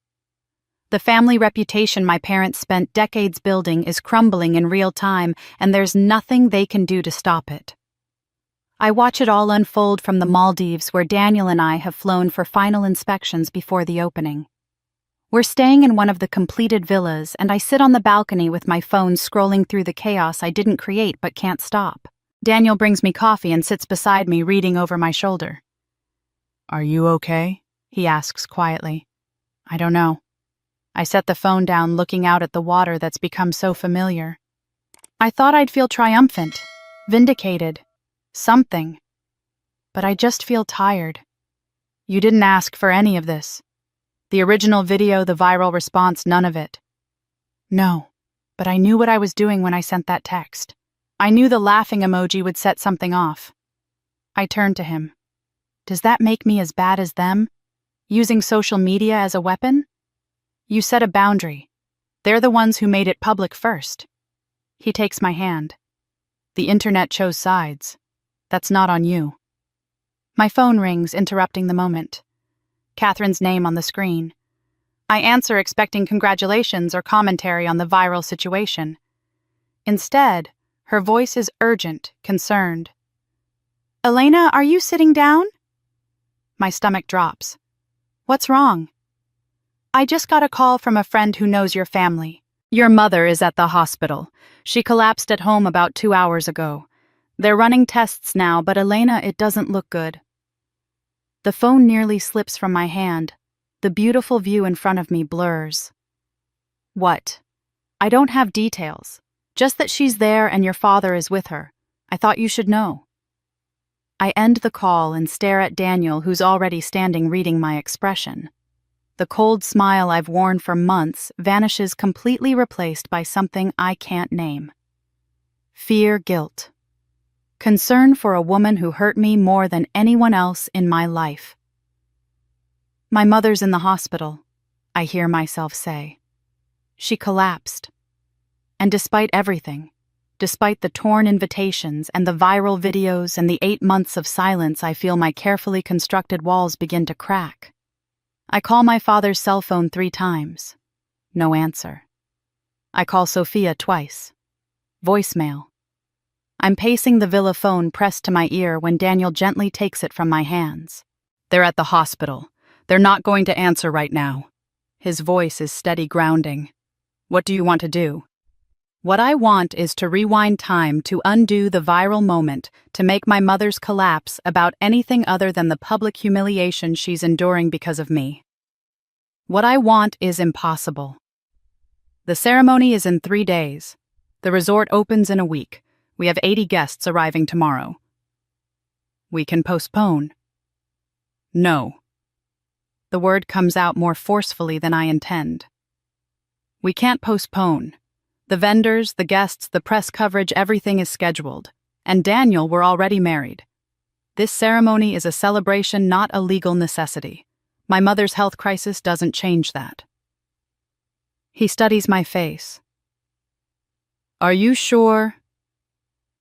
The family reputation my parents spent decades building is crumbling in real time, and there's nothing they can do to stop it. I watch it all unfold from the Maldives, where Daniel and I have flown for final inspections before the opening. We're staying in one of the completed villas, and I sit on the balcony with my phone scrolling through the chaos I didn't create but can't stop. Daniel brings me coffee and sits beside me, reading over my shoulder. "Are you okay?" he asks quietly. I don't know. I set the phone down, looking out at the water that's become so familiar. I thought I'd feel triumphant, vindicated, something. But I just feel tired. You didn't ask for any of this. The original video, the viral response, none of it. No, but I knew what I was doing when I sent that text. I knew the laughing emoji would set something off. I turned to him. Does that make me as bad as them? Using social media as a weapon? You set a boundary. They're the ones who made it public first. He takes my hand. The internet chose sides. That's not on you. My phone rings, interrupting the moment. Catherine's name on the screen. I answer, expecting congratulations or commentary on the viral situation. Instead, her voice is urgent, concerned. Elena, are you sitting down? My stomach drops. What's wrong? I just got a call from a friend who knows your family. Your mother is at the hospital. She collapsed at home about 2 hours ago. They're running tests now, but Elena, it doesn't look good. The phone nearly slips from my hand. The beautiful view in front of me blurs. What? I don't have details. Just that she's there and your father is with her. I thought you should know. I end the call and stare at Daniel, who's already standing reading my expression. The cold smile I've worn for months vanishes, completely replaced by something I can't name. Fear, guilt. Concern for a woman who hurt me more than anyone else in my life. My mother's in the hospital, I hear myself say. She collapsed. And despite everything, despite the torn invitations and the viral videos and the 8 months of silence, I feel my carefully constructed walls begin to crack. I call my father's cell phone 3 times. No answer. I call Sophia twice. Voicemail. I'm pacing the villa phone pressed to my ear when Daniel gently takes it from my hands. They're at the hospital. They're not going to answer right now. His voice is steady, grounding. What do you want to do? What I want is to rewind time, to undo the viral moment, to make my mother's collapse about anything other than the public humiliation she's enduring because of me. What I want is impossible. The ceremony is in 3 days. The resort opens in a week. We have 80 guests arriving tomorrow. We can postpone. No. The word comes out more forcefully than I intend. We can't postpone. The vendors, the guests, the press coverage, everything is scheduled. And Daniel, we're already married. This ceremony is a celebration, not a legal necessity. My mother's health crisis doesn't change that. He studies my face. Are you sure?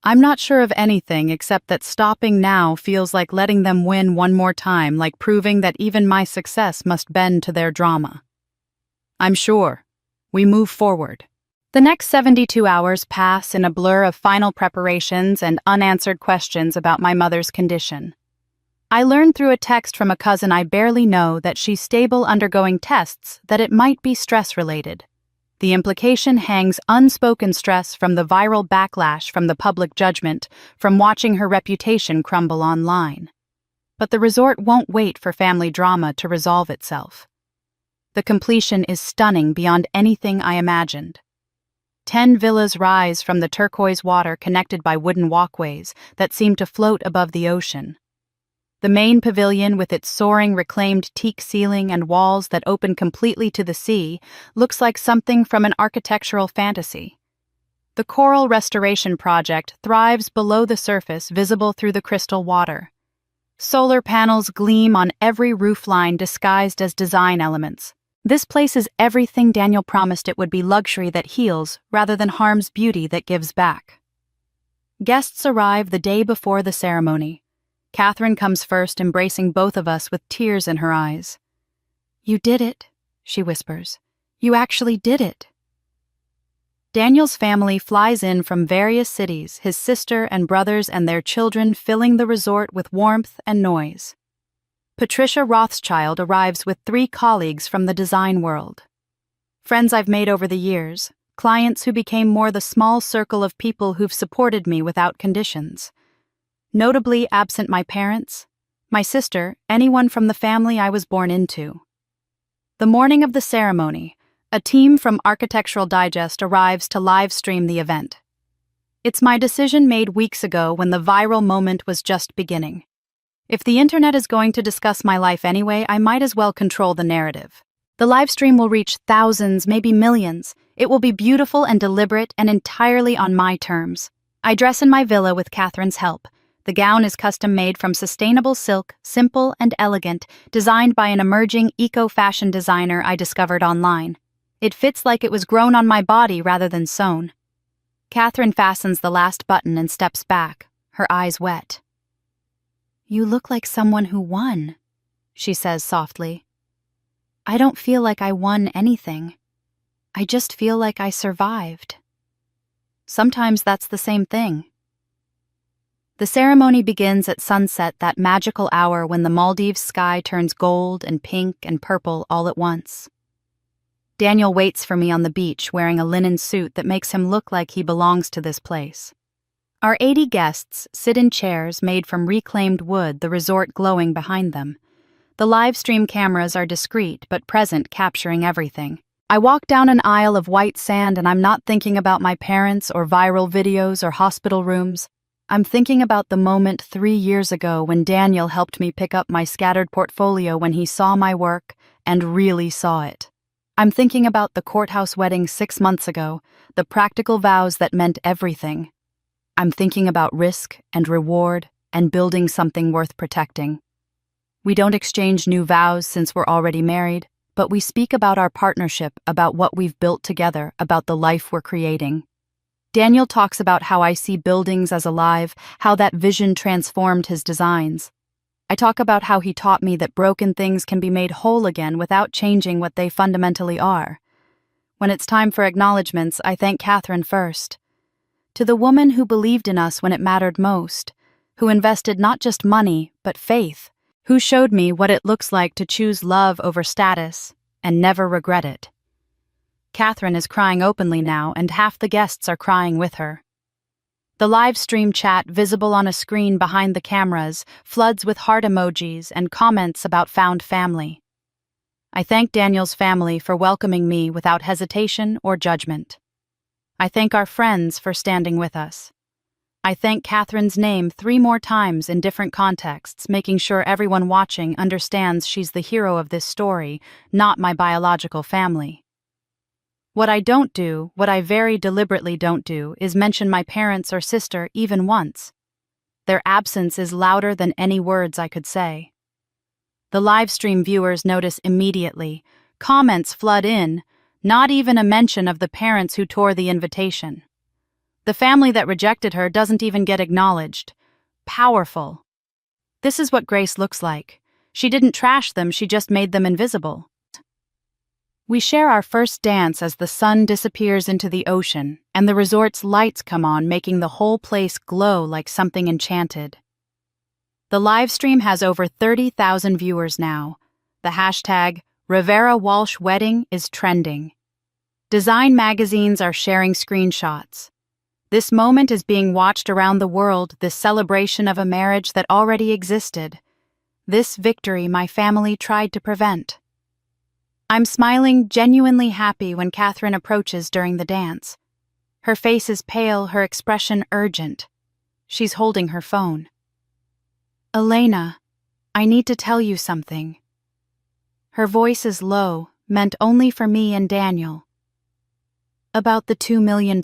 I'm not sure of anything except that stopping now feels like letting them win one more time, like proving that even my success must bend to their drama. I'm sure. We move forward. The next 72 hours pass in a blur of final preparations and unanswered questions about my mother's condition. I learn through a text from a cousin I barely know that she's stable, undergoing tests, that it might be stress-related. The implication hangs unspoken stress from the viral backlash, from the public judgment, from watching her reputation crumble online. But the resort won't wait for family drama to resolve itself. The completion is stunning beyond anything I imagined. 10 villas rise from the turquoise water, connected by wooden walkways that seem to float above the ocean. The main pavilion, with its soaring reclaimed teak ceiling and walls that open completely to the sea, looks like something from an architectural fantasy. The coral restoration project thrives below the surface, visible through the crystal water. Solar panels gleam on every roofline, disguised as design elements. This place is everything Daniel promised it would be: luxury that heals rather than harms, beauty that gives back. Guests arrive the day before the ceremony. Catherine comes first, embracing both of us with tears in her eyes. You did it, she whispers. You actually did it. Daniel's family flies in from various cities, his sister and brothers and their children filling the resort with warmth and noise. Patricia Rothschild arrives with 3 colleagues from the design world. Friends I've made over the years, clients who became more the small circle of people who've supported me without conditions. Notably absent my parents, my sister, anyone from the family I was born into. The morning of the ceremony, a team from Architectural Digest arrives to live stream the event. It's my decision made weeks ago when the viral moment was just beginning. If the internet is going to discuss my life anyway, I might as well control the narrative. The live stream will reach thousands, maybe millions. It will be beautiful and deliberate and entirely on my terms. I dress in my villa with Catherine's help. The gown is custom-made from sustainable silk, simple and elegant, designed by an emerging eco-fashion designer I discovered online. It fits like it was grown on my body rather than sewn. Catherine fastens the last button and steps back, her eyes wet. "You look like someone who won," she says softly. "I don't feel like I won anything. I just feel like I survived." Sometimes that's the same thing. The ceremony begins at sunset, that magical hour when the Maldives sky turns gold and pink and purple all at once. Daniel waits for me on the beach wearing a linen suit that makes him look like he belongs to this place. Our 80 guests sit in chairs made from reclaimed wood, the resort glowing behind them. The live stream cameras are discreet but present, capturing everything. I walk down an aisle of white sand and I'm not thinking about my parents or viral videos or hospital rooms. I'm thinking about the moment 3 years ago when Daniel helped me pick up my scattered portfolio when he saw my work and really saw it. I'm thinking about the courthouse wedding 6 months ago, the practical vows that meant everything. I'm thinking about risk and reward and building something worth protecting. We don't exchange new vows since we're already married, but we speak about our partnership, about what we've built together, about the life we're creating. Daniel talks about how I see buildings as alive, how that vision transformed his designs. I talk about how he taught me that broken things can be made whole again without changing what they fundamentally are. When it's time for acknowledgments, I thank Catherine first. To the woman who believed in us when it mattered most, who invested not just money, but faith, who showed me what it looks like to choose love over status and never regret it. Catherine is crying openly now, and half the guests are crying with her. The live stream chat, visible on a screen behind the cameras, floods with heart emojis and comments about found family. I thank Daniel's family for welcoming me without hesitation or judgment. I thank our friends for standing with us. I thank Catherine's name 3 more times in different contexts, making sure everyone watching understands she's the hero of this story, not my biological family. What I don't do, what I very deliberately don't do, is mention my parents or sister even once. Their absence is louder than any words I could say. The live stream viewers notice immediately. Comments flood in, not even a mention of the parents who tore the invitation. The family that rejected her doesn't even get acknowledged. Powerful. This is what grace looks like. She didn't trash them, she just made them invisible. We share our first dance as the sun disappears into the ocean, and the resort's lights come on, making the whole place glow like something enchanted. The live stream has over 30,000 viewers now. The hashtag Rivera Walsh Wedding is trending. Design magazines are sharing screenshots. This moment is being watched around the world, this celebration of a marriage that already existed. This victory my family tried to prevent. I'm smiling, genuinely happy when Catherine approaches during the dance. Her face is pale, her expression urgent. She's holding her phone. "Elena, I need to tell you something." Her voice is low, meant only for me and Daniel. "About the $2 million.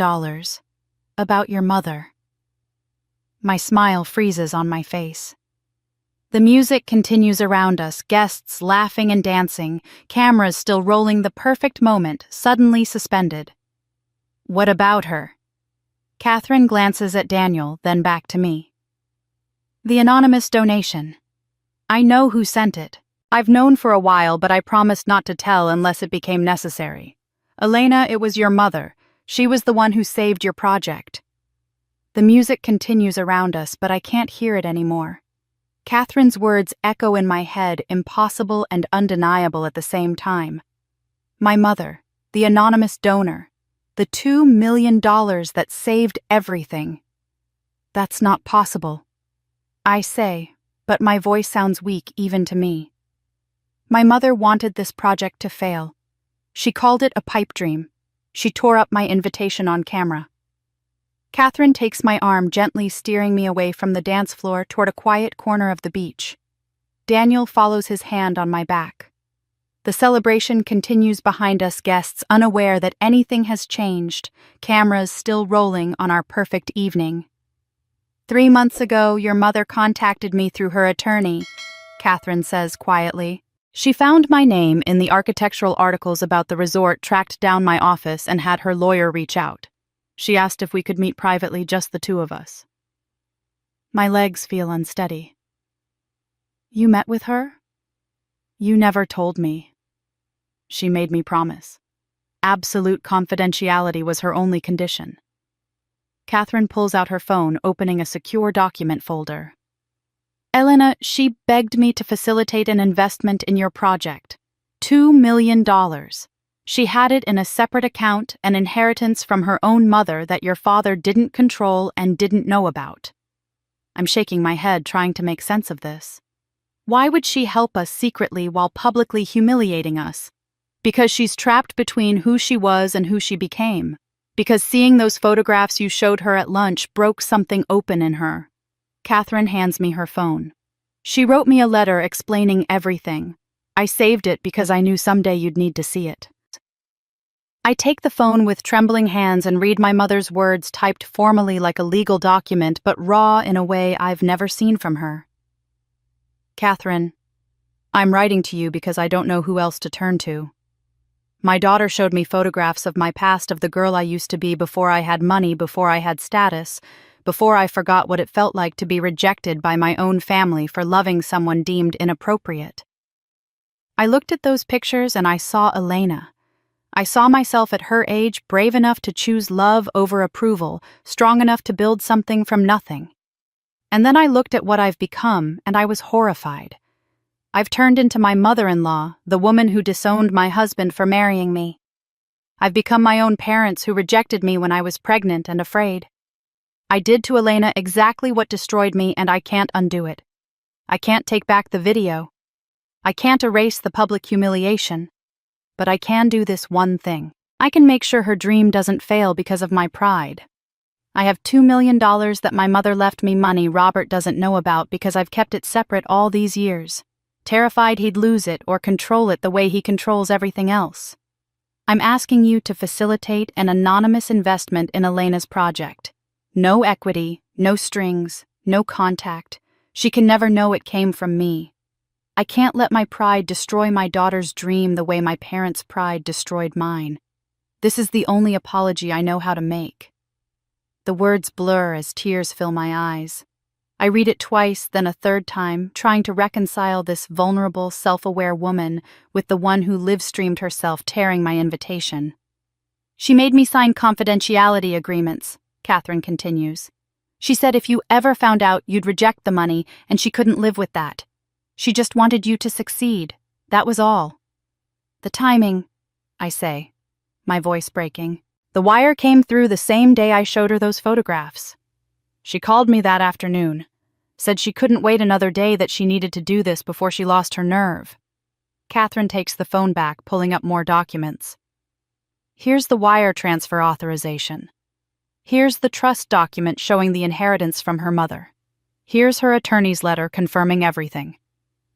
About your mother." My smile freezes on my face. The music continues around us, guests laughing and dancing, cameras still rolling, the perfect moment suddenly suspended. "What about her?" Catherine glances at Daniel, then back to me. "The anonymous donation. I know who sent it. I've known for a while, but I promised not to tell unless it became necessary. Elena, it was your mother. She was the one who saved your project." The music continues around us, but I can't hear it anymore. Catherine's words echo in my head, impossible and undeniable at the same time. My mother, the anonymous donor, the $2 million that saved everything. That's not possible. I say, but my voice sounds weak even to me. My mother wanted this project to fail. She called it a pipe dream. She tore up my invitation on camera. Catherine takes my arm, gently steering me away from the dance floor toward a quiet corner of the beach. Daniel follows his hand on my back. The celebration continues behind us guests, unaware that anything has changed, cameras still rolling on our perfect evening. 3 months ago, your mother contacted me through her attorney, Catherine says quietly. She found my name in the architectural articles about the resort, tracked down my office, and had her lawyer reach out. She asked if we could meet privately, just the two of us. My legs feel unsteady. You met with her? You never told me. She made me promise. Absolute confidentiality was her only condition. Catherine pulls out her phone, opening a secure document folder. Elena, she begged me to facilitate an investment in your project. $2 million. She had it in a separate account, an inheritance from her own mother that your father didn't control and didn't know about. I'm shaking my head, trying to make sense of this. Why would she help us secretly while publicly humiliating us? Because she's trapped between who she was and who she became. Because seeing those photographs you showed her at lunch broke something open in her. Catherine hands me her phone. She wrote me a letter explaining everything. I saved it because I knew someday you'd need to see it. I take the phone with trembling hands and read my mother's words, typed formally like a legal document, but raw in a way I've never seen from her. Catherine, I'm writing to you because I don't know who else to turn to. My daughter showed me photographs of my past, of the girl I used to be before I had money, before I had status, before I forgot what it felt like to be rejected by my own family for loving someone deemed inappropriate. I looked at those pictures and I saw Elena. I saw myself at her age, brave enough to choose love over approval, strong enough to build something from nothing. And then I looked at what I've become, and I was horrified. I've turned into my mother-in-law, the woman who disowned my husband for marrying me. I've become my own parents who rejected me when I was pregnant and afraid. I did to Elena exactly what destroyed me, and I can't undo it. I can't take back the video. I can't erase the public humiliation. But I can do this one thing. I can make sure her dream doesn't fail because of my pride. I have $2 million that my mother left me, money Robert doesn't know about because I've kept it separate all these years, terrified he'd lose it or control it the way he controls everything else. I'm asking you to facilitate an anonymous investment in Elena's project. No equity, no strings, no contact. She can never know it came from me. I can't let my pride destroy my daughter's dream the way my parents' pride destroyed mine. This is the only apology I know how to make. The words blur as tears fill my eyes. I read it twice, then a third time, trying to reconcile this vulnerable, self-aware woman with the one who live-streamed herself tearing my invitation. She made me sign confidentiality agreements, Catherine continues. She said if you ever found out, you'd reject the money, and she couldn't live with that. She just wanted you to succeed. That was all. The timing, I say, my voice breaking. The wire came through the same day I showed her those photographs. She called me that afternoon, said she couldn't wait another day, that she needed to do this before she lost her nerve. Catherine takes the phone back, pulling up more documents. Here's the wire transfer authorization. Here's the trust document showing the inheritance from her mother. Here's her attorney's letter confirming everything.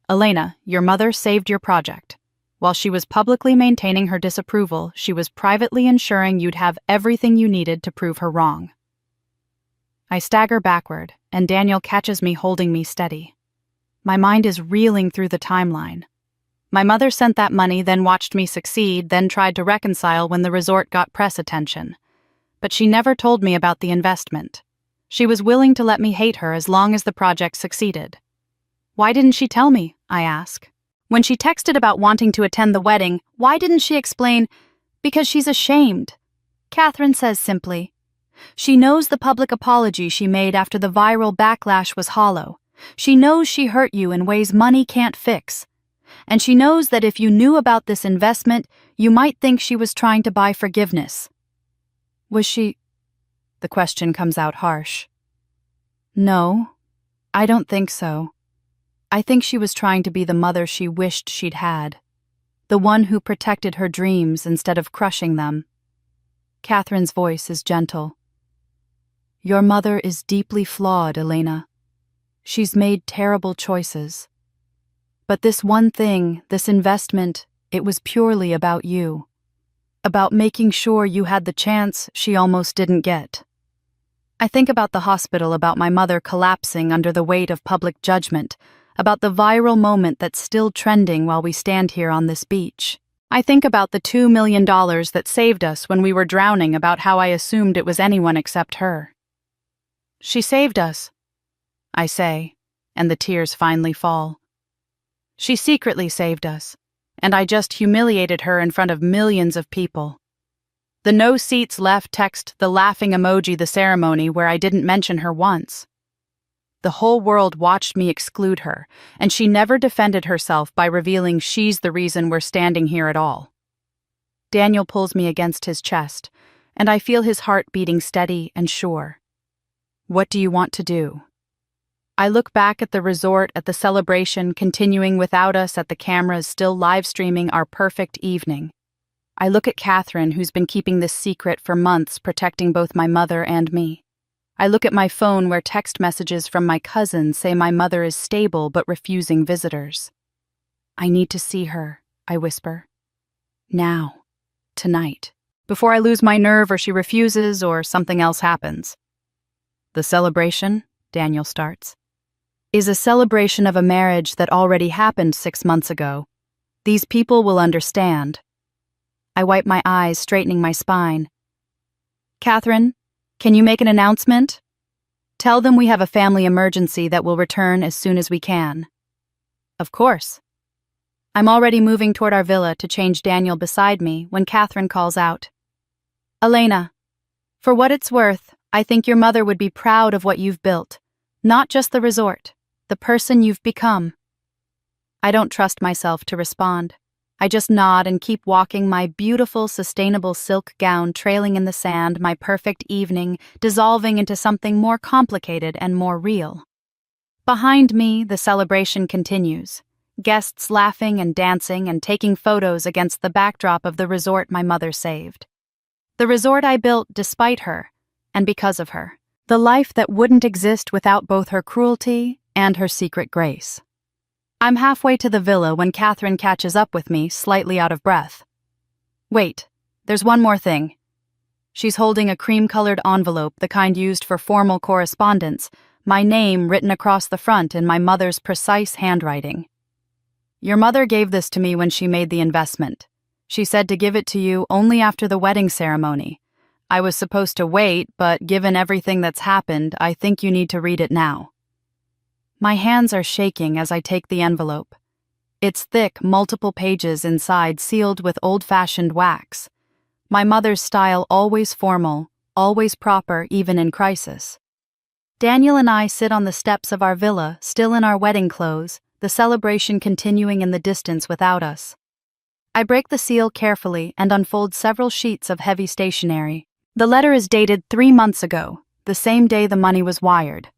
Elena, your mother saved your project. While she was publicly maintaining her disapproval, she was privately ensuring you'd have everything you needed to prove her wrong. I stagger backward, and Daniel catches me, holding me steady. My mind is reeling through the timeline. My mother sent that money, then watched me succeed, then tried to reconcile when the resort got press attention. But she never told me about the investment. She was willing to let me hate her as long as the project succeeded. Why didn't she tell me? I ask. When she texted about wanting to attend the wedding, why didn't she explain? Because she's ashamed. Catherine says simply. She knows the public apology she made after the viral backlash was hollow. She knows she hurt you in ways money can't fix. And she knows that if you knew about this investment, you might think she was trying to buy forgiveness. Was she? The question comes out harsh. No, I don't think so. I think she was trying to be the mother she wished she'd had, the one who protected her dreams instead of crushing them. Catherine's voice is gentle. Your mother is deeply flawed, Elena. She's made terrible choices. But this one thing, this investment, it was purely about you. About making sure you had the chance she almost didn't get. I think about the hospital, about my mother collapsing under the weight of public judgment, about the viral moment that's still trending while we stand here on this beach. I think about the $2 million that saved us when we were drowning, about how I assumed it was anyone except her. She saved us, I say, and the tears finally fall. She secretly saved us, and I just humiliated her in front of millions of people. The no seats left text, the laughing emoji, the ceremony where I didn't mention her once. The whole world watched me exclude her, and she never defended herself by revealing she's the reason we're standing here at all. Daniel pulls me against his chest, and I feel his heart beating steady and sure. What do you want to do? I look back at the resort, at the celebration continuing without us, at the cameras still live streaming our perfect evening. I look at Catherine, who's been keeping this secret for months, protecting both my mother and me. I look at my phone where text messages from my cousins say my mother is stable but refusing visitors. I need to see her, I whisper. Now. Tonight. Before I lose my nerve or she refuses or something else happens. The celebration, Daniel starts, is a celebration of a marriage that already happened 6 months ago. These people will understand. I wipe my eyes, straightening my spine. Catherine, can you make an announcement? Tell them we have a family emergency that will return as soon as we can. Of course. I'm already moving toward our villa to change Daniel beside me when Catherine calls out. Elena, for what it's worth, I think your mother would be proud of what you've built. Not just the resort, the person you've become. I don't trust myself to respond. I just nod and keep walking, my beautiful, sustainable silk gown trailing in the sand, my perfect evening dissolving into something more complicated and more real. Behind me, the celebration continues, guests laughing and dancing and taking photos against the backdrop of the resort my mother saved. The resort I built despite her, and because of her. The life that wouldn't exist without both her cruelty and her secret grace. I'm halfway to the villa when Catherine catches up with me, slightly out of breath. Wait, there's one more thing. She's holding a cream-colored envelope, the kind used for formal correspondence, my name written across the front in my mother's precise handwriting. Your mother gave this to me when she made the investment. She said to give it to you only after the wedding ceremony. I was supposed to wait, but given everything that's happened, I think you need to read it now. My hands are shaking as I take the envelope. It's thick, multiple pages inside, sealed with old-fashioned wax. My mother's style, always formal, always proper, even in crisis. Daniel and I sit on the steps of our villa, still in our wedding clothes, the celebration continuing in the distance without us. I break the seal carefully and unfold several sheets of heavy stationery. The letter is dated 3 months ago, the same day the money was wired.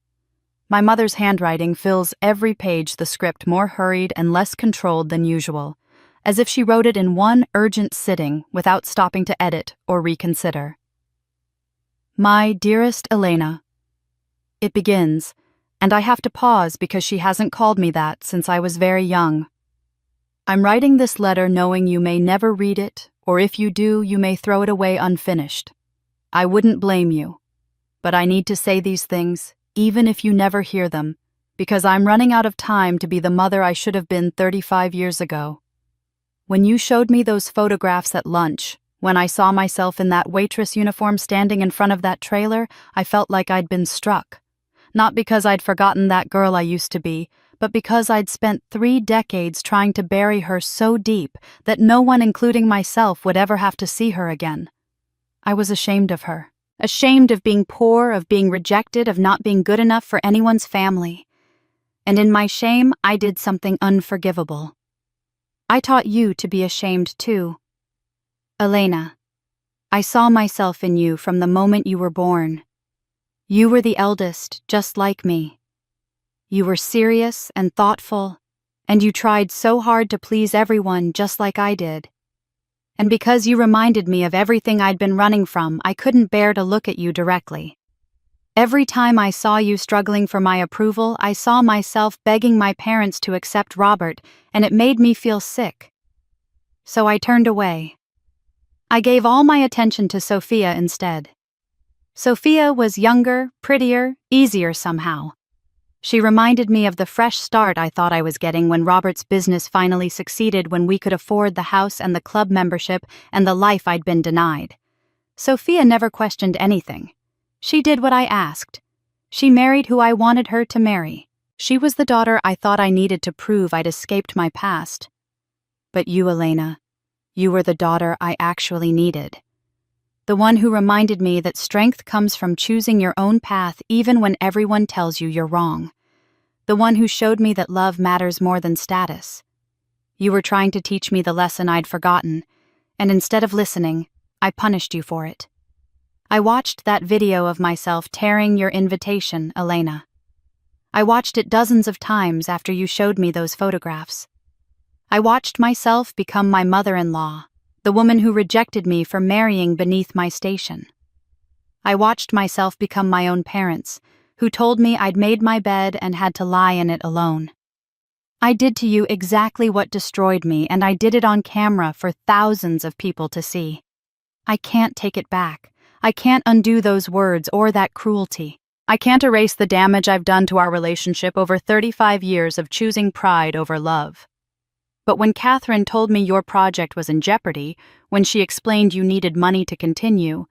My mother's handwriting fills every page, the script more hurried and less controlled than usual, as if she wrote it in one urgent sitting without stopping to edit or reconsider. My dearest Elena. It begins, and I have to pause because she hasn't called me that since I was very young. I'm writing this letter knowing you may never read it, or if you do, you may throw it away unfinished. I wouldn't blame you, but I need to say these things, even if you never hear them, because I'm running out of time to be the mother I should have been 35 years ago. When you showed me those photographs at lunch, when I saw myself in that waitress uniform standing in front of that trailer, I felt like I'd been struck. Not because I'd forgotten that girl I used to be, but because I'd spent 3 decades trying to bury her so deep that no one, including myself, would ever have to see her again. I was ashamed of her. Ashamed of being poor, of being rejected, of not being good enough for anyone's family. and in my shame, I did something unforgivable. I taught you to be ashamed too. Elena, I saw myself in you from the moment you were born. You were the eldest, just like me. You were serious and thoughtful, and you tried so hard to please everyone just like I did. And because you reminded me of everything I'd been running from, I couldn't bear to look at you directly. Every time I saw you struggling for my approval, I saw myself begging my parents to accept Robert, and it made me feel sick. So I turned away. I gave all my attention to Sophia instead. Sophia was younger, prettier, easier somehow. She reminded me of the fresh start I thought I was getting when Robert's business finally succeeded, when we could afford the house and the club membership and the life I'd been denied. Sophia never questioned anything. She did what I asked. She married who I wanted her to marry. She was the daughter I thought I needed to prove I'd escaped my past. But you, Elena, you were the daughter I actually needed. The one who reminded me that strength comes from choosing your own path even when everyone tells you you're wrong. The one who showed me that love matters more than status. You were trying to teach me the lesson I'd forgotten, and instead of listening, I punished you for it. I watched that video of myself tearing your invitation, Elena. I watched it dozens of times after you showed me those photographs. I watched myself become my mother-in-law, the woman who rejected me for marrying beneath my station. I watched myself become my own parents, who told me I'd made my bed and had to lie in it alone. I did to you exactly what destroyed me, and I did it on camera for thousands of people to see. I can't take it back. I can't undo those words or that cruelty. I can't erase the damage I've done to our relationship over 35 years of choosing pride over love. But when Catherine told me your project was in jeopardy, when she explained you needed money to continue,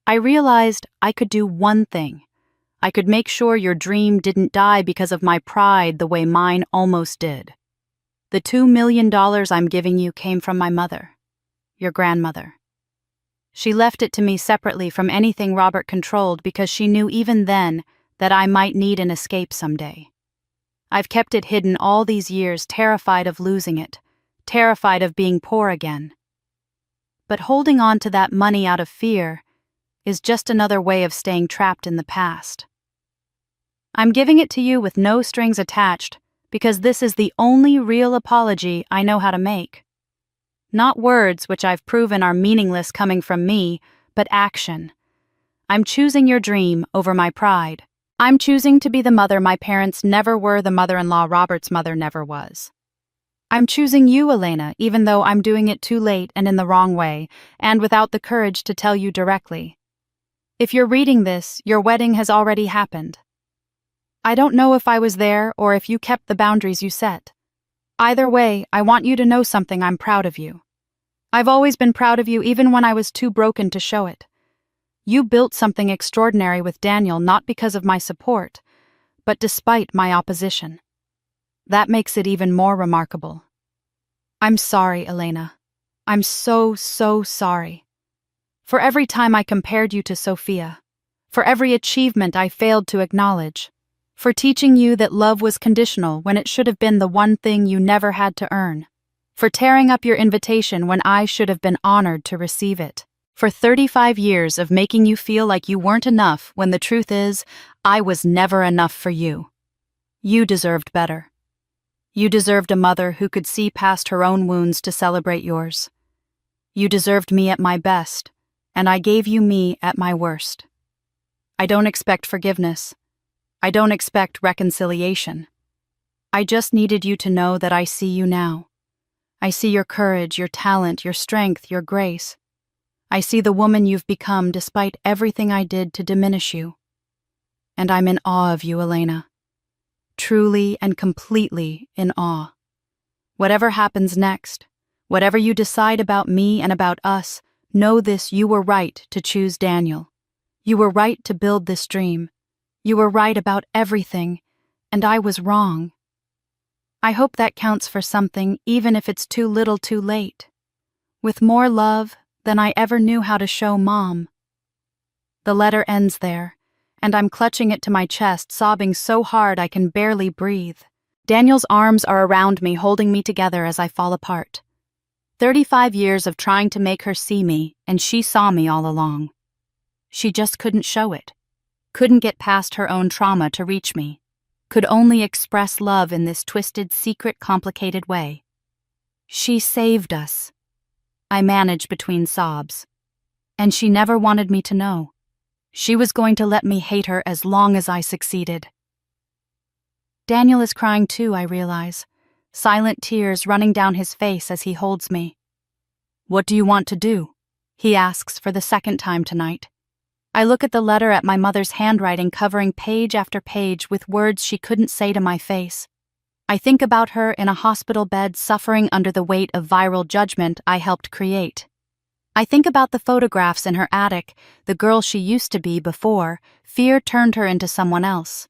I realized I could do one thing. I could make sure your dream didn't die because of my pride the way mine almost did. The $2 million I'm giving you came from my mother, your grandmother. She left it to me separately from anything Robert controlled because she knew even then that I might need an escape someday. I've kept it hidden all these years, terrified of losing it, terrified of being poor again. But holding on to that money out of fear is just another way of staying trapped in the past. I'm giving it to you with no strings attached because this is the only real apology I know how to make. Not words which I've proven are meaningless coming from me, but action. I'm choosing your dream over my pride. I'm choosing to be the mother my parents never were, the mother-in-law Robert's mother never was. I'm choosing you, Elena, even though I'm doing it too late and in the wrong way, and without the courage to tell you directly. If you're reading this, your wedding has already happened. I don't know if I was there or if you kept the boundaries you set. Either way, I want you to know something. I'm proud of you. I've always been proud of you, even when I was too broken to show it. You built something extraordinary with Daniel, not because of my support, but despite my opposition. That makes it even more remarkable. I'm sorry, Elena. I'm so sorry. For every time I compared you to Sophia, for every achievement I failed to acknowledge, for teaching you that love was conditional when it should have been the one thing you never had to earn, for tearing up your invitation when I should have been honored to receive it, for 35 years of making you feel like you weren't enough when the truth is, I was never enough for you. You deserved better. You deserved a mother who could see past her own wounds to celebrate yours. You deserved me at my best, and I gave you me at my worst. I don't expect forgiveness. I don't expect reconciliation. I just needed you to know that I see you now. I see your courage, your talent, your strength, your grace. I see the woman you've become despite everything I did to diminish you. And I'm in awe of you, Elena. Truly and completely in awe. Whatever happens next, whatever you decide about me and about us, know this: you were right to choose Daniel. You were right to build this dream. You were right about everything, and I was wrong. I hope that counts for something, even if it's too little too late. With more love than I ever knew how to show Mom. The letter ends there, and I'm clutching it to my chest, sobbing so hard I can barely breathe. Daniel's arms are around me, holding me together as I fall apart. 35 years of trying to make her see me, and she saw me all along. She just couldn't show it. Couldn't get past her own trauma to reach me. Could only express love in this twisted, secret, complicated way. She saved us. I managed between sobs. And she never wanted me to know. She was going to let me hate her as long as I succeeded. Daniel is crying too, I realize. Silent tears running down his face as he holds me. "What do you want to do?" he asks for the second time tonight. I look at the letter at my mother's handwriting covering page after page with words she couldn't say to my face. I think about her in a hospital bed suffering under the weight of viral judgment I helped create. I think about the photographs in her attic, the girl she used to be before fear turned her into someone else.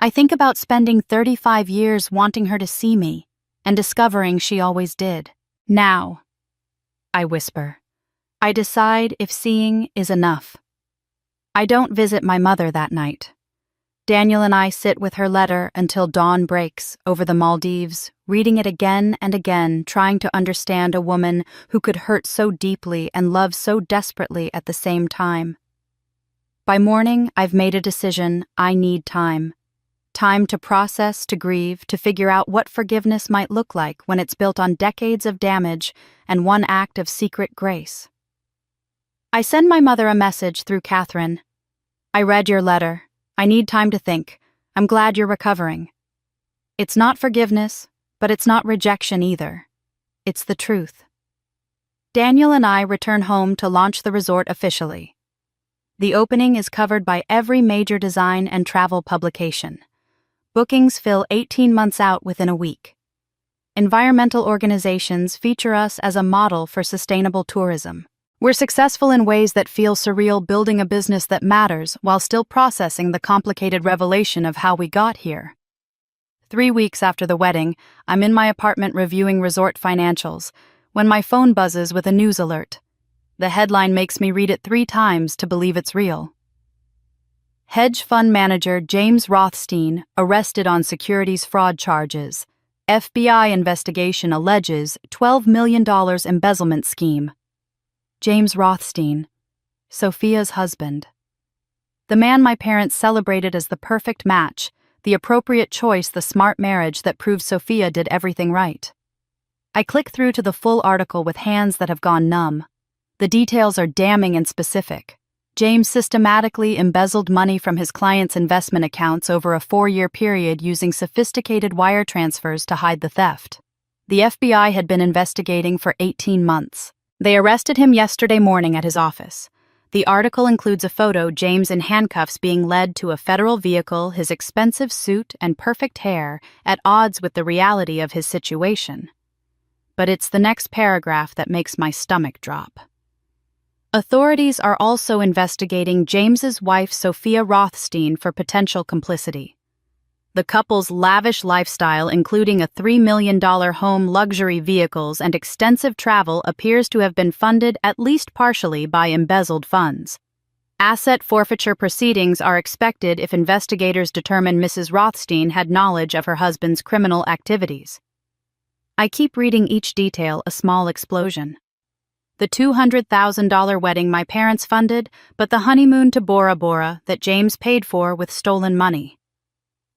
I think about spending 35 years wanting her to see me, and discovering she always did. Now, I whisper, I decide if seeing is enough. I don't visit my mother that night. Daniel and I sit with her letter until dawn breaks over the Maldives, reading it again and again, trying to understand a woman who could hurt so deeply and love so desperately at the same time. By morning, I've made a decision. I need time. Time to process, to grieve, to figure out what forgiveness might look like when it's built on decades of damage and one act of secret grace. I send my mother a message through Catherine. I read your letter. I need time to think. I'm glad you're recovering. It's not forgiveness, but it's not rejection either. It's the truth. Daniel and I return home to launch the resort officially. The opening is covered by every major design and travel publication. Bookings fill 18 months out within a week. Environmental organizations feature us as a model for sustainable tourism. We're successful in ways that feel surreal, building a business that matters while still processing the complicated revelation of how we got here. 3 weeks after the wedding, I'm in my apartment reviewing resort financials when my phone buzzes with a news alert. The headline makes me read it 3 times to believe it's real. Hedge fund manager James Rothstein arrested on securities fraud charges. FBI investigation alleges $12 million embezzlement scheme. James Rothstein, Sophia's husband. The man my parents celebrated as the perfect match, the appropriate choice, the smart marriage that proved Sophia did everything right. I click through to the full article with hands that have gone numb. The details are damning and specific. James systematically embezzled money from his clients' investment accounts over a 4-year period using sophisticated wire transfers to hide the theft. The FBI had been investigating for 18 months. They arrested him yesterday morning at his office. The article includes a photo James in handcuffs being led to a federal vehicle, his expensive suit and perfect hair at odds with the reality of his situation. But it's the next paragraph that makes my stomach drop. Authorities are also investigating James's wife Sophia Rothstein for potential complicity. The couple's lavish lifestyle, including a $3 million home, luxury vehicles, and extensive travel, appears to have been funded at least partially by embezzled funds. Asset forfeiture proceedings are expected if investigators determine Mrs. Rothstein had knowledge of her husband's criminal activities. I keep reading each detail, a small explosion. The $200,000 wedding my parents funded, but the honeymoon to Bora Bora that James paid for with stolen money.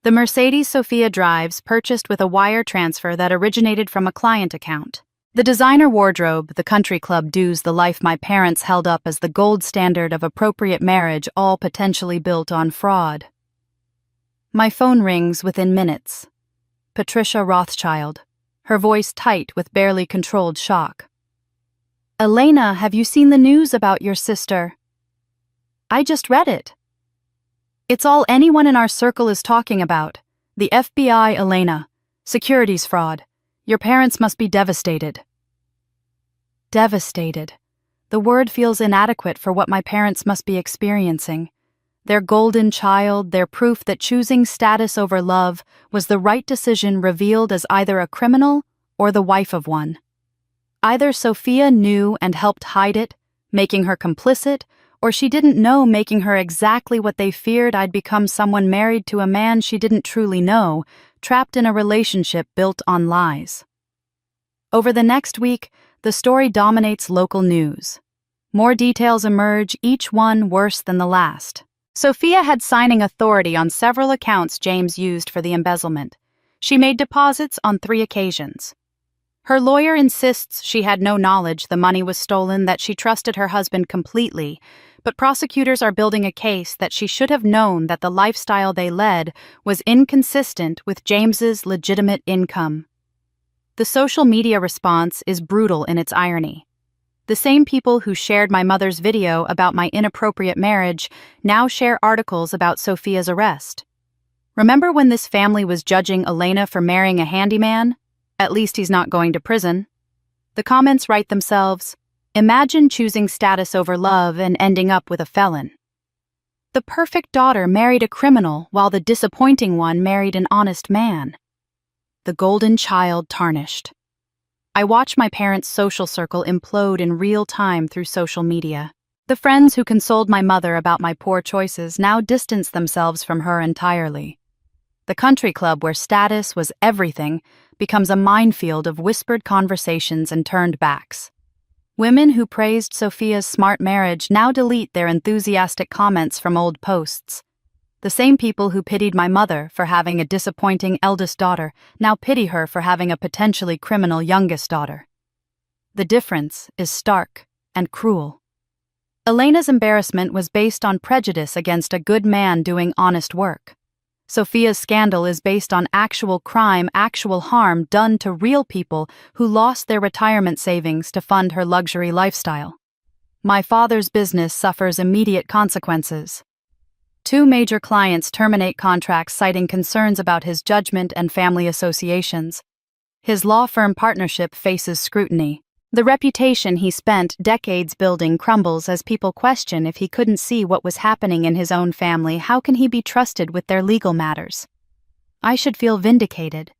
The Mercedes Sophia drives, purchased with a wire transfer that originated from a client account. The designer wardrobe, the country club dues, the life my parents held up as the gold standard of appropriate marriage, all potentially built on fraud. My phone rings within minutes. Patricia Rothschild, her voice tight with barely controlled shock. "Elena, have you seen the news about your sister?" "I just read it." "It's all anyone in our circle is talking about. The FBI, Elena. Securities fraud. Your parents must be devastated." Devastated. The word feels inadequate for what my parents must be experiencing. Their golden child, their proof that choosing status over love was the right decision, revealed as either a criminal or the wife of one. Either Sophia knew and helped hide it, making her complicit, or she didn't know, making her exactly what they feared. I'd become someone married to a man she didn't truly know, trapped in a relationship built on lies. Over the next week, the story dominates local news. More details emerge, each one worse than the last. Sophia had signing authority on several accounts James used for the embezzlement. She made deposits on 3 occasions. Her lawyer insists she had no knowledge the money was stolen, that she trusted her husband completely, but prosecutors are building a case that she should have known that the lifestyle they led was inconsistent with James's legitimate income. The social media response is brutal in its irony. The same people who shared my mother's video about my inappropriate marriage now share articles about Sophia's arrest. Remember when this family was judging Elena for marrying a handyman? At least he's not going to prison. The comments write themselves, imagine choosing status over love and ending up with a felon. The perfect daughter married a criminal while the disappointing one married an honest man. The golden child tarnished. I watch my parents' social circle implode in real time through social media. The friends who consoled my mother about my poor choices now distance themselves from her entirely. The country club where status was everything becomes a minefield of whispered conversations and turned backs. Women who praised Sophia's smart marriage now delete their enthusiastic comments from old posts. The same people who pitied my mother for having a disappointing eldest daughter now pity her for having a potentially criminal youngest daughter. The difference is stark and cruel. Elena's embarrassment was based on prejudice against a good man doing honest work. Sophia's scandal is based on actual crime, actual harm done to real people who lost their retirement savings to fund her luxury lifestyle. My father's business suffers immediate consequences. 2 major clients terminate contracts citing concerns about his judgment and family associations. His law firm partnership faces scrutiny. The reputation he spent decades building crumbles as people question if he couldn't see what was happening in his own family. How can he be trusted with their legal matters? I should feel vindicated.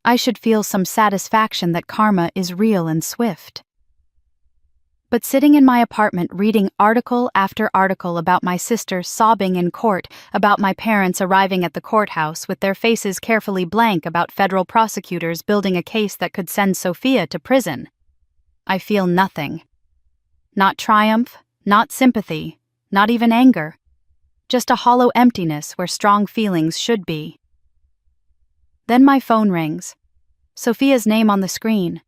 I should feel some satisfaction that karma is real and swift. But sitting in my apartment reading article after article about my sister sobbing in court, about my parents arriving at the courthouse with their faces carefully blank, about federal prosecutors building a case that could send Sophia to prison, I feel nothing. Not triumph, not sympathy, not even anger. Just a hollow emptiness where strong feelings should be. Then my phone rings. Sophia's name on the screen.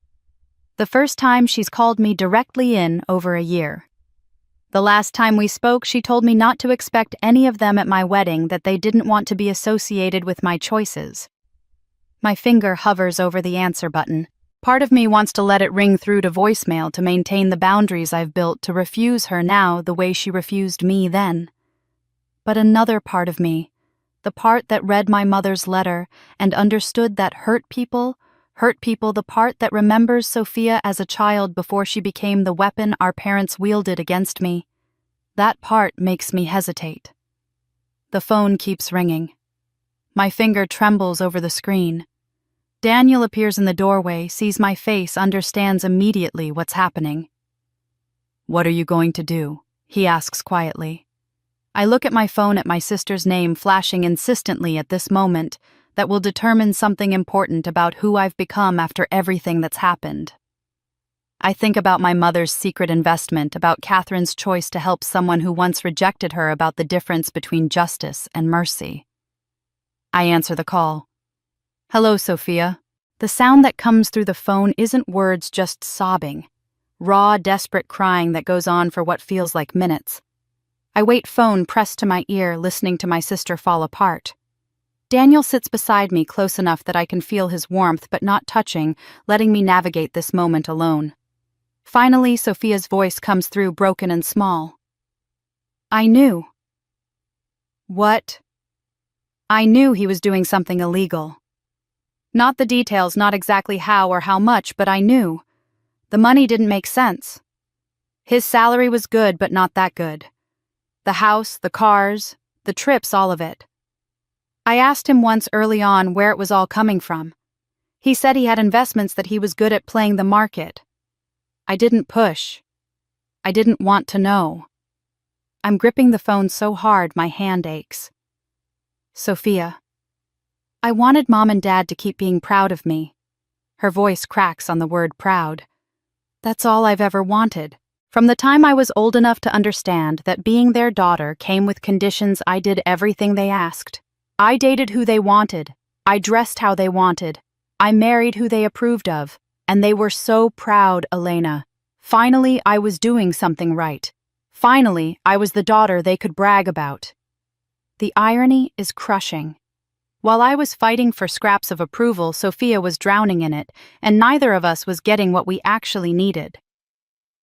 The first time she's called me directly in over a year. The last time we spoke, she told me not to expect any of them at my wedding, that they didn't want to be associated with my choices. My finger hovers over the answer button. Part of me wants to let it ring through to voicemail to maintain the boundaries I've built, to refuse her now the way she refused me then. But another part of me, the part that read my mother's letter and understood that hurt people, the part that remembers Sophia as a child before she became the weapon our parents wielded against me, that part makes me hesitate. The phone keeps ringing. My finger trembles over the screen. Daniel appears in the doorway, sees my face, understands immediately what's happening. "What are you going to do?" he asks quietly. I look at my phone at my sister's name flashing insistently at this moment that will determine something important about who I've become after everything that's happened. I think about my mother's secret investment, about Catherine's choice to help someone who once rejected her, about the difference between justice and mercy. I answer the call. "Hello, Sophia." The sound that comes through the phone isn't words, just sobbing. Raw, desperate crying that goes on for what feels like minutes. I wait, phone pressed to my ear, listening to my sister fall apart. Daniel sits beside me, close enough that I can feel his warmth but not touching, letting me navigate this moment alone. Finally, Sophia's voice comes through, broken and small. "I knew." "What?" "I knew he was doing something illegal. Not the details, not exactly how or how much, but I knew. The money didn't make sense. His salary was good, but not that good. The house, the cars, the trips, all of it. I asked him once early on where it was all coming from. He said he had investments, that he was good at playing the market. I didn't push. I didn't want to know. I'm gripping the phone so hard my hand aches. Sophia. I wanted Mom and Dad to keep being proud of me. Her voice cracks on the word proud. That's all I've ever wanted. From the time I was old enough to understand that being their daughter came with conditions, I did everything they asked. I dated who they wanted. I dressed how they wanted. I married who they approved of. And they were so proud, Elena. Finally, I was doing something right. Finally, I was the daughter they could brag about. The irony is crushing. While I was fighting for scraps of approval, Sophia was drowning in it, and neither of us was getting what we actually needed.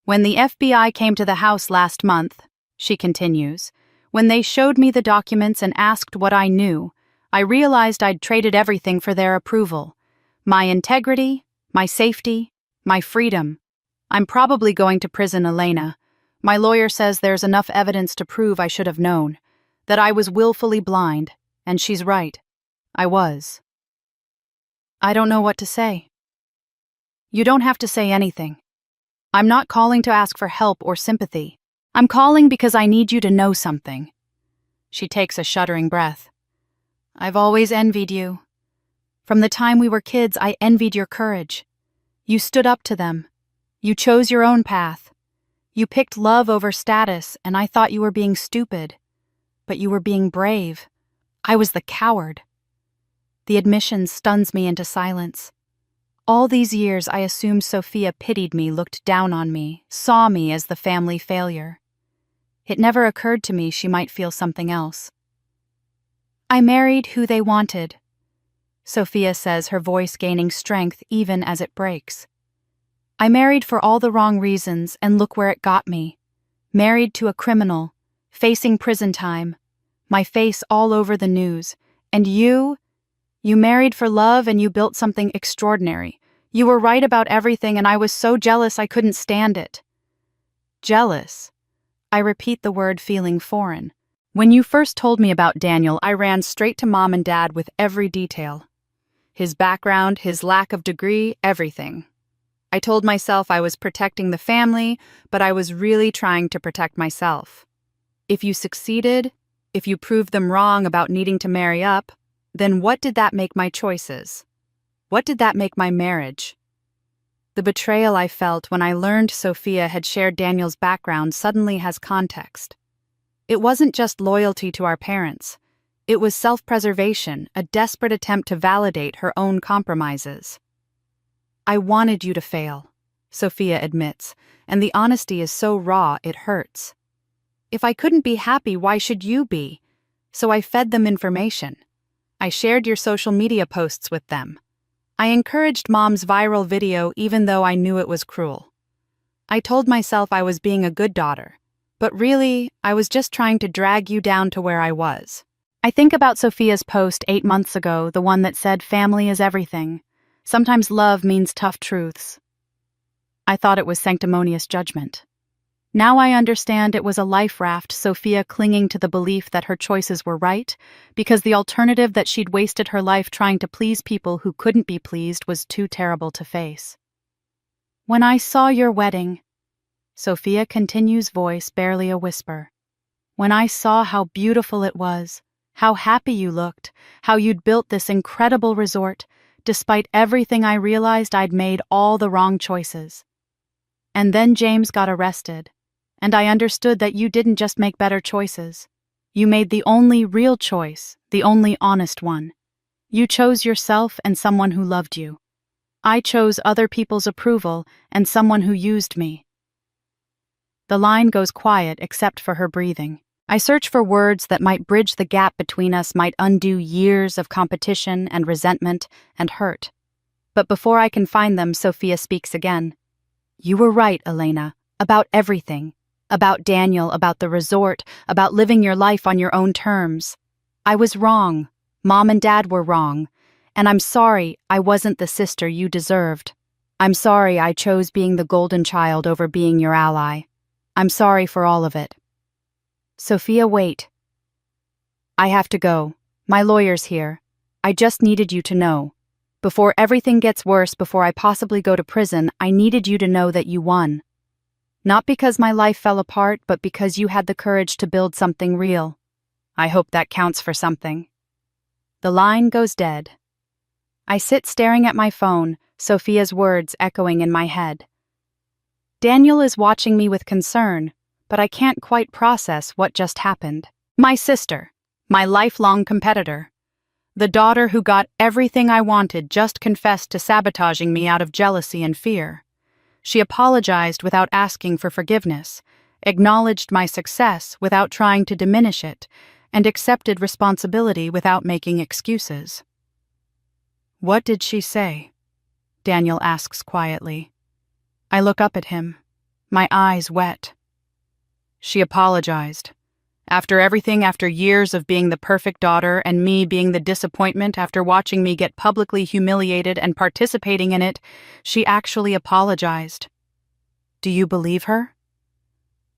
When the FBI came to the house last month, she continues, when they showed me the documents and asked what I knew, I realized I'd traded everything for their approval. My integrity, my safety, my freedom. I'm probably going to prison, Elena. My lawyer says there's enough evidence to prove I should have known, that I was willfully blind, and she's right. I was. I don't know what to say. You don't have to say anything. I'm not calling to ask for help or sympathy. I'm calling because I need you to know something. She takes a shuddering breath. I've always envied you. From the time we were kids, I envied your courage. You stood up to them. You chose your own path. You picked love over status, and I thought you were being stupid. But you were being brave. I was the coward. The admission stuns me into silence. All these years I assumed Sophia pitied me, looked down on me, saw me as the family failure. It never occurred to me she might feel something else. I married who they wanted, Sophia says, her voice gaining strength even as it breaks. I married for all the wrong reasons, and look where it got me. Married to a criminal, facing prison time, my face all over the news, and you married for love and you built something extraordinary. You were right about everything and I was so jealous I couldn't stand it. Jealous? I repeat the word, feeling foreign. When you first told me about Daniel, I ran straight to Mom and Dad with every detail. His background, his lack of degree, everything. I told myself I was protecting the family, but I was really trying to protect myself. If you succeeded, if you proved them wrong about needing to marry up, then what did that make my choices? What did that make my marriage? The betrayal I felt when I learned Sophia had shared Daniel's background suddenly has context. It wasn't just loyalty to our parents. It was self-preservation, a desperate attempt to validate her own compromises. I wanted you to fail, Sophia admits, and the honesty is so raw it hurts. If I couldn't be happy, why should you be? So I fed them information. I shared your social media posts with them. I encouraged Mom's viral video even though I knew it was cruel. I told myself I was being a good daughter, but really, I was just trying to drag you down to where I was. I think about Sophia's post 8 months ago, the one that said family is everything. Sometimes love means tough truths. I thought it was sanctimonious judgment. Now I understand it was a life raft, Sophia clinging to the belief that her choices were right, because the alternative that she'd wasted her life trying to please people who couldn't be pleased was too terrible to face. When I saw your wedding, Sophia continues, voice barely a whisper. When I saw how beautiful it was, how happy you looked, how you'd built this incredible resort, despite everything, I realized I'd made all the wrong choices. And then James got arrested. And I understood that you didn't just make better choices. You made the only real choice, the only honest one. You chose yourself and someone who loved you. I chose other people's approval and someone who used me. The line goes quiet except for her breathing. I search for words that might bridge the gap between us, might undo years of competition and resentment and hurt. But before I can find them, Sophia speaks again. You were right, Elena, about everything. About Daniel, about the resort, about living your life on your own terms. I was wrong. Mom and Dad were wrong. And I'm sorry I wasn't the sister you deserved. I'm sorry I chose being the golden child over being your ally. I'm sorry for all of it. Sophia, wait. I have to go. My lawyer's here. I just needed you to know. Before everything gets worse, before I possibly go to prison, I needed you to know that you won. Not because my life fell apart, but because you had the courage to build something real. I hope that counts for something." The line goes dead. I sit staring at my phone, Sophia's words echoing in my head. Daniel is watching me with concern, but I can't quite process what just happened. My sister, my lifelong competitor, the daughter who got everything I wanted, just confessed to sabotaging me out of jealousy and fear. She apologized without asking for forgiveness, acknowledged my success without trying to diminish it, and accepted responsibility without making excuses. "What did she say?" Daniel asks quietly. I look up at him, my eyes wet. "She apologized. After everything, after years of being the perfect daughter and me being the disappointment after watching me get publicly humiliated and participating in it, she actually apologized. Do you believe her?"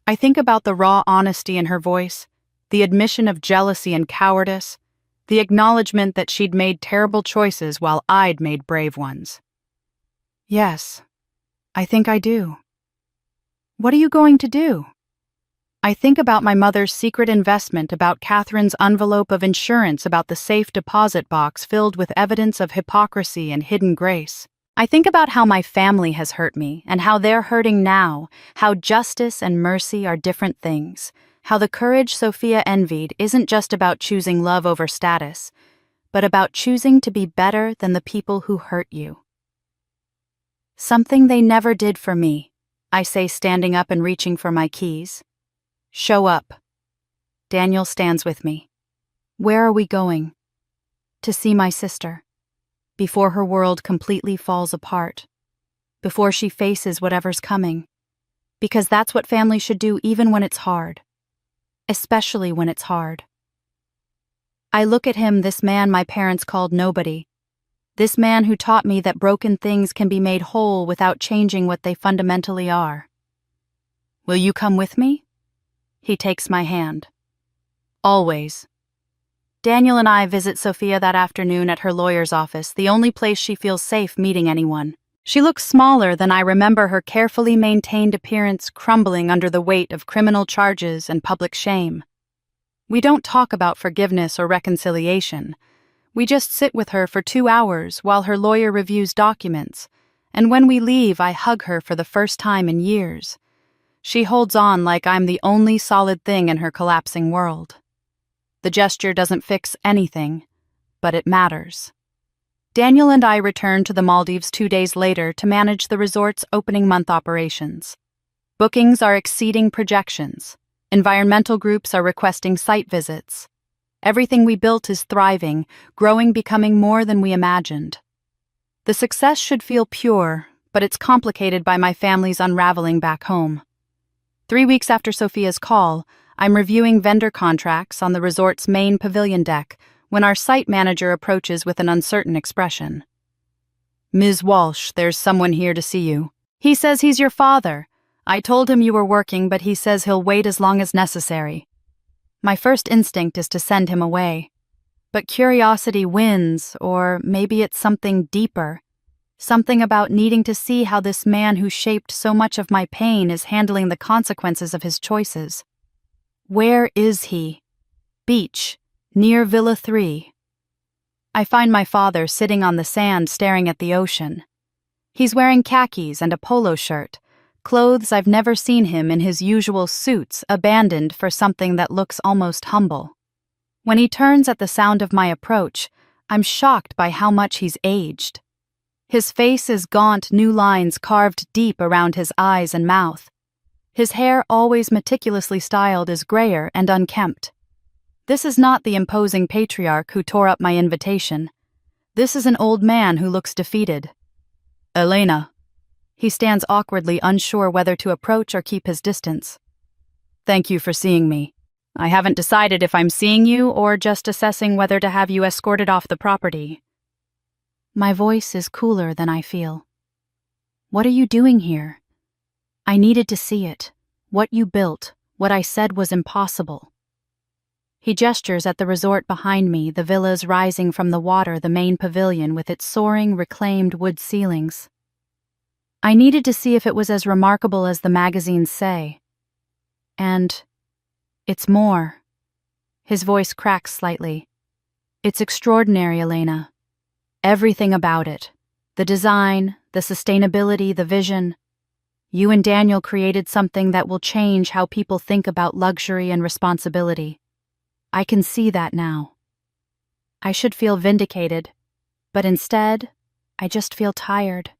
I think about the raw honesty in her voice, the admission of jealousy and cowardice, the acknowledgement that she'd made terrible choices while I'd made brave ones. "Yes, I think I do." "What are you going to do?" I think about my mother's secret investment, about Catherine's envelope of insurance, about the safe deposit box filled with evidence of hypocrisy and hidden grace. I think about how my family has hurt me and how they're hurting now, how justice and mercy are different things, how the courage Sophia envied isn't just about choosing love over status, but about choosing to be better than the people who hurt you. "Something they never did for me," I say, standing up and reaching for my keys. "Show up." Daniel stands with me. "Where are we going?" "To see my sister. Before her world completely falls apart. Before she faces whatever's coming. Because that's what family should do even when it's hard. Especially when it's hard." I look at him, this man my parents called nobody. This man who taught me that broken things can be made whole without changing what they fundamentally are. "Will you come with me?" He takes my hand. "Always." Daniel and I visit Sophia that afternoon at her lawyer's office, the only place she feels safe meeting anyone. She looks smaller than I remember her carefully maintained appearance, crumbling under the weight of criminal charges and public shame. We don't talk about forgiveness or reconciliation. We just sit with her for 2 hours while her lawyer reviews documents, and when we leave, I hug her for the first time in years. She holds on like I'm the only solid thing in her collapsing world. The gesture doesn't fix anything, but it matters. Daniel and I return to the Maldives 2 days later to manage the resort's opening month operations. Bookings are exceeding projections. Environmental groups are requesting site visits. Everything we built is thriving, growing, becoming more than we imagined. The success should feel pure, but it's complicated by my family's unraveling back home. 3 weeks after Sophia's call, I'm reviewing vendor contracts on the resort's main pavilion deck when our site manager approaches with an uncertain expression. "Ms. Walsh, there's someone here to see you." "He says he's your father. I told him you were working, but he says he'll wait as long as necessary." My first instinct is to send him away. But curiosity wins, or maybe it's something deeper. Something about needing to see how this man who shaped so much of my pain is handling the consequences of his choices. Where is he? Beach, near Villa 3. I find my father sitting on the sand staring at the ocean. He's wearing khakis and a polo shirt, clothes I've never seen him in his usual suits, abandoned for something that looks almost humble. When he turns at the sound of my approach, I'm shocked by how much he's aged. His face is gaunt, new lines carved deep around his eyes and mouth. His hair, always meticulously styled, is grayer and unkempt. This is not the imposing patriarch who tore up my invitation. This is an old man who looks defeated. "Elena." He stands awkwardly, unsure whether to approach or keep his distance. "Thank you for seeing me. I haven't decided if I'm seeing you or just assessing whether to have you escorted off the property." My voice is cooler than I feel. "What are you doing here?" "I needed to see it. What you built, what I said was impossible." He gestures at the resort behind me, the villas rising from the water, the main pavilion with its soaring, reclaimed wood ceilings. I needed to see if it was as remarkable as the magazines say. And it's more. His voice cracks slightly. It's extraordinary, Elena. Everything about it. The design, the sustainability, the vision. You and Daniel created something that will change how people think about luxury and responsibility. I can see that now. I should feel vindicated, but instead, I just feel tired.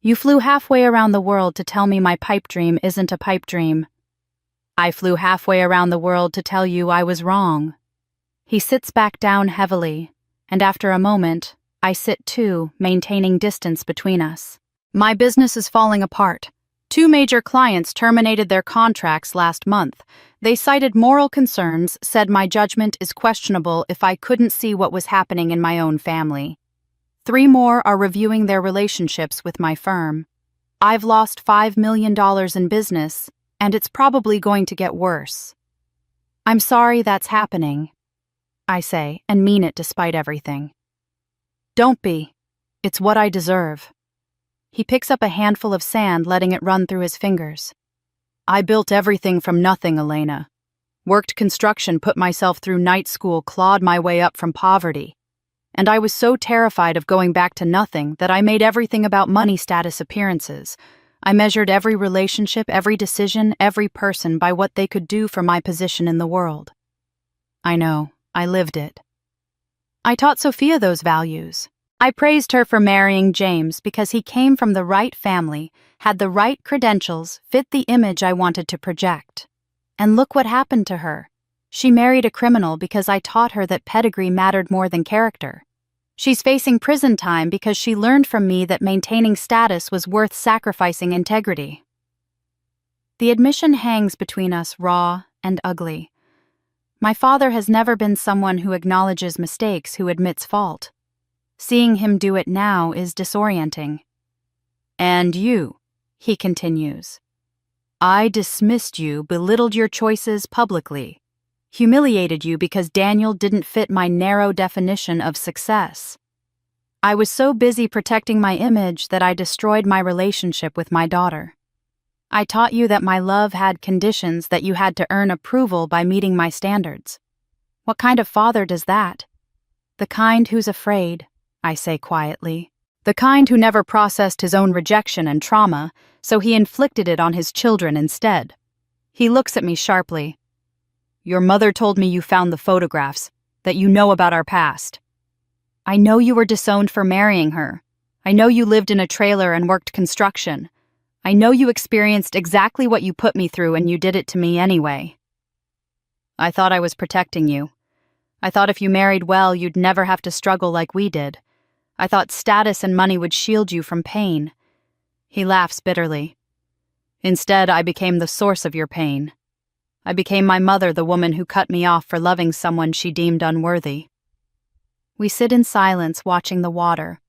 You flew halfway around the world to tell me my pipe dream isn't a pipe dream. I flew halfway around the world to tell you I was wrong. He sits back down heavily, and after a moment, I sit too, maintaining distance between us. My business is falling apart. 2 major clients terminated their contracts last month. They cited moral concerns, said my judgment is questionable if I couldn't see what was happening in my own family. 3 more are reviewing their relationships with my firm. I've lost $5 million in business, and it's probably going to get worse. I'm sorry that's happening, I say, and mean it despite everything. Don't be. It's what I deserve. He picks up a handful of sand, letting it run through his fingers. I built everything from nothing, Elena. Worked construction, put myself through night school, clawed my way up from poverty. And I was so terrified of going back to nothing that I made everything about money, status, appearances. I measured every relationship, every decision, every person by what they could do for my position in the world. I know, I lived it. I taught Sophia those values. I praised her for marrying James because he came from the right family, had the right credentials, fit the image I wanted to project. And look what happened to her. She married a criminal because I taught her that pedigree mattered more than character. She's facing prison time because she learned from me that maintaining status was worth sacrificing integrity. The admission hangs between us raw and ugly. My father has never been someone who acknowledges mistakes, who admits fault. Seeing him do it now is disorienting. And you, he continues. I dismissed you, belittled your choices publicly, humiliated you because Daniel didn't fit my narrow definition of success. I was so busy protecting my image that I destroyed my relationship with my daughter. I taught you that my love had conditions, that you had to earn approval by meeting my standards. What kind of father does that? The kind who's afraid, I say quietly. The kind who never processed his own rejection and trauma, so he inflicted it on his children instead. He looks at me sharply. Your mother told me you found the photographs, that you know about our past. I know you were disowned for marrying her. I know you lived in a trailer and worked construction. I know you experienced exactly what you put me through, and you did it to me anyway. I thought I was protecting you. I thought if you married well, you'd never have to struggle like we did. I thought status and money would shield you from pain. He laughs bitterly. Instead, I became the source of your pain. I became my mother, the woman who cut me off for loving someone she deemed unworthy. We sit in silence, watching the water.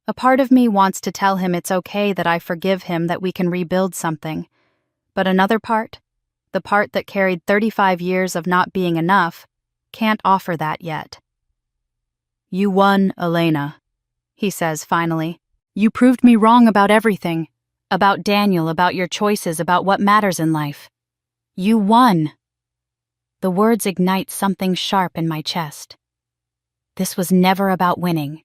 A part of me wants to tell him it's okay, that I forgive him, that we can rebuild something. But another part, the part that carried 35 years of not being enough, can't offer that yet. You won, Elena, he says finally. You proved me wrong about everything. About Daniel, about your choices, about what matters in life. You won. The words ignite something sharp in my chest. This was never about winning.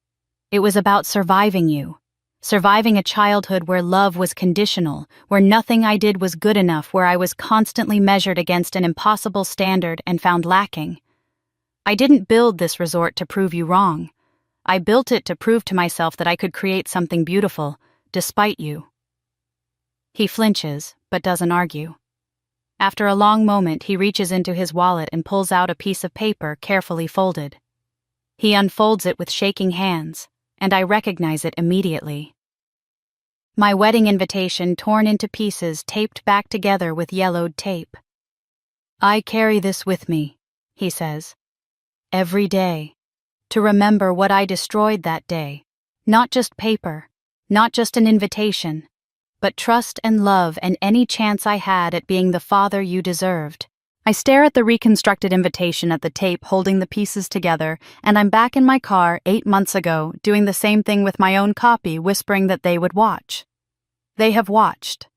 It was about surviving you. Surviving a childhood where love was conditional, where nothing I did was good enough, where I was constantly measured against an impossible standard and found lacking. I didn't build this resort to prove you wrong. I built it to prove to myself that I could create something beautiful, despite you. He flinches, but doesn't argue. After a long moment, he reaches into his wallet and pulls out a piece of paper carefully folded. He unfolds it with shaking hands, and I recognize it immediately. My wedding invitation torn into pieces, taped back together with yellowed tape. I carry this with me, he says, every day, to remember what I destroyed that day. Not just paper, not just an invitation, but trust and love and any chance I had at being the father you deserved. I stare at the reconstructed invitation, at the tape holding the pieces together, and I'm back in my car 8 months ago, doing the same thing with my own copy, whispering that they would watch. They have watched.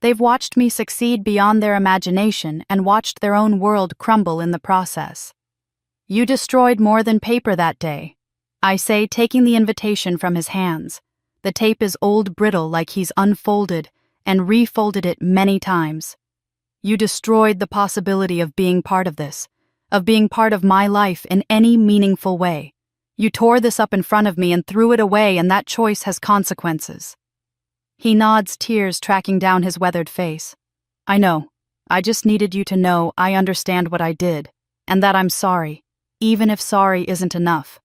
They've watched me succeed beyond their imagination and watched their own world crumble in the process. You destroyed more than paper that day, I say, taking the invitation from his hands. The tape is old brittle, like he's unfolded and refolded it many times. You destroyed the possibility of being part of this, of being part of my life in any meaningful way. You tore this up in front of me and threw it away, and that choice has consequences. He nods, tears tracking down his weathered face. I know. I just needed you to know I understand what I did, and that I'm sorry, even if sorry isn't enough.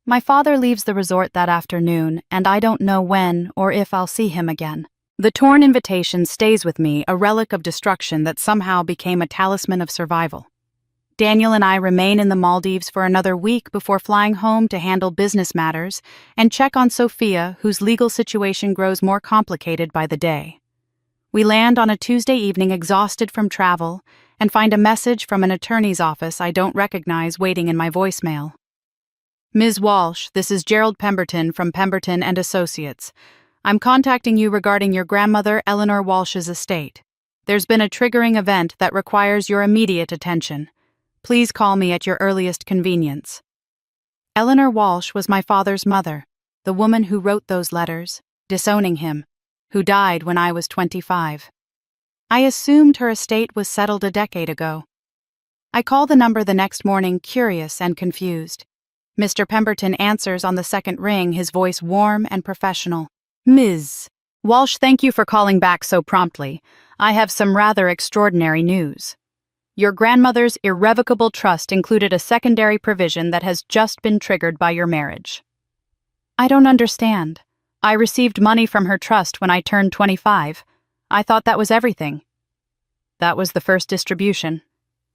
My father leaves the resort that afternoon, and I don't know when or if I'll see him again. The torn invitation stays with me, a relic of destruction that somehow became a talisman of survival. Daniel and I remain in the Maldives for another week before flying home to handle business matters and check on Sophia, whose legal situation grows more complicated by the day. We land on a Tuesday evening exhausted from travel and find a message from an attorney's office I don't recognize waiting in my voicemail. Ms. Walsh, this is Gerald Pemberton from Pemberton and Associates. I'm contacting you regarding your grandmother Eleanor Walsh's estate. There's been a triggering event that requires your immediate attention. Please call me at your earliest convenience. Eleanor Walsh was my father's mother, the woman who wrote those letters, disowning him, who died when I was 25. I assumed her estate was settled a decade ago. I call the number the next morning, curious and confused. Mr. Pemberton answers on the second ring, his voice warm and professional. Ms. Walsh, thank you for calling back so promptly. I have some rather extraordinary news. Your grandmother's irrevocable trust included a secondary provision that has just been triggered by your marriage. I don't understand. I received money from her trust when I turned 25. I thought that was everything. That was the first distribution.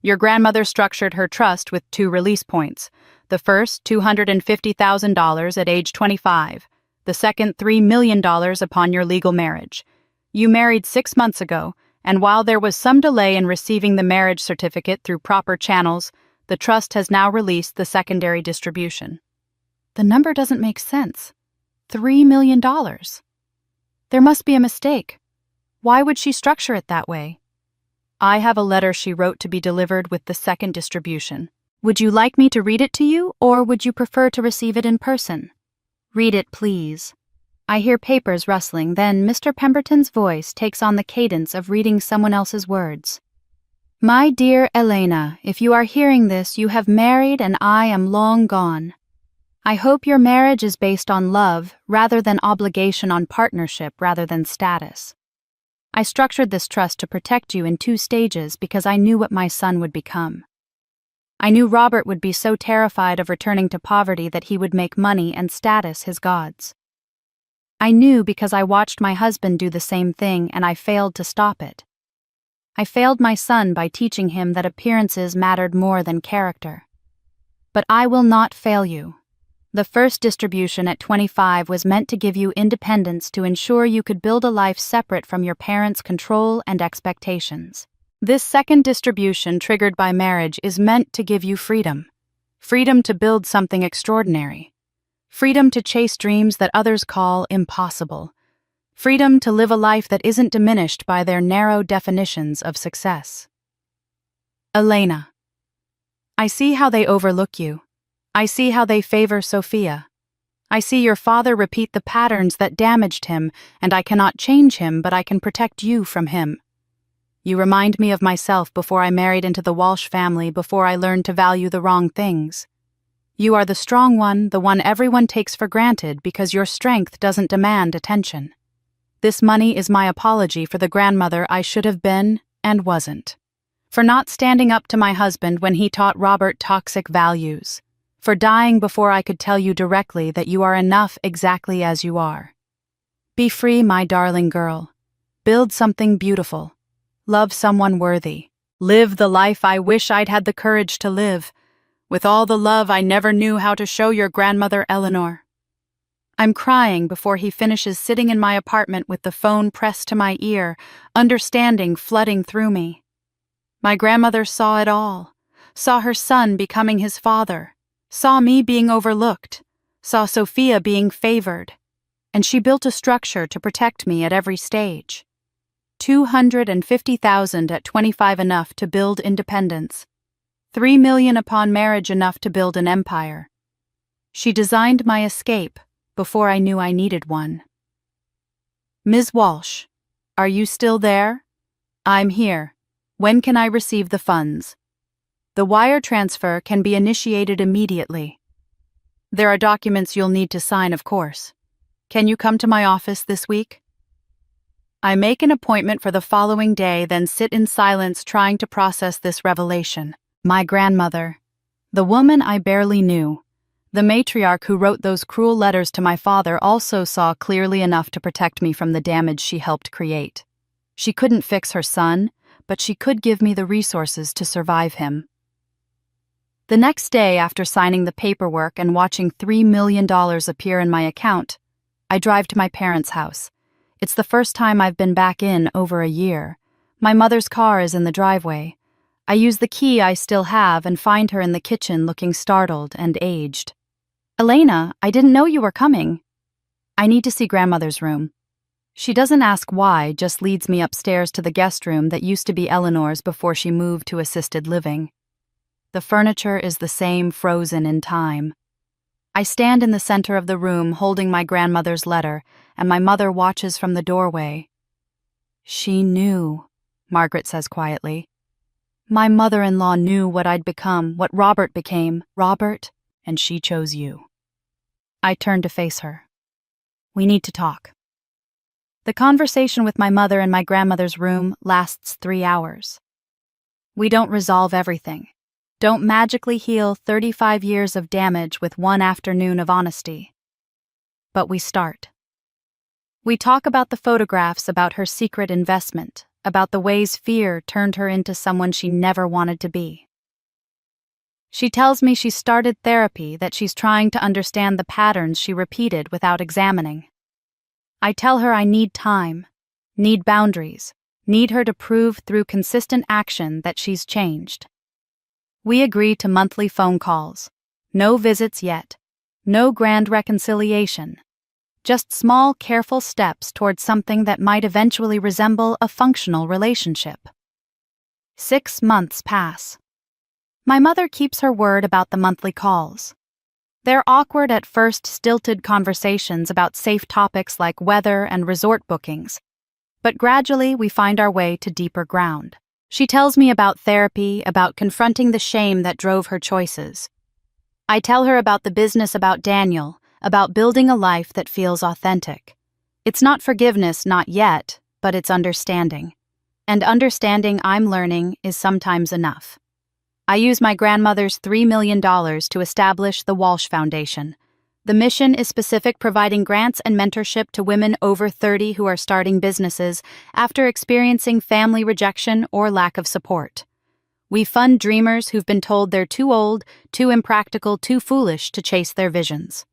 Your grandmother structured her trust with 2 release points. The first, $250,000 at age 25. The second, $3 million upon your legal marriage. You married 6 months ago, and while there was some delay in receiving the marriage certificate through proper channels, the trust has now released the secondary distribution. The number doesn't make sense. $3 million. There must be a mistake. Why would she structure it that way? I have a letter she wrote to be delivered with the second distribution. Would you like me to read it to you, or would you prefer to receive it in person? Read it, please. I hear papers rustling, then Mr. Pemberton's voice takes on the cadence of reading someone else's words. My dear Elena, if you are hearing this, you have married and I am long gone. I hope your marriage is based on love rather than obligation, on partnership rather than status. I structured this trust to protect you in 2 stages because I knew what my son would become. I knew Robert would be so terrified of returning to poverty that he would make money and status his gods. I knew because I watched my husband do the same thing, and I failed to stop it. I failed my son by teaching him that appearances mattered more than character. But I will not fail you. The first distribution at 25 was meant to give you independence, to ensure you could build a life separate from your parents' control and expectations. This second distribution, triggered by marriage, is meant to give you freedom. Freedom to build something extraordinary. Freedom to chase dreams that others call impossible. Freedom to live a life that isn't diminished by their narrow definitions of success. Elena. I see how they overlook you. I see how they favor Sophia. I see your father repeat the patterns that damaged him, and I cannot change him, but I can protect you from him. You remind me of myself before I married into the Walsh family, before I learned to value the wrong things. You are the strong one, the one everyone takes for granted because your strength doesn't demand attention. This money is my apology for the grandmother I should have been and wasn't. For not standing up to my husband when he taught Robert toxic values. For dying before I could tell you directly that you are enough exactly as you are. Be free, my darling girl. Build something beautiful. Love someone worthy. Live the life I wish I'd had the courage to live. With all the love I never knew how to show your grandmother Eleanor. I'm crying before he finishes, sitting in my apartment with the phone pressed to my ear, understanding flooding through me. My grandmother saw it all. Saw her son becoming his father. Saw me being overlooked. Saw Sophia being favored. and she built a structure to protect me at every stage. 250,000 at 25 enough to build independence. 3 million upon marriage enough to build an empire. She designed my escape before I knew I needed one. Ms. Walsh, are you still there? I'm here. When can I receive the funds? The wire transfer can be initiated immediately. There are documents you'll need to sign, of course. Can you come to my office this week? I make an appointment for the following day, then sit in silence trying to process this revelation. My grandmother, the woman I barely knew, the matriarch who wrote those cruel letters to my father, also saw clearly enough to protect me from the damage she helped create. She couldn't fix her son, but she could give me the resources to survive him. The next day, after signing the paperwork and watching $3 million appear in my account, I drive to my parents' house. It's the first time I've been back in over a year. My mother's car is in the driveway. I use the key I still have and find her in the kitchen looking startled and aged. Elena, I didn't know you were coming. I need to see grandmother's room. She doesn't ask why, just leads me upstairs to the guest room that used to be Eleanor's before she moved to assisted living. The furniture is the same, frozen in time. I stand in the center of the room holding my grandmother's letter, and my mother watches from the doorway. She knew, Margaret says quietly. My mother-in-law knew what I'd become, what Robert became. Robert, and she chose you. I turn to face her. We need to talk. The conversation with my mother in my grandmother's room lasts 3 hours. We don't resolve everything. Don't magically heal 35 years of damage with one afternoon of honesty. But we start. We talk about the photographs, about her secret investment, about the ways fear turned her into someone she never wanted to be. She tells me she started therapy, that she's trying to understand the patterns she repeated without examining. I tell her I need time, need boundaries, need her to prove through consistent action that she's changed. We agree to monthly phone calls. No visits yet. No grand reconciliation. Just small, careful steps towards something that might eventually resemble a functional relationship. 6 months pass. My mother keeps her word about the monthly calls. They're awkward at first, stilted conversations about safe topics like weather and resort bookings. But gradually we find our way to deeper ground. She tells me about therapy, about confronting the shame that drove her choices. I tell her about the business, about Daniel, about building a life that feels authentic. It's not forgiveness, not yet, but it's understanding. And understanding, I'm learning, is sometimes enough. I use my grandmother's $3 million to establish the Walsh Foundation. The mission is specific, providing grants and mentorship to women over 30 who are starting businesses after experiencing family rejection or lack of support. We fund dreamers who've been told they're too old, too impractical, too foolish to chase their visions.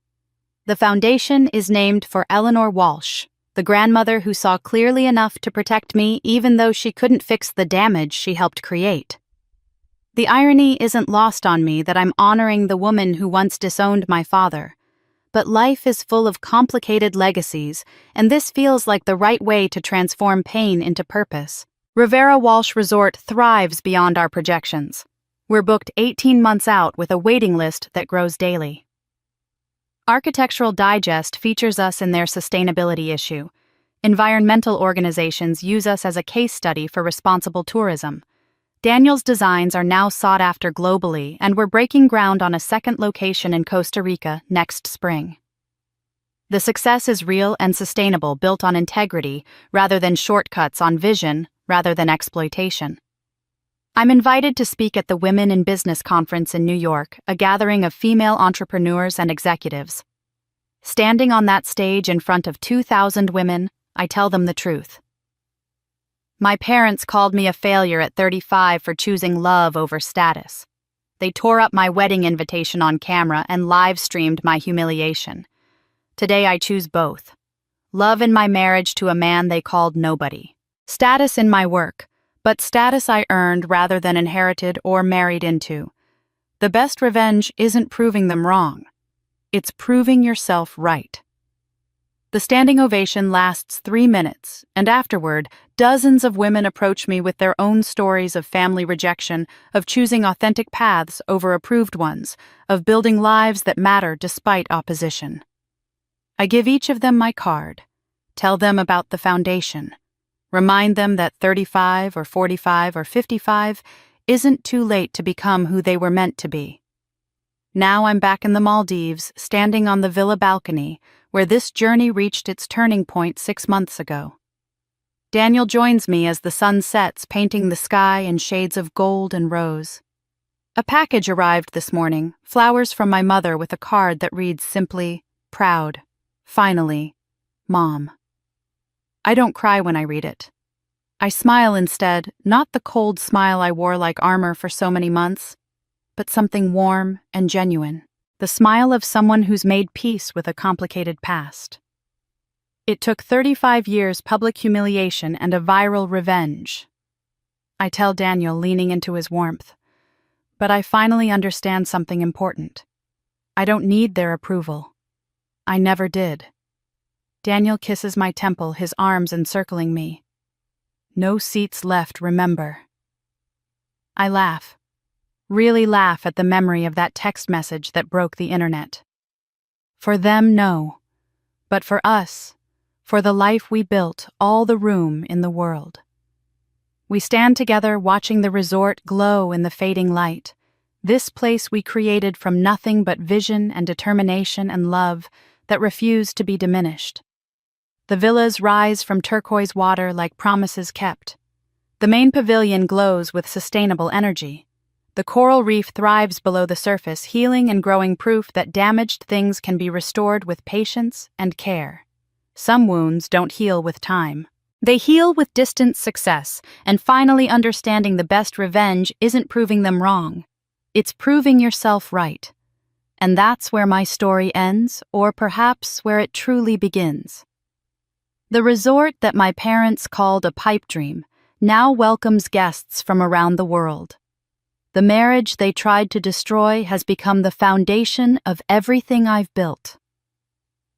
The foundation is named for Eleanor Walsh, the grandmother who saw clearly enough to protect me even though she couldn't fix the damage she helped create. The irony isn't lost on me that I'm honoring the woman who once disowned my father. But life is full of complicated legacies, and this feels like the right way to transform pain into purpose. Rivera Walsh Resort thrives beyond our projections. We're booked 18 months out with a waiting list that grows daily. Architectural Digest features us in their sustainability issue. Environmental organizations use us as a case study for responsible tourism. Daniel's designs are now sought after globally, and we're breaking ground on a second location in Costa Rica next spring. The success is real and sustainable, built on integrity rather than shortcuts, on vision rather than exploitation. I'm invited to speak at the Women in Business Conference in New York, a gathering of female entrepreneurs and executives. Standing on that stage in front of 2,000 women, I tell them the truth. My parents called me a failure at 35 for choosing love over status. They tore up my wedding invitation on camera and live-streamed my humiliation. Today I choose both. Love in my marriage to a man they called nobody. Status in my work, but status I earned rather than inherited or married into. The best revenge isn't proving them wrong. It's proving yourself right. The standing ovation lasts 3 minutes, and afterward, dozens of women approach me with their own stories of family rejection, of choosing authentic paths over approved ones, of building lives that matter despite opposition. I give each of them my card, tell them about the foundation, remind them that 35 or 45 or 55 isn't too late to become who they were meant to be. Now I'm back in the Maldives, standing on the villa balcony, where this journey reached its turning point 6 months ago. Daniel joins me as the sun sets, painting the sky in shades of gold and rose. A package arrived this morning, flowers from my mother with a card that reads simply, "Proud. Finally. Mom." I don't cry when I read it. I smile instead, not the cold smile I wore like armor for so many months, but something warm and genuine, the smile of someone who's made peace with a complicated past. It took 35 years public humiliation and a viral revenge. I tell Daniel, leaning into his warmth, but I finally understand something important. I don't need their approval. I never did. Daniel kisses my temple, his arms encircling me. No seats left, remember. I laugh. Really laugh at the memory of that text message that broke the internet. For them, no. But for us, for the life we built, all the room in the world. We stand together watching the resort glow in the fading light. This place we created from nothing but vision and determination and love that refused to be diminished. The villas rise from turquoise water like promises kept. The main pavilion glows with sustainable energy. The coral reef thrives below the surface, healing and growing proof that damaged things can be restored with patience and care. Some wounds don't heal with time. They heal with distant success, and finally understanding the best revenge isn't proving them wrong. It's proving yourself right. And that's where my story ends, or perhaps where it truly begins. The resort that my parents called a pipe dream now welcomes guests from around the world. The marriage they tried to destroy has become the foundation of everything I've built.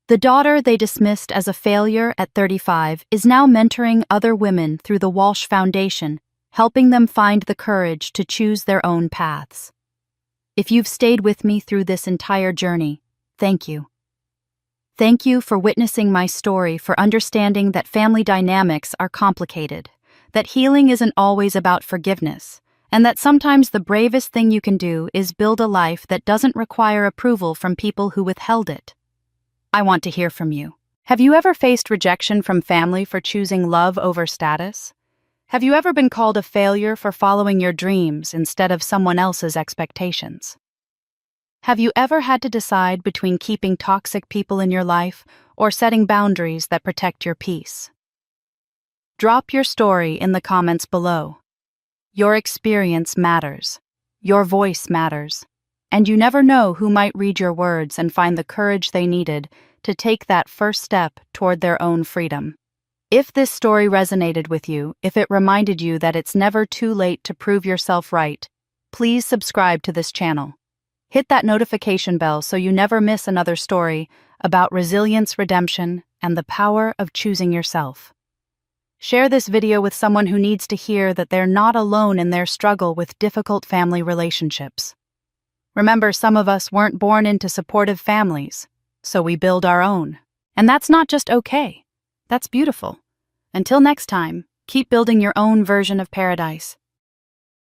The daughter they dismissed as a failure at 35 is now mentoring other women through the Walsh Foundation, helping them find the courage to choose their own paths. If you've stayed with me through this entire journey, thank you. Thank you for witnessing my story, for understanding that family dynamics are complicated, that healing isn't always about forgiveness, and that sometimes the bravest thing you can do is build a life that doesn't require approval from people who withheld it. I want to hear from you. Have you ever faced rejection from family for choosing love over status? Have you ever been called a failure for following your dreams instead of someone else's expectations? Have you ever had to decide between keeping toxic people in your life or setting boundaries that protect your peace? Drop your story in the comments below. Your experience matters. Your voice matters. And you never know who might read your words and find the courage they needed to take that first step toward their own freedom. If this story resonated with you, if it reminded you that it's never too late to prove yourself right, please subscribe to this channel. Hit that notification bell so you never miss another story about resilience, redemption, and the power of choosing yourself. Share this video with someone who needs to hear that they're not alone in their struggle with difficult family relationships. Remember, some of us weren't born into supportive families, so we build our own. And that's not just okay. That's beautiful. Until next time, keep building your own version of paradise.